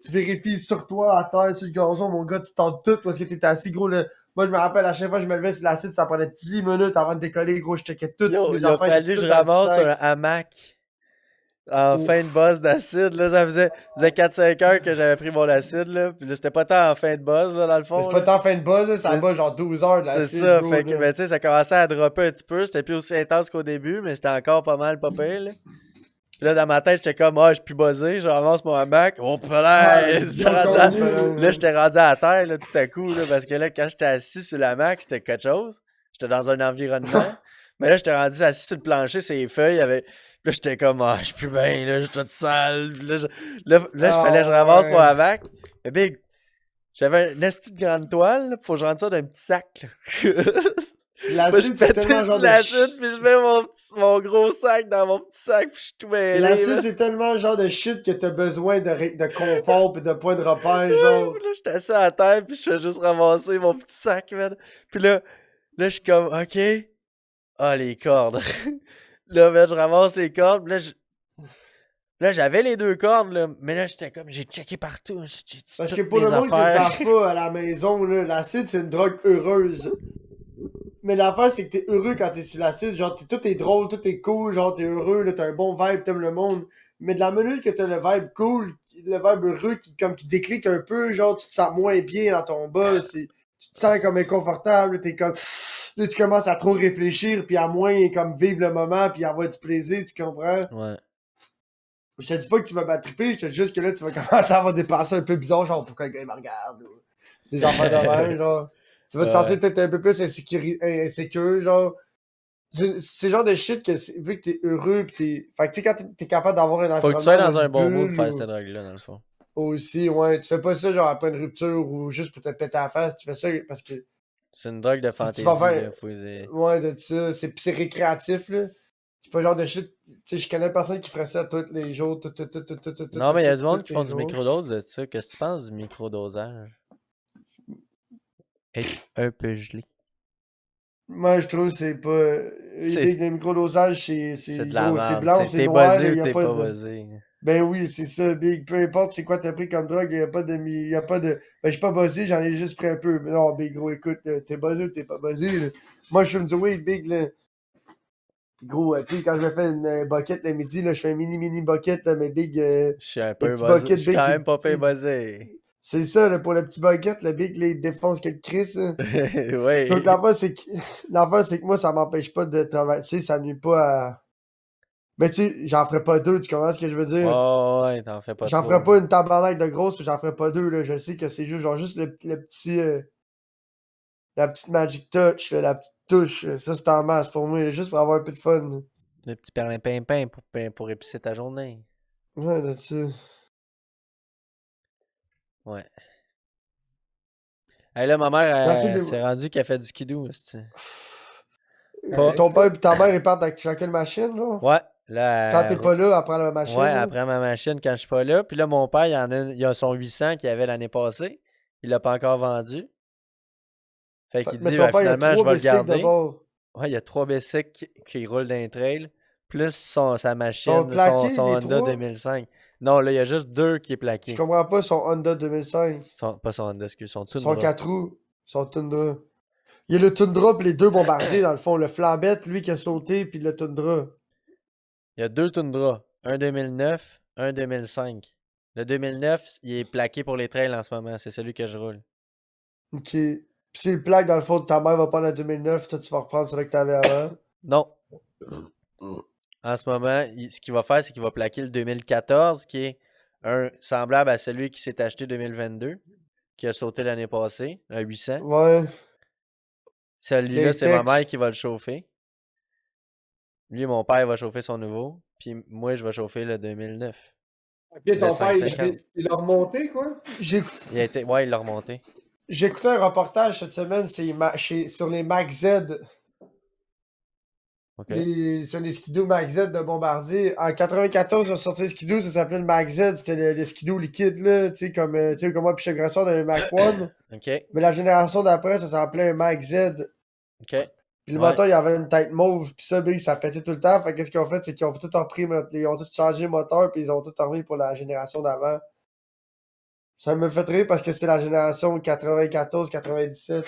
Tu vérifies sur toi, à terre, sur le gazon, mon gars, tu tentes tout parce que t'es assis, gros, là. Moi, je me rappelle, à chaque fois que je me levais sur l'acide, ça prenait 10 minutes avant de décoller, gros, je checkais tout sur Yo, mes il a affaires, fallu j'étais que tout je dans le ramasse un sac. hamac en Ouf. fin de boss d'acide. Là, ça faisait 4-5 heures que j'avais pris mon acide. Là, puis là, c'était pas tant en fin de boss, là, dans le Mais fond. c'est pas Là. tant fin de buzz, là, ça C'est bat genre 12 heures de c'est l'acide, ça. bro, Fait que, là. ben, tu sais, ça commençait à dropper un petit peu. C'était plus aussi intense qu'au début, mais c'était encore pas mal, pas pire. Là. Puis là, dans ma tête, j'étais comme, je suis plus buzzé. Je ramasse mon hamac. Oh, là, Ouais, j'étais bien rendu à... connu. Là, j'étais rendu à terre, là, tout à coup, là, parce que là, quand j'étais assis sur l'hamac, c'était quelque chose. J'étais dans un environnement. Mais là, j'étais rendu assis sur le plancher, sur les feuilles, avec... Là, j'étais comme, je suis plus bien, là, je suis toute sale. Puis là, il fallait que je ramasse mon ouais. hamac. Mais big, j'avais une esti de grande toile, là, faut que je rentre ça dans un petit sac, là. Moi, je L'acide, c'est pétais tellement sur genre de l'acide, puis je mets mon gros sac dans mon petit sac, puis je suis tout mêlé, L'acide, là. c'est tellement genre de shit que t'as besoin de confort pis de points de repère, genre. Puis là, j'étais assis à terre, puis je fais juste ramasser mon petit sac, man. Puis là, je suis comme, OK. Ah, les cordes. Là, ben, je ramasse les cordes, puis là, j'avais les 2 cordes, là, mais là, j'étais comme, j'ai checké partout, j'ai Parce que toutes pour mes le monde qui ne affaires. savent pas à la maison, là, l'acide, c'est une drogue heureuse. Mais l'affaire, c'est que t'es heureux quand t'es sur l'acide. Genre, tout est drôle, tout est cool, genre, t'es heureux, là, t'as un bon vibe, t'aimes le monde. Mais de la minute que t'as le vibe cool, le vibe heureux qui déclic un peu, genre, tu te sens moins bien dans ton bas, tu te sens comme inconfortable, t'es comme... Là, tu commences à trop réfléchir, puis à moins, comme, vivre le moment, puis avoir du plaisir, tu comprends? Ouais. Je te dis pas que tu vas m'attriper, je te dis juste que là, tu vas commencer à avoir des pensées un peu bizarres, genre, pourquoi le gars, il me regarde, ou des affaires de même, genre. Tu vas te sentir peut-être un peu plus insécure, genre. C'est le genre de shit que, vu que t'es heureux, pis t'es... Fait que, tu sais, quand t'es capable d'avoir un Faut que tu sois environnement, dans un une bon mood bulle, pour faire cette drogue-là, dans le fond. aussi, ouais. Tu fais pas ça, genre, après une rupture, ou juste pour te péter la face, tu fais ça parce que... C'est une drogue de Tu fantaisie, vas faire... là. Faut... Ouais, de ça. C'est récréatif, là. C'est pas le genre de shit... Tu sais, je connais personne qui ferait ça tous les jours, Non, mais il y a du monde tous qui les font du jours. microdose de ça. Qu'est-ce que tu penses du microdosage? Être un peu gelé. Moi, je trouve que c'est pas. Le microdosage, C'est de la gros, c'est merde. blanc, c'est T'es noir, buzzé ou y a t'es pas pas de. buzzé. Ben oui, c'est ça, Big. Peu importe c'est quoi t'as pris comme drogue, y a pas de. Y a pas de. Ben, je suis pas buzzé, j'en ai juste pris un peu. Mais non, Big, gros, écoute, t'es buzzé ou t'es pas buzzé, là. Moi, je fume du weed, Big, là. Gros, tu sais, quand je me fais une bucket le midi, là, je fais un mini bucket, là, mais Big. Je suis un Le peu petit buzzé. Je bucket, suis Big, quand même pas peu buzzé. c'est ça, là, pour le petit bucket, le Big, là, il défonce quelques cris, là. Oui. Sauf que l'affaire, c'est que moi, ça m'empêche pas de travailler. Tu sais, ça nuit pas à. Mais tu sais, j'en ferais pas deux, tu comprends ce que je veux dire? Oh, ouais, t'en fais pas J'en trop. ferais pas une tabarnak de grosse, j'en ferais pas deux, là. Je sais que c'est juste, genre, juste le petit. La petite magic touch, là, la petite touche. Ça, c'est en masse pour moi, là, juste pour avoir un peu de fun, là. Le petit perlimpinpin pour épicer ta journée. Ouais, là, ça. Ouais. Hey, là, ma mère, Merci, elle s'est rendue qu'elle fait du skidoo. C'est-tu. Ton père et ta mère, ils partent avec chacun machine, là? Ouais. Quand Là, t'es pas là, après la machine, ouais, là? après ma machine quand je suis pas là. Puis là, mon père, il a son 800 qu'il avait l'année passée. Il l'a pas encore vendu. Fait qu'il Mais dit, ton père, il a finalement, je 3 vais le bicycles de garder. bord. Ouais, il y a 3 bicycles qui roulent dans les trails. Plus sa Ils sont machine, plaqués, son les Honda 3? 2005. Non, là, il y a juste 2 qui est Je plaqué. comprends pas son Honda 2005. Pas son Honda, excuse, son Son Tundra. 4 roues. Son Tundra. Il y a le Tundra pis les deux bombardiers, dans le fond. Le flambette, lui, qui a sauté, puis le Tundra. Il y a 2 Tundra. Un 2009, un 2005. Le 2009, il est plaqué pour les trails en ce moment. C'est celui que je roule. Ok. Pis si le plaque, dans le fond, ta mère va prendre la 2009, toi, tu vas reprendre celui que t'avais avant. Non. En ce moment, ce qu'il va faire, c'est qu'il va plaquer le 2014, qui est un semblable à celui qui s'est acheté 2022, qui a sauté l'année passée, un 800. Ouais. Celui-là, c'est ma mère qui va le chauffer. Lui, mon père va chauffer son nouveau. Puis moi, je vais chauffer le 2009. Ok, Le ton père, 550. il a remonté, quoi? Ouais, il l'a remonté. J'ai écouté un reportage cette semaine sur les Mac Z. OK. Sur les skidoo Mac Z de Bombardier. En 94, ils ont sorti le skidoo, ça s'appelait le Mac Z. C'était le skidoo liquide, là. Tu sais, comme moi, puis chez Grosson, on avait un Mac One. OK. Mais la génération d'après, ça s'appelait un Mac Z. OK. Puis le Ouais. moteur, il avait une tête mauve, puis ça, ça pétait tout le temps. Fait qu'est-ce qu'ils ont fait, c'est qu'ils ont tout repris, ils ont tout changé le moteur, puis ils ont tout remis pour la génération d'avant. Ça me fait rire parce que c'était la génération 94-97.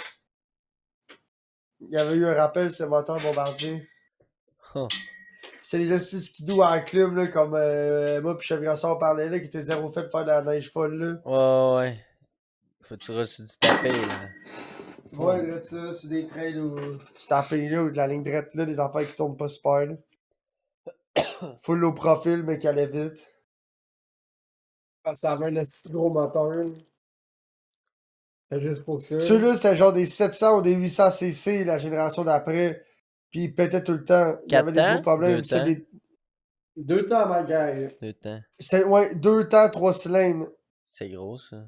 Il y avait eu un rappel, ce moteur Bombardier. Huh. C'est les assises skidoo en club, là, comme moi puis Chef Grassard parlait, là, qui était zéro fait de faire de la neige folle, là. Ouais. Faut que tu restes du tapé, là. Ouais, là, ça, c'est des trails, là, c'est tapé, là, ou de la ligne droite, là, des affaires qui tombent pas super, là. Full low profil, mais qui allait vite. Ça avait un petit gros moteur. C'est juste pour ça. Ceux-là, c'était genre des 700 ou des 800 cc, la génération d'après. Puis ils pétaient tout le temps. Il y 4 avait des gros temps? problèmes. 2 temps? 2 temps, ma gueule. 2 temps. C'était, ouais, 2 temps, 3 cylindres. C'est gros, ça.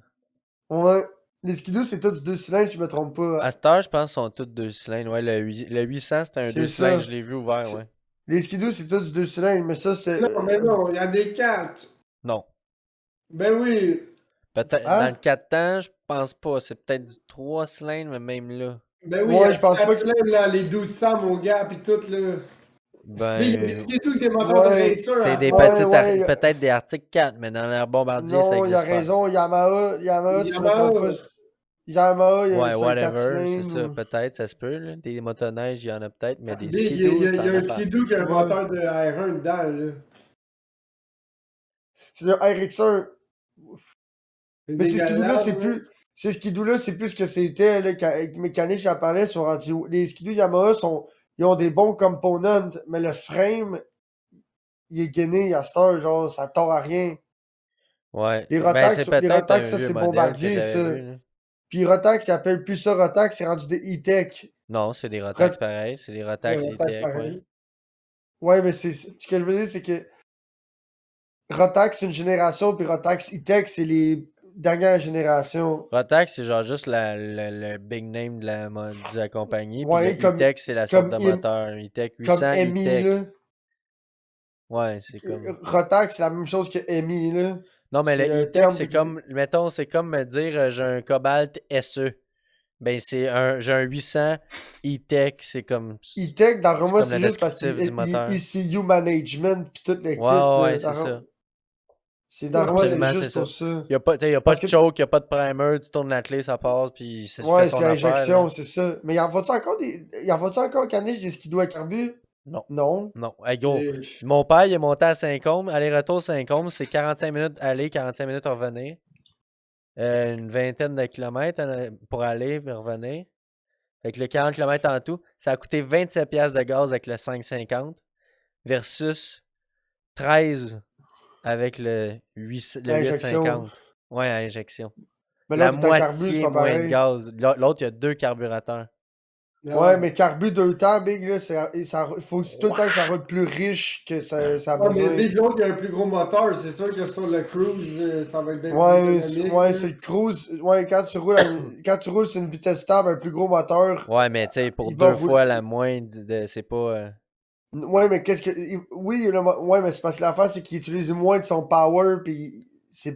Ouais. Les skidoo, c'est tous 2 cylindres, si je me trompe pas. À cette heure, je pense qu'ils sont tous 2 cylindres. Ouais, le 800, c'était un C'est 2 ça. cylindres. Je l'ai vu ouvert, ouais. Les skidoo, c'est tous 2 cylindres, mais ça, c'est. Non, mais non, il y a des 4. Non. Ben oui. Peut-être Hein? dans le 4 temps, je pense pas. C'est peut-être du 3 cylindres, mais même là. Ben oui, Ouais, il y a je pense 4 pas que- cylindres, là, les 1200, mon gars, pis tout, là. Mais il y a des Ben. skidoo avec des moteurs de Ouais, racer. C'est à des ce ouais, petites. ouais. Peut-être des Arctic 4, mais dans l'air bombardier, ça Non, il a existe pas. raison. Yamaha, si je me trompe pas. Yamaha. Yamaha, il y a Ouais, un 4 whatever, c'est ça. cylindres. Peut-être, ça se peut, là. Des motoneiges, il y en a peut-être, mais des Big, skidoos, il y ça a en un a pas. skidoo qui a un Ouais. moteur de R1 dedans, là. C'est le RX1. C'est Mais ces skidoo-là, dégueulasse, c'est là. plus. Ces skidoo-là, c'est plus ce que c'était, là, mécanique, j'en parlais, sont rendus. Les skidoo Yamaha ils ont des bons components, mais le frame, il est gainé à cette heure, genre, ça tord à rien. Ouais. Les Ben, Rotax, c'est peut-être un ça, vieux c'est modèle que Bombardier, j'avais ça. vu, là. Puis Rotax, ils appellent plus ça Rotax, c'est rendu des E-Tech. Non, c'est des Rotax pareil. C'est des Rotax Ouais, Rotax E-Tech, ouais. pareil. Ouais, mais ce que je veux dire, c'est que Rotax, c'est une génération, puis Rotax E-Tech, c'est les dernières générations. Rotax, c'est genre juste le big name de de la compagnie. Puis Ouais, le E-Tech, c'est la sorte de moteur. E-Tech comme 800, EMI, E-Tech. là. Ouais, c'est comme. Rotax, c'est la même chose que EMI, là. Non, mais le C'est un E-Tech, terme c'est que- comme. Mettons, c'est comme me dire j'ai un Cobalt SE. Ben, j'ai un 800 E-Tech, c'est comme. E-Tech, dans C'est Roma, comme le c'est juste parce qu'il descriptif du moteur. ECU Management pis tout le kit. Ouais, là. c'est ça. C'est dans Roma, c'est Absolument, c'est juste ça. pour ça. Y a pas Parce de que, choke, y a pas de primer, tu tournes la clé, ça passe, puis ça fait ouais, son c'est affaire. l'injection, Là. c'est ça. Mais y en va-tu encore Canis, des skidoo à carbu? Non. Non. Non. Hey, gros, Et- mon père, il est monté à Saint-Côme. Aller-retour Saint-Côme, c'est 45 minutes aller, 45 minutes revenir. Une vingtaine de kilomètres pour aller et revenir. Avec le 40 km en tout, ça a coûté 27$ piastres de gaz avec le 550 versus 13 avec le Injection. 850. Ouais, à injection. Mais La l'autre est à carbu, c'est moitié pas moins de pareil. gaz. L'autre, il y a 2 carburateurs. Ouais, mais carbu 2 temps, Big, là, faut tout le temps que ça roule plus riche que ça a Ouais, mais besoin. Big Long, il y a un plus gros moteur. C'est sûr que sur le cruise, ça va être bien plus Ouais, économique. ouais, là. c'est le cruise. Ouais, quand tu roules sur une vitesse stable, un plus gros moteur. Ouais, mais tu sais, pour Il va 2 fois la moins c'est pas. Ouais, mais qu'est-ce que. Oui, ouais, mais c'est parce que l'affaire, c'est qu'il utilise moins de son power, puis ça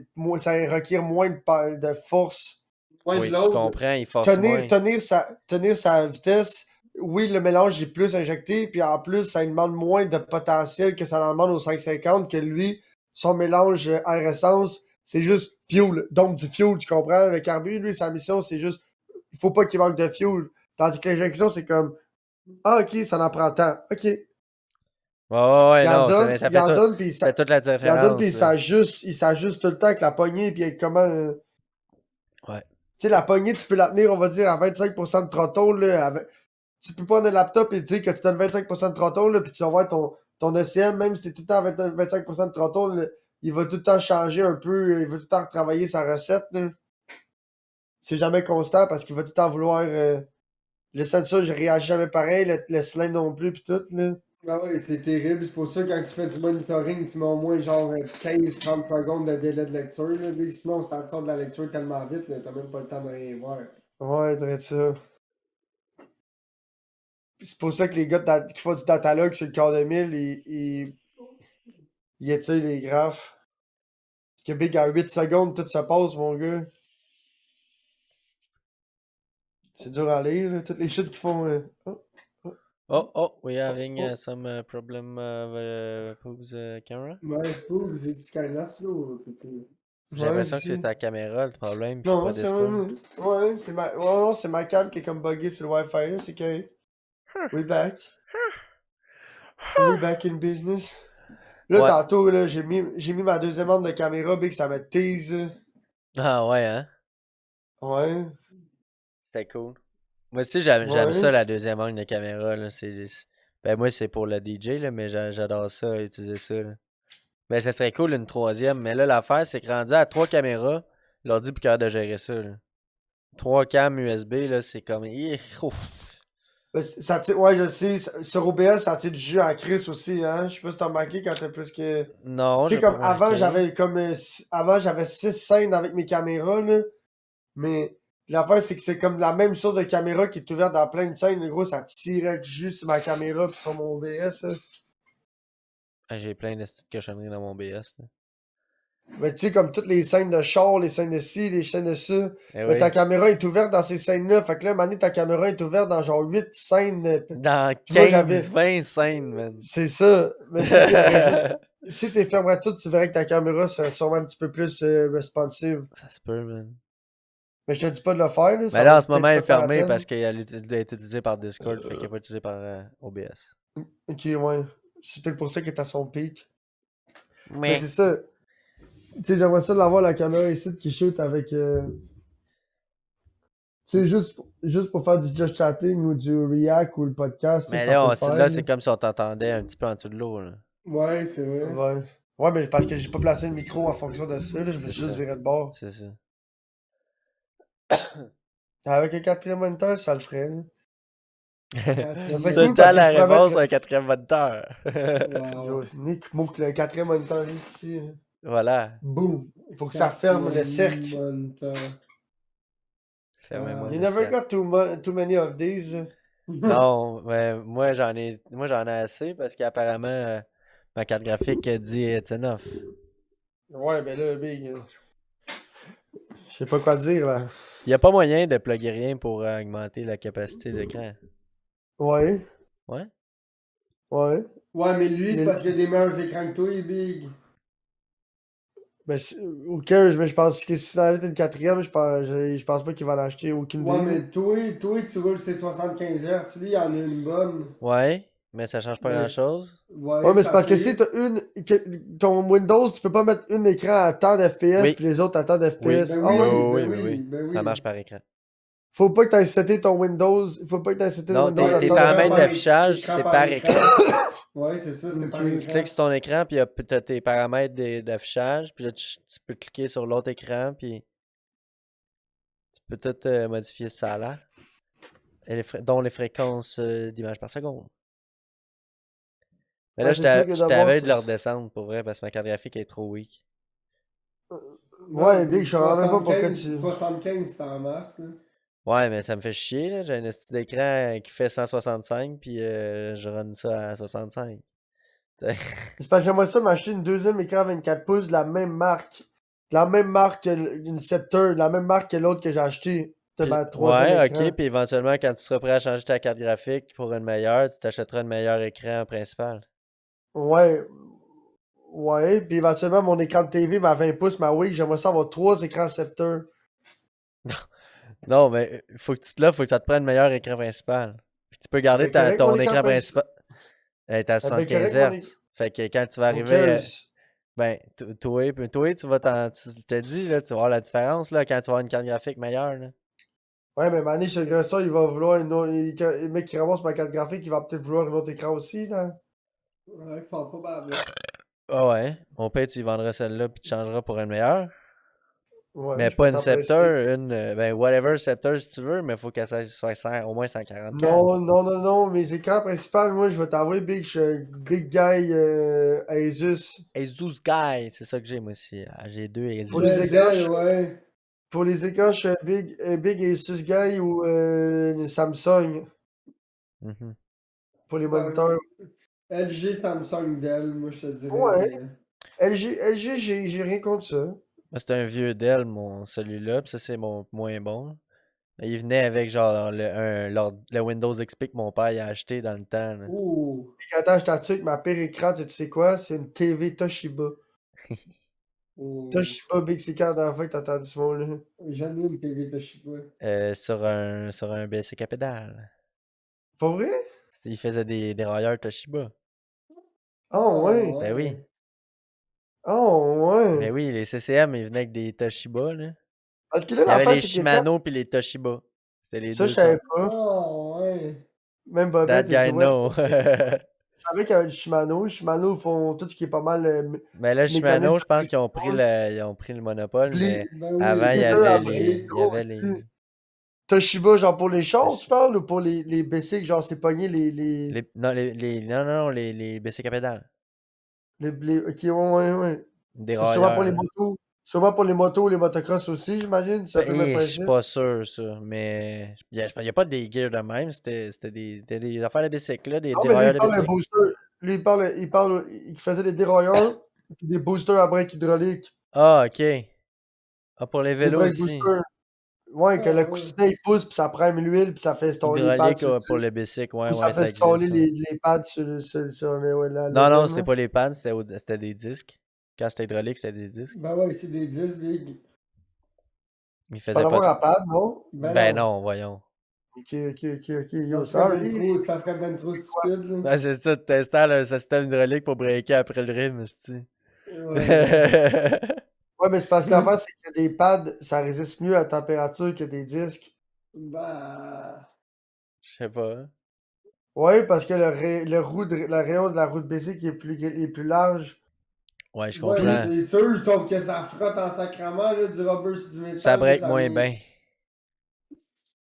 requiert moins de force. Ouais, Oui, de tu l'autre. comprends, il force moins. Tenir sa vitesse. Oui, le mélange est plus injecté, puis en plus, ça lui demande moins de potentiel que ça en demande au 550, que lui, son mélange air-essence, c'est juste fuel. Donc du fuel, tu comprends? Le carbu, lui, sa mission, c'est juste. Il faut pas qu'il manque de fuel. Tandis que l'injection, c'est comme. Ah, ok, ça en prend tant. Ok. Ouais, Il en non, donne, ça il en donne, puis fait toute la il en donne, puis différence. il s'ajuste tout le temps avec la poignée, puis avec comment. Ouais. Tu sais, la poignée, tu peux la tenir, on va dire, à 25% de throttle, là. Tu peux pas prendre un laptop et dire que tu donnes 25% de throttle, là, puis tu vas voir ton ECM, même si t'es tout le temps à 25% de throttle, il va tout le temps changer un peu, il va tout le temps retravailler sa recette, là. C'est jamais constant parce qu'il va tout le temps vouloir. Le sensor, je réagis jamais pareil, le cylindre non plus, pis tout, là. Ah ouais, c'est terrible. C'est pour ça que quand tu fais du monitoring, tu mets au moins genre 15-30 secondes de délai de lecture. Là. Sinon, ça te sort de la lecture tellement vite, là, t'as même pas le temps de rien voir. Ouais, dirait ça. C'est pour ça que les gars qui font du datalog sur le corps de 1000, ils étirent les graphes. Parce que Big, à 8 secondes, tout se passe, mon gars. C'est dur à lire, là. Toutes les chutes qu'ils font. We're having some problem Poob's camera. Ouais, fou, c'est du Skynet, là. J'ai l'impression que c'est ta caméra le problème, puis Non, pas c'est Discord. ouais, c'est ma cam qui est comme buggée sur le Wi-Fi, là, c'est que we back. We back in business. Là, Ouais. tantôt, là, j'ai mis ma deuxième arme de caméra, Big, ça me tease. Ah ouais, hein? Ouais, C'était cool. Moi aussi, j'aime ouais. ça, la deuxième angle de caméra. Là. Ben, moi, c'est pour le DJ, là, mais j'adore ça, utiliser ça. Là. Mais ça serait cool une troisième. Mais là, l'affaire, c'est que rendu à 3 caméras, l'ordi est plus capable de gérer ça. Là. 3 cams USB, là, c'est comme. Ouf. Ben, ouais, je sais, sur OBS, ça tire du jus à Chris aussi, hein. Je sais pas si t'as remarqué quand t'as plus que. Non, Tu sais, j'ai pas comme avant, remarqué. avant, j'avais 6 scènes avec mes caméras, là. Mais l'affaire, c'est que c'est comme la même sorte de caméra qui est ouverte dans plein de scènes. Gros, ça tirait du jus sur ma caméra pis sur mon OBS, là. Ah, j'ai plein de petites cochonneries dans mon BS. Là. Mais tu sais, comme toutes les scènes de char, les scènes de ci, les scènes de ça. Eh Mais ta oui. caméra est ouverte dans ces scènes-là. Fait que là, à un moment donné, ta caméra est ouverte dans genre 8 scènes. Dans Puis moi, j'avais. 15-20 scènes, man. C'est ça. Mais si si t'es fermerais tout, tu verrais que ta caméra serait sûrement un petit peu plus responsive. Ça se peut, man. Mais je te dis pas de le faire, là. Mais Ça là, va en ce moment, peut-être elle est pas faire la fermée peine. parce qu'elle est utilisée par Discord, fait qu'elle n'est pas utilisée par OBS. Ok, ouais. C'est peut-être pour ça qu'elle est à son pic. Mais Mais. c'est ça. Tu sais, j'aimerais ça l'avoir la caméra ici qui shoot avec. Tu sais, juste pour faire du just chatting ou du React ou le podcast, Mais ça peut là, le faire. là, c'est comme si on t'entendait un petit peu en dessous de l'eau, là. Ouais, c'est vrai. Ouais. Ouais, mais parce que j'ai pas placé le micro en fonction de ça, là, je vais juste ça. virer de bord. C'est ça. Avec un quatrième moniteur, ça le ferait, là. Ça serait C'est cool le temps parce que la je pourrais réponse mettre. à un quatrième moniteur. Yo, Wow. Nick, que le quatrième moniteur ici. Là. Voilà. Boum. Il faut que ça ferme le cercle. Moniteur. Fermez-moi You le never cercle. got too many of these. Non, mais moi j'en ai assez parce qu'apparemment ma carte graphique dit it's enough. Ouais, ben là, Big. Je sais pas quoi dire, là. Il n'y a pas moyen de plugger rien pour augmenter la capacité d'écran. Ouais, Ouais? ouais. Ouais, mais lui, c'est Mais, parce qu'il a des meilleurs écrans que toi, il est big. ben, ok, mais je pense que si ça allait être une quatrième, je pense pas qu'il va en acheter aucune Ouais, des. mais toi, tu roules ses 75 Hz. Lui, il en a une bonne. Ouais, mais ça change pas Mais, grand-chose. ouais, Ouais, mais c'est ça parce que si fait. t'as ton Windows, tu peux pas mettre un écran à tant d'FPS Oui. puis les autres à tant Oui. d'FPS. Ben Ah oui, ouais? ben mais oui, oui. ben Ça oui. marche par écran. Faut pas que t'aies seté ton Windows. Faut pas que t'aies seté le Non, Windows à tes tant paramètres d'FPS. d'affichage, c'est par écran. Ouais, c'est ça, c'est Ok. par Tu écran. cliques sur ton écran, puis t'as tes paramètres d'affichage, puis là, tu peux cliquer sur l'autre écran, puis tu peux tout modifier ça là, dont les fréquences d'images par seconde. Mais là, Ouais, c'est sûr que j'étais d'abord, aveugle de leur descendre pour vrai, parce que ma carte graphique est trop weak. ouais, Non, Big, je comprends même pas pourquoi 75, 75, c'est en masse, là. Ouais, mais ça me fait chier, là. J'ai un esti d'écran qui fait 165, puis je run ça à 65. C'est parce que j'aimerais ça m'acheter une deuxième écran 24 pouces de la même marque. De la même marque qu'une Scepter, de la même marque que l'autre que j'ai acheté. De ma troisième Ouais, écran. ok, puis éventuellement, quand tu seras prêt à changer ta carte graphique pour une meilleure, tu t'achèteras une meilleure écran principal. Ouais. Ouais. Puis éventuellement, mon écran de TV, ma 20 pouces, ma Wii, j'aimerais ça avoir 3 écrans Scepter. Non, mais faut que ça te prenne un meilleur écran principal. Puis tu peux garder Ben correct, mon ton écran écran principal. principal. Elle est à Ben 75 correct, mon écran. Hz. Fait que quand tu vas Who arriver, cares? ben, toi, tu vas je te dis, là, tu vas voir la différence, là, quand tu vas avoir une carte graphique meilleure, là. Ouais, mais Mané, chez ça, il va vouloir une autre. Le mec qui ramasse ma carte graphique, il va peut-être vouloir un autre écran aussi, là. Ouais, fort probable. Ah ouais. Au pire, tu y vendras celle-là puis tu changeras pour une meilleure. Ouais, Mais je peux pas une t'en prester. Scepter, ben whatever Scepter si tu veux, mais faut qu'elle soit au moins 144. Non, non, non, non, mes écrans principaux, moi, je vais t'envoyer Big, je suis un Big Guy Asus. Asus Guy, c'est ça que j'ai moi aussi. Ah, j'ai deux Pour les Asus. écrans, Ouais. pour les écrans, je suis un Big Asus Guy ou Samsung. Mhm. Pour les Ben, moniteurs. LG, Samsung, Dell, moi je te dirais. Ouais, Mais... LG, j'ai rien contre ça. Moi, c'est un vieux Dell, mon celui-là, pis ça, c'est mon moins bon. Il venait avec genre le Windows XP que mon père il a acheté dans le temps. Là. Ouh. Attends, je t'assure que ma pire écran, tu sais quoi? C'est une TV Toshiba. Ouh. Toshiba Big C4 dans la fois que t'as entendu ce mot-là. J'en ai une TV Toshiba. Sur un BSC à pédale. Pas vrai? Il faisait des railleurs Toshiba. Oh ouais. Ah Ben oui. ouais. Oh Ben ouais. oui, les CCM, ils venaient avec des Toshiba, là. Parce que là, Il y avait l'affaire, les c'est que quand. Shimano puis les Toshiba. C'était les Ça, je deux savais sortes. pas. Ah ouais. Même That Bobette, il dit guy ouais. know. Je savais qu'il y avait le Shimano. Shimano font tout ce qui est pas mal Mais là, mécanisme Shimano, je de pense qu'ils ont pris pression. le monopole, Puis les mais Ben oui, avant, il y les Twitter avait deux, après, les. oui. Il y gros avait aussi. les. Toshiba, genre pour les shorts, tu Toshi- parles, ou pour les basics, genre c'est pogné les. Non, non, les BC à pédale. Ok, ouais, ouais, ouais. Des Puis sûrement pour railleurs, les là. motos. Sûrement pour les motos, les motocross aussi, j'imagine. C'est un peu le même Je suis principe. pas sûr, ça. Mais il y a pas des gears de même. C'était des affaires de bicycle, là, Non, des mais lui, railleurs il de parle un bicycle. booster. Lui, il faisait des dérailleurs, puis des boosters à break hydraulique. Ah, ok. Ah, pour les Des vélos break aussi. boosters. Ouais, que Ah le ouais. coussinet, il pousse, puis ça prime l'huile, puis ça fait installer les pads Hydraulique sur le pour dessus. le bicycle, ouais, Ou ça ouais, fait ça installer existe, ouais. les pads sur ouais, le Non, non, rim, c'était là. pas les pads, c'était des disques. Quand c'était hydraulique, c'était des disques. Ben ouais, c'est des 10 big. Il Tu peux en faisait pas avoir ça. un pad, non? Ben Ben non. non, voyons. Ok. Yo, sorry. Ça serait ben trop stupide, là. Ben c'est ça, tu t'installes un système hydraulique pour breaker après le rythme, c'ti. Ouais, non. Ouais, mais c'est parce que l'affaire, c'est que des pads, ça résiste mieux à la température que des disques. Bah. Je sais pas. Ouais, parce que le rayon de la roue de basic est plus large. Ouais, je Ouais, comprends. Puis, c'est sûr, sauf que ça frotte en sacrament, là, du rubber sur du Ça métal, là, break ça moins vient. bien.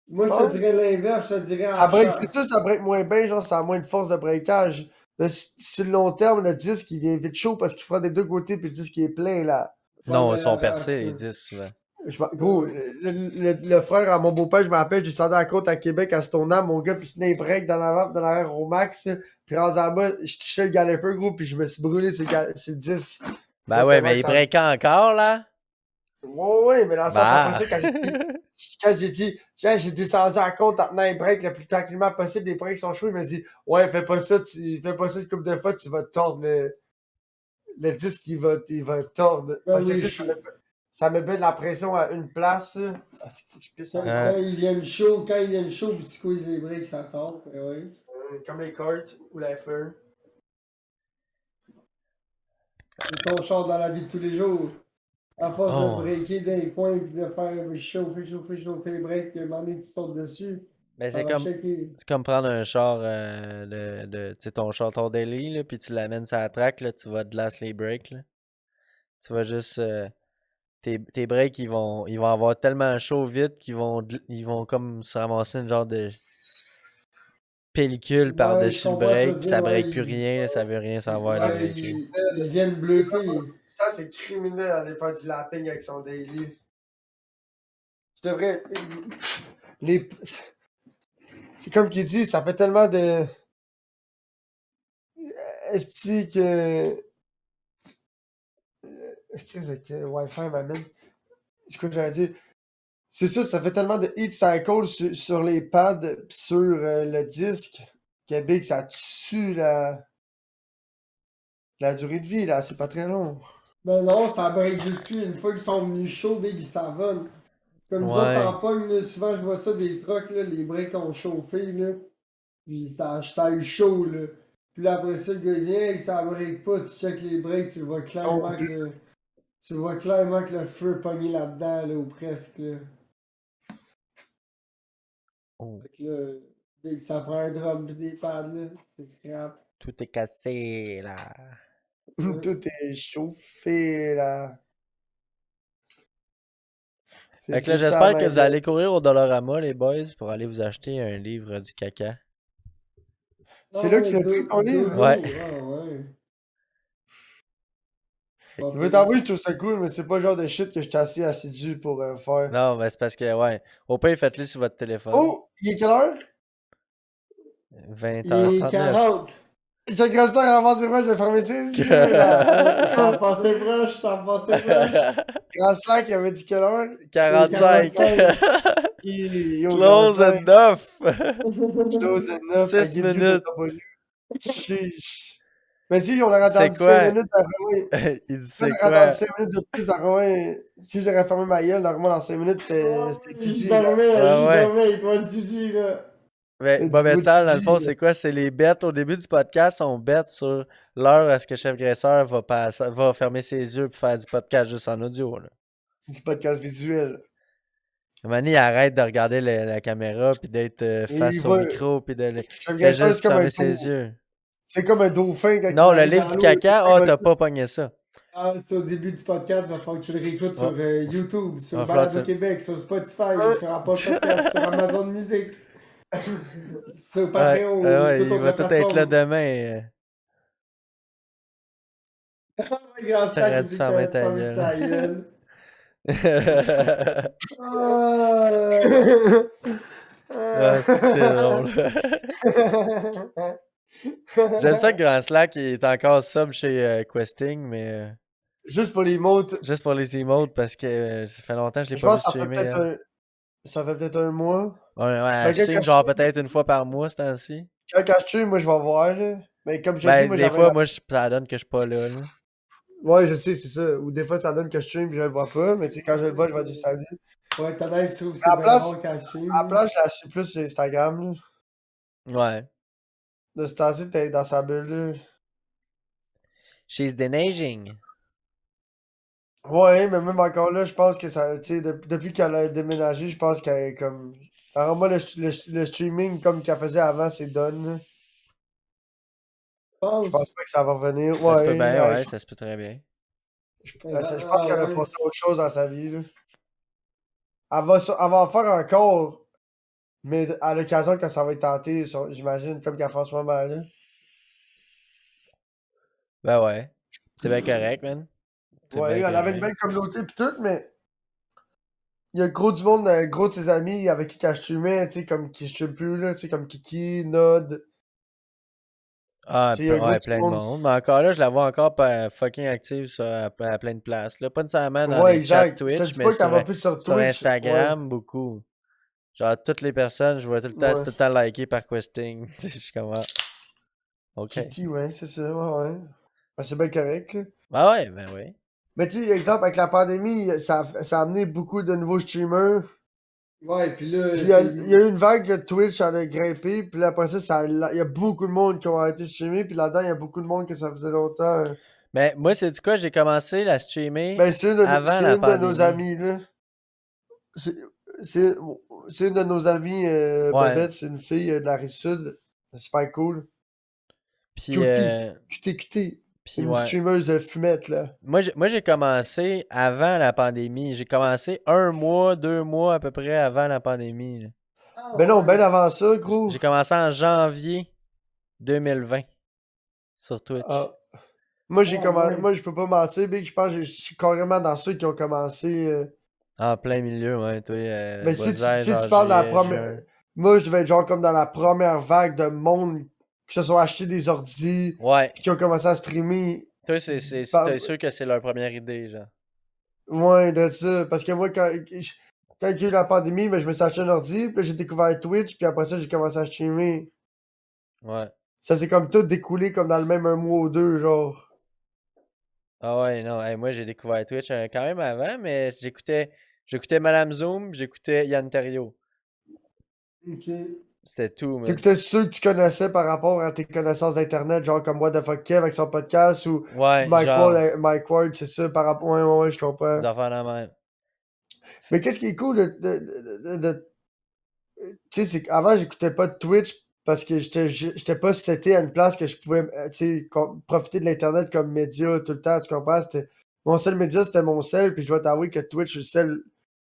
Moi, je te bon, dirais l'inverse, je te dirais ça en break, chat. c'est sûr, ça break moins bien, genre, ça a moins de force de breakage. Mais sur le long terme, le disque, il vient vite chaud parce qu'il fera des deux côtés, puis le disque, il est plein, là. Ouais, Non, mais ils sont en tout percés, les cas. disques, souvent. Gros, le frère à mon beau-père, je me rappelle, j'ai descendu à la côte à Québec à Stoneham, mon gars, puis il tenait les breaks dans l'avant, dans l'arrière au max, là. Puis rendu en bas, je touchais le galopeur, gros, puis je me suis brûlé sur le disque. Ben Là, ouais, tellement mais que ils ça. breakaient encore, là? Ouais, ouais, mais dans le sens après Bah! ça, quand j'ai dit, j'ai descendu à la côte en tenant les breaks le plus tranquillement possible, les breaks sont chauds, il m'a dit, ouais, fais pas ça une couple de fois, tu vas te tordre le disque, il va tordre. Ben Parce que, oui, tu sais, ça me met de la pression à une place. Ah, c'est qu'il faut que je pisse quand, encore. quand ils viennent chaud, puis tu squeeze les breaks, ça tombe. Ben oui. Comme les cartes ou la F1. Et ton char dans la vie de tous les jours. À force de Oh! breaker des coins, puis de faire chauffer les breaks, puis à un moment donné, tu sautes dessus. Ben Ça va shaker. c'est comme prendre un char, tu sais, ton char, ton daily, là, puis tu l'amènes sur la track, là, tu vas de glace les breaks, là. Tu vas juste, tes breaks, ils vont avoir tellement chaud vite ils vont comme se ramasser une genre de pellicule Ouais, je par-dessus le comprends ce que tu break, veux puis dire, ça ouais. break plus rien, là, ça veut rien savoir Ça, de c'est Ouais, breaker. ils viennent bleuter. ça, c'est criminel d'aller faire du lapping avec son daily. Tu devrais. Les... C'est comme qu'il dit, ça fait tellement de. Est-ce que. Qu'est-ce que Wi-Fi m'amène? C'est quoi que j'allais dire? C'est ça, ça fait tellement de heat cycle sur les pads pis sur le disque que Big, ça tue la durée de vie, là. C'est pas très long. Ben non, ça break juste plus. Une fois qu'ils sont venus chauds, big, ils s'envolent. Comme nous autres, Ouais. en pogne, là, souvent je vois ça des trucks, là, les breaks ont chauffé, là. Puis ça a eu chaud, là. Puis là, après ça, le gars il vient, hey, ça break pas, tu check les breaks, tu vois clairement que le feu est pogné là-dedans, là, ou presque, là. Oh. Fait que là, big, ça prend un drum pis des pads, là. C'est scrap. Tout est cassé, là. Tout est chauffé, là. Fait que là, juste ça, j'espère que ma vous gueule. allez courir au Dollarama, les boys, pour aller vous acheter un livre du caca. C'est là que tu l'as pris, ton livre? Dodo, Ouais. ouais. Pas Je veux pire. t'avouer, je trouve ça cool, mais c'est pas le genre de shit que je suis assez assidu pour faire. Non, mais c'est parce que, ouais. Au pire, faites-le sur votre téléphone. Oh, il est quelle heure? Il est 20h39. 40. J'ai grossi avant c'est vrai, je vais fermer ses yeux, là. T'en passais proche, t'en passais proche. Grand Slack, il avait dit quelle heure? 45. 45. Yo, Grand Close Slack, enough. close enough, 6 I give you the minutes. W. Chiche. Mais si, on aurait C'est attendu quoi? 5 minutes, Il dit on c'est aurait quoi? attendu 5 minutes de plus, Romain. Si j'aurais fermé ma gueule, normalement, dans 5 minutes, c'était J'y GG, là. dormais, Ah ouais. j'y dormais, et toi, Gigi, là. Mais C'est Bobette du Sale, dans le GG, fond, là. c'est quoi? C'est les bêtes. Au début du podcast, on bête sur l'heure à ce que Chef Graisseur va fermer ses yeux pour faire du podcast juste en audio. Là. Du podcast visuel. Mani, arrête de regarder la caméra puis d'être face Il au va. micro puis de Je fait ça, juste fermer ses yeux. C'est comme un dauphin quand Non, il le arrive livre dans du l'eau. caca, Il oh, va t'as juste- pas pogné ça. Ah, c'est au début du podcast, il va falloir que tu le réécoutes Oh. sur YouTube, sur Va falloir Balado que Québec, sur Spotify, sur Apple Podcast, sur Amazon Music, sur Ouais, Patreon, ouais, toute il va autre tout être là plateforme. demain. Grand Stack, T'aurais il dû dit fermer que ta fermer gueule. ta gueule. Ah, c'est que c'est drôle. J'aime ça que Grand Slack il est encore sub chez Questing, mais Juste pour les montres. juste pour les emotes parce que ça fait longtemps que je l'ai Je pas vu pense que streamer. Hein. ça fait peut-être un mois. Ouais, Ben, elle stream genre peut-être une fois par mois ce temps-ci. Quand je stream, moi, je vais voir, là. Mais comme je te dis, Ben, moi, des j'avais fois, moi, ça donne que je suis pas là. Ouais, je sais, c'est ça. Ou des fois, ça donne que je stream et je le vois pas. Mais tu sais, quand je le vois, je vais dire salut. Ouais, peut-être, je trouve que À c'est la bien place- rare quand je stream. À la place, je la suis plus sur Instagram, là. Ouais. De ce temps-ci, t'es dans sa bulle, là. She's denaging. Ouais, mais même encore là, je pense que ça. Tu sais, depuis qu'elle a déménagé, je pense qu'elle est comme. Alors, moi, le streaming comme qu'elle faisait avant, c'est done, là. Je pense pas que ça va revenir. Ça se peut Ouais, bien, ouais, je ça se peut très bien. pense qu'elle a ouais. passé à autre chose dans sa vie, là. Elle va en faire encore, mais à l'occasion que ça va être tenté, j'imagine, comme qu'elle fait en ce moment, là. Ben ouais. C'est bien correct, man. C'est Ouais, bien elle avait une correct. belle communauté pis tout, mais il y a gros du monde, gros de ses amis avec qui elle streamait, tu sais, comme qui stream plus, là, tu sais, comme Kiki, Nod. Ah, Tu sais, il y a un gros ouais, du plein de monde. monde. Mais encore là, je la vois encore fucking active à plein de places. Là. Pas nécessairement dans Ouais, les chats exact. Je te Twitch, dis mais pas qu'elle va plus sur sur Twitch. Instagram, beaucoup. Genre, toutes les personnes, je vois tout le temps, Ouais. c'est tout le temps liké par Questing. Je suis comme, ah, ok. Kitty, ouais, c'est ça, ouais. Ben, c'est bien correct, là. Ah ouais, ben oui. Mais tu sais, exemple, avec la pandémie, ça a amené beaucoup de nouveaux streamers. Ouais, puis là, Puis il y a eu une vague de Twitch, elle a grimpé. Puis là, après ça, il y a beaucoup de monde qui ont arrêté de streamer. Puis là-dedans, il y a beaucoup de monde que ça faisait longtemps. Mais moi, c'est du quoi, j'ai commencé à streamer Ben, c'est avant c'est la une de nos pandémie. amies, là. C'est c'est une de nos amies, Ouais. Babette, c'est une fille de la Rive-Sud. C'est super cool. Puis, QT. puis Une ouais. streameuse fumette, là. Moi, j'ai commencé avant la pandémie. J'ai commencé 1 mois, 2 mois à peu près avant la pandémie. Là. Ben non, ben avant ça, gros. J'ai commencé en janvier 2020 sur Twitch. Ah. Moi, ouais. Moi, je peux pas mentir, Big. Je pense que je suis carrément dans ceux qui ont commencé. En plein milieu, ouais, toi. Mais si Bullseye, tu genre parles de la juillet, première. juin. Moi, je devais être genre comme dans la première vague de monde qui se sont achetés des ordis, Ouais. qui ont commencé à streamer. Toi, Par- t'es sûr que c'est leur première idée, genre. Ouais, de ça. Parce que moi, quand il y a eu la pandémie, ben, je me suis acheté un ordi, puis là, j'ai découvert Twitch, puis après ça, j'ai commencé à streamer. Ouais. Ça s'est comme tout découlé comme dans le même 1 mois ou 2, genre. Ah ouais, non. Hey, moi, j'ai découvert Twitch quand même avant, mais j'écoutais Madame Zoom, j'écoutais Yann Terriot. Ok. C'était tout, man. T'écoutais ceux que tu connaissais par rapport à tes connaissances d'Internet, genre comme What the fuck Kev avec son podcast, ou Ouais, Mike genre, Ward, c'est ça, par rapport. Ouais, je comprends. des affaires de même. Mais qu'est-ce qui est cool tu sais, c'est qu'avant, j'écoutais pas de Twitch parce que j'étais pas seté à une place que je pouvais profiter de l'Internet comme média tout le temps, tu comprends? Mon seul média, c'était mon sel, puis je dois t'avouer que Twitch,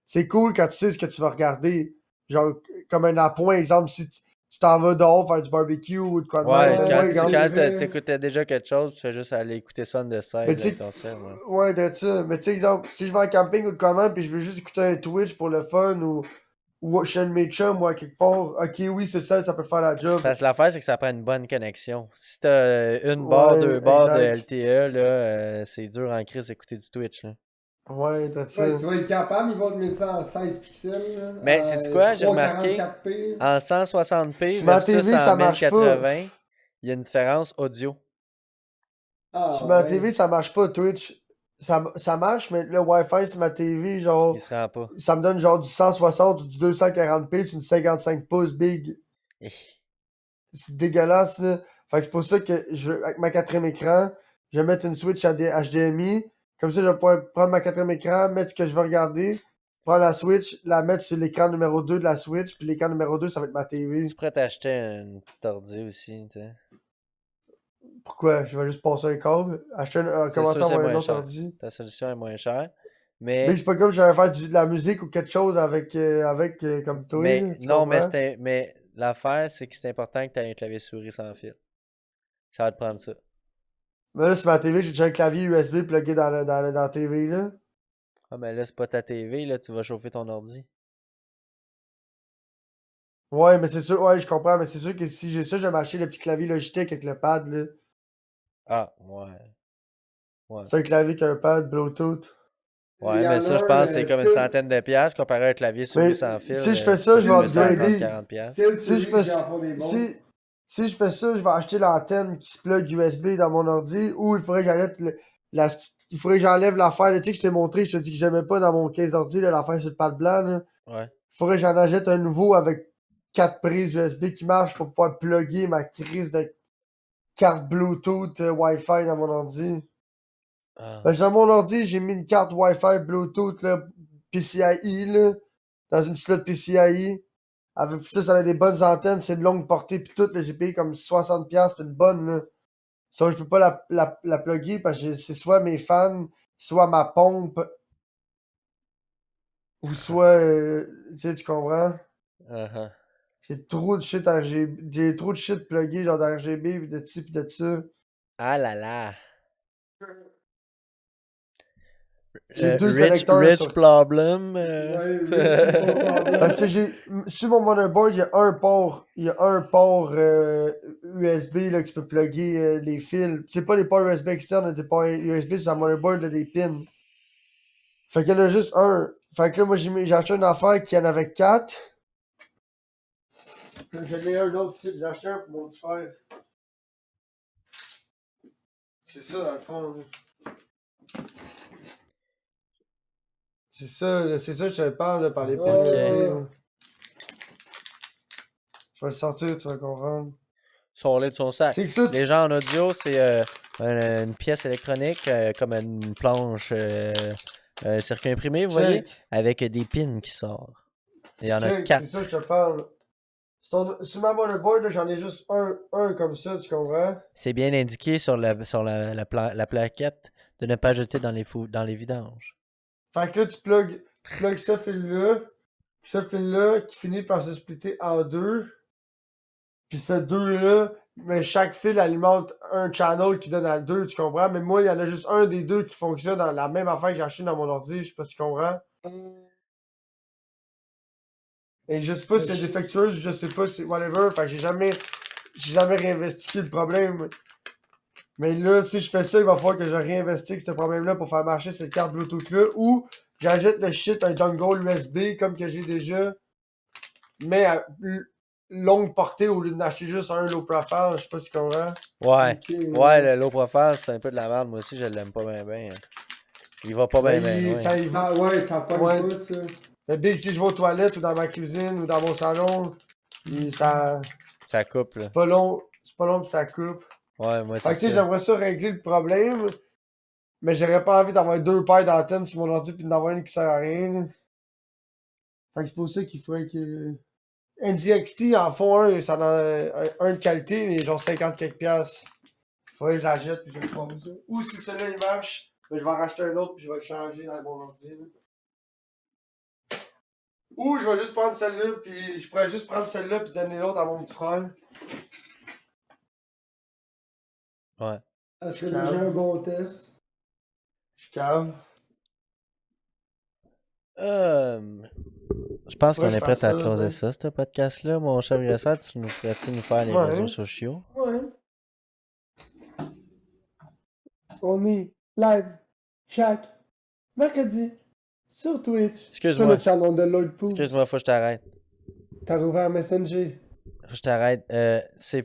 c'est cool quand tu sais ce que tu vas regarder. Genre, comme un appoint, exemple, si tu t'en vas dehors faire du barbecue ou de quoi de Ouais, même. Ouais, quand, Ouais, c'est regarde. vrai. t'écoutais déjà quelque chose, tu fais juste aller écouter ça on the side Mais tu avec sais, ton sel, ouais. ouais, d'être ça. Mais tu sais, exemple, si je vais en camping ou de comment, puis je veux juste écouter un Twitch pour le fun ou chez un de mes chums ou à quelque part, ok, oui, c'est ça peut faire la job. Parce que l'affaire, c'est que ça prend une bonne connexion. Si t'as une barre, Ouais, deux barres de exact. LTE, là, c'est dur en crise d'écouter du Twitch, là. Ouais, d'être ça. Ouais, tu vas être capable, ils vont te mettre ça en 16 pixels, Mais là, sais-tu à quoi? J'ai remarqué, 344p. en 160p Sur ma versus TV, en ça marche pas. 1080, il y a une différence audio. Sur Ah, ma ouais. TV, ça marche pas, Twitch. Ça marche, mais le Wi-Fi sur ma TV, Il genre, se rend pas. ça me donne genre du 160 ou du 240p sur une 55 pouces big. C'est dégueulasse, là. Fait que c'est pour ça que avec ma quatrième écran, je vais mettre une Switch HDMI. Comme ça, je vais pouvoir prendre ma quatrième écran, mettre ce que je veux regarder, prendre la Switch, la mettre sur l'écran numéro 2 de la Switch, puis l'écran numéro 2, ça va être ma TV. Tu pourrais t'acheter une petite ordi aussi, tu sais. Pourquoi? Je vais juste passer un câble, C'est commencer sûr, à c'est avoir un moins autre cher. ordi. Ta solution est moins chère. Mais Mais, c'est pas comme si j'allais faire de la musique ou quelque chose avec comme toi, là, tu non, comprends? mais l'affaire, c'est que c'est important que tu aies un clavier souris sans fil. Ça va te prendre ça. Mais là, sur ma TV, j'ai déjà un clavier USB plugué dans la TV, là. Ah, mais là, c'est pas ta TV, là, tu vas chauffer ton ordi. Ouais, mais c'est sûr, ouais, je comprends, mais c'est sûr que si j'ai ça, je vais m'acheter le petit clavier Logitech avec le pad, là. Ah, ouais. Ouais. C'est un clavier qui a un pad Bluetooth. Il Ouais, y mais en a ça, je un, pense que c'est comme une Still, centaine de piastres comparé à un clavier souris Mais sans fil. si je fais Tu ça, peux je vais trouver ça à upgrader. 30-40 piastres. Still Si je Series, fais, ils en font des bons. si je fais ça, je vais acheter l'antenne qui se plug USB dans mon ordi ou il faudrait que j'enlève il faudrait que j'enlève l'affaire. Tu sais que je t'ai montré, je te dis que j'aimais pas dans mon case d'ordi, là, l'affaire sur le pad blanc, là. Ouais. Il faudrait que j'en achète un nouveau avec 4 prises USB qui marchent pour pouvoir plugger ma crise de carte Bluetooth Wi-Fi dans mon ordi. Ah. Dans mon ordi, j'ai mis une carte Wi-Fi Bluetooth là, PCIe là, dans une slot PCIe. Avec ça a des bonnes antennes, c'est de longue portée pis tout. J'ai payé comme 60$, c'est une bonne là. Ça, je peux pas la plugger parce que c'est soit mes fans, soit ma pompe, ou soit tu sais, tu comprends? Uh-huh. J'ai trop de shit RGB. J'ai trop de shit plugué, genre d'RGB pis de ci pis de ça. Ah là là. J'ai deux Rich, connecteurs rich sur. problem. Ouais, Rich People Parce Problem. que sur mon motherboard, il y a un port USB là, que tu peux plugger les fils. C'est pas les ports USB externes, des ports USB sur mon motherboard, là, des pins. Fait qu'il y en a juste un. Fait que là, moi, j'ai acheté une affaire qui en avait 4. J'en ai un autre ici, j'ai acheté un pour mon petit frère. C'est ça, dans le fond. Là. C'est ça, je te parle là, par les pins Ok. USB. Je vais le sortir, tu vas comprendre. Son lait de son sac. C'est que ça, Les gens en audio, c'est une pièce électronique, comme une planche, un circuit imprimé, vous voyez, check. avec des pins qui sortent. Il y en a Check, 4. c'est ça que je te parle. Sur ma motherboard, là, j'en ai juste un comme ça, tu comprends? C'est bien indiqué sur la plaquette de ne pas jeter dans les vidanges. Fait que là, tu plugs ce fil-là, qui finit par se splitter en deux. Puis ce deux-là, mais chaque fil alimente un channel qui donne à deux, tu comprends? Mais moi, il y en a juste un des deux qui fonctionne dans la même affaire que j'ai acheté dans mon ordi, je sais pas si tu comprends. Et je sais pas si c'est défectueuse, je sais pas si whatever, fait que j'ai jamais réinvestigué le problème. Mais là, si je fais ça, il va falloir que je réinvestigue ce problème-là pour faire marcher cette carte Bluetooth-là. Ou j'ajoute le shit, un dongle USB comme que j'ai déjà. Mais à longue portée au lieu d'acheter juste un low profile, je sais pas si tu comprends. Ouais. Ok, Ouais, le low profile, c'est un peu de la merde. Moi aussi, je l'aime pas bien, bien. Il va pas bien, Mais bien. ça y va. Ah ouais, ça pogne Ouais. pas, ça. Mais big, si je vais aux toilettes ou dans ma cuisine ou dans mon salon, ça. Ça coupe, là. C'est pas long pis ça coupe. Ouais, moi, Fait c'est que tu sais, ça. j'aimerais ça régler le problème. Mais j'aurais pas envie d'avoir deux paires d'antennes sur mon ordi puis d'en avoir une qui sert à rien. Là. Fait que c'est pour ça qu'il faudrait que. NZXT en font un, ça en a un de qualité, mais genre 50 quelques piastres. Ouais, je la jette puis je vais le prendre ça. Ou si celui-là il marche, ben, je vais en racheter un autre puis je vais le changer dans mon ordi. Là. Ou je vais juste prendre celle-là puis je pourrais juste prendre celle-là puis donner l'autre à mon petit frère. Ouais. Ça serait déjà un bon test. Je suis cave. Je pense Ouais, qu'on je est fais prêt à ça, closer ouais. ça, ce podcast-là. Mon cher Gressard, tu nous ferais-tu nous faire les Ouais. réseaux sociaux? Ouais. On est live chaque mercredi sur Twitch. Excuse-moi. Sur le channel de Lloyd Poops. Excuse-moi, faut que je t'arrête. T'as rouvert Messenger. Faut que je t'arrête. C'est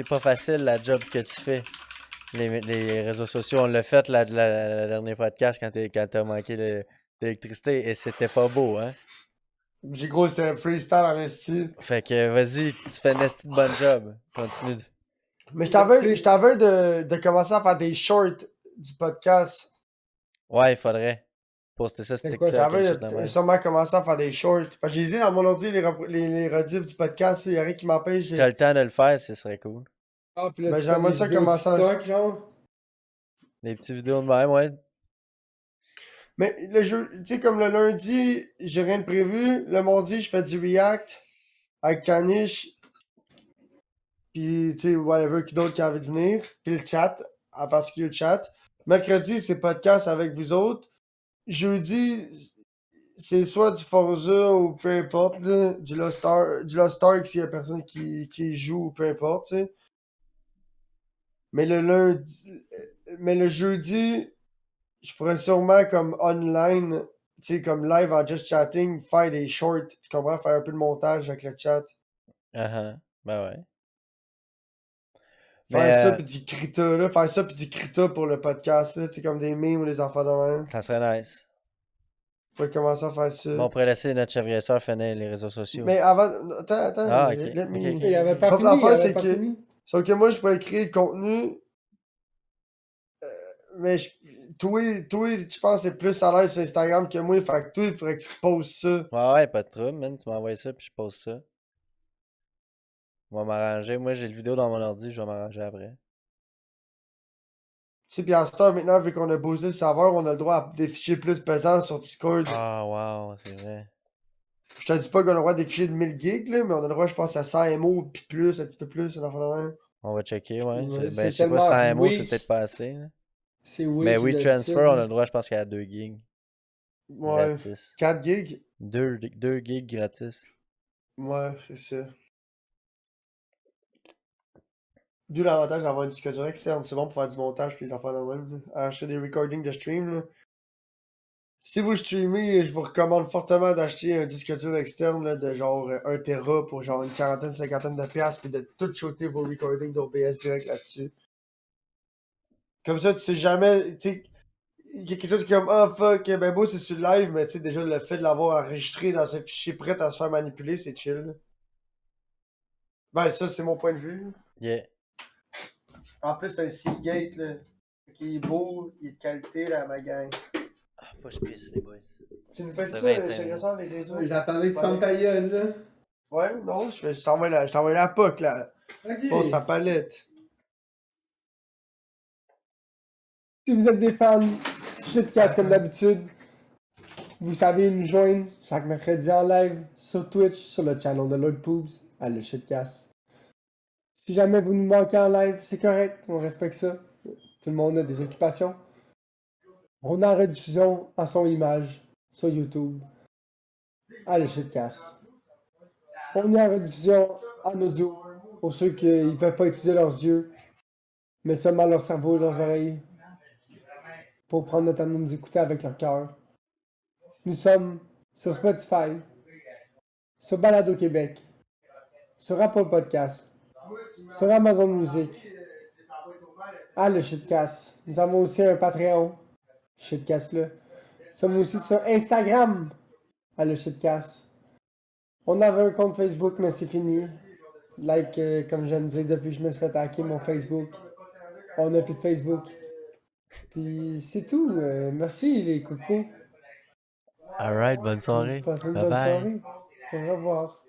pas facile la job que tu fais. Les réseaux sociaux, on l'a fait la dernier podcast quand t'as manqué d'électricité et c'était pas beau, hein? J'ai gros, c'était un freestyle en esti. Fait que vas-y, tu fais un esti de bon job. Continue. Mais je t'avais de commencer à faire des shorts du podcast. Ouais, il faudrait poster ça sur C'est quoi, TikTok, ça quelque Je chose de t'avais même. sûrement commencé à faire des shorts. Parce que j'ai dit dans mon ordi les rediffs du podcast, il y a rien qui m'empêche. Si t'as le temps de le faire, ce serait cool. Ah, puis là, Ben, tu fais j'aimerais des ça vidéos commencer à- TikTok, genre. Des petites vidéos de même, ouais. Mais le jeu, tu sais, comme le lundi, j'ai rien de prévu. Le mardi, je fais du React avec Kanish. Puis, tu sais, whatever, qui d'autre qui a envie de venir. Puis le chat, en particulier le chat. Mercredi, c'est podcast avec vous autres. Jeudi, c'est soit du Forza ou peu importe, là, du Lost Ark s'il y a personne qui joue ou peu importe, tu sais. Mais mais le jeudi, je pourrais sûrement comme online, tu sais, comme live en just chatting, faire des shorts, tu comprends, faire un peu de montage avec le chat. Ben ouais. Faire ça Mais puis du krita, là, faire ça puis du krita pour le podcast, là, tu sais, comme des memes ou des enfants de même. ça serait nice. Faut commencer à faire ça. Bon, on pourrait laisser notre chef Gresseur finir les réseaux sociaux. Mais avant, attends, Ah, ok. let me... Ok, ok. Il avait pas Sauf fini, il l'affaire, avait c'est pas que... fini. Sauf que moi, je pourrais créer le contenu, mais toi, tu penses que t'es plus à l'aise sur Instagram que moi, fait que toi, il faudrait que tu postes ça. Ouais, pas de trouble, man. Tu m'envoies ça, puis je pose ça. On va m'arranger. Moi, j'ai le vidéo dans mon ordi, je vais m'arranger après. Tu sais, puis à cette heure, maintenant, vu qu'on a boosté le serveur, on a le droit à des fichiers plus pesants sur Discord. Ah, wow, c'est vrai. Je te dis pas qu'on a le droit à des fichiers de 1000 gigs, là, mais on a le droit, je pense, à 100 MO, puis plus, un petit peu plus, une affaire de même. On va checker, ouais. Ouais, Ben, c'est je sais pas, tellement 100 MO, c'est weak. peut-être pas assez. Là. C'est oui. Mais WeTransfer, on a le droit, je pense, qu'à 2 gigs. Ouais, Gratis. 4 gigs. 2 gigs gratis. Ouais, c'est ça. D'où l'avantage d'avoir une disque dur externe. C'est bon pour faire du montage puis les affaires de même. Là. Acheter des recordings de stream. Là. Si vous streamez, je vous recommande fortement d'acheter un disque dur externe là, de genre 1 Tera pour genre une quarantaine, cinquantaine de piastres puis de tout shooter vos recordings d'OBS direct là-dessus. Comme ça, tu sais jamais, tu sais, il y a quelque chose qui est comme ah fuck, ben beau c'est sur le live, mais tu sais déjà le fait de l'avoir enregistré dans un fichier prêt à se faire manipuler, c'est chill. Là. Ben ça c'est mon point de vue. Là. Yeah. En plus, c'est un Seagate, là. Qui est beau, il est de qualité, là, ma gang. Ah, faut que je pisse, les boys. Tu nous fais Ça ça, fait 25 chez minutes. Ressort, les réseaux? J'attendais que tu fermes ta gueule, là. Ouais, non, je t'envoie la POC, là. Ok. Pour sa palette. Si vous êtes des fans, shitcast comme d'habitude, vous savez nous joindre chaque mercredi en live sur Twitch, sur le channel de Lord Poops, à le shitcast. Si jamais vous nous manquez en live, c'est correct, on respecte ça. Tout le monde a des occupations. On est en rediffusion en son image sur YouTube, à le shitcast. On est en rediffusion en audio pour ceux qui ne peuvent pas utiliser leurs yeux, mais seulement leur cerveau et leurs oreilles pour prendre le temps de nous écouter avec leur cœur. Nous sommes sur Spotify, sur Balado Québec, sur Apple Podcast, sur Amazon Music, à le Shitcast. Nous avons aussi un Patreon, Shitcast là. Nous sommes aussi sur Instagram, à le Shitcast. On avait un compte Facebook, mais c'est fini. Like, comme je viens de dire, depuis que je me suis fait hacker mon Facebook, on n'a plus de Facebook. Puis c'est tout. Merci les cocos. Alright, bonne soirée. Passez une Bye bonne bye. soirée. Au revoir.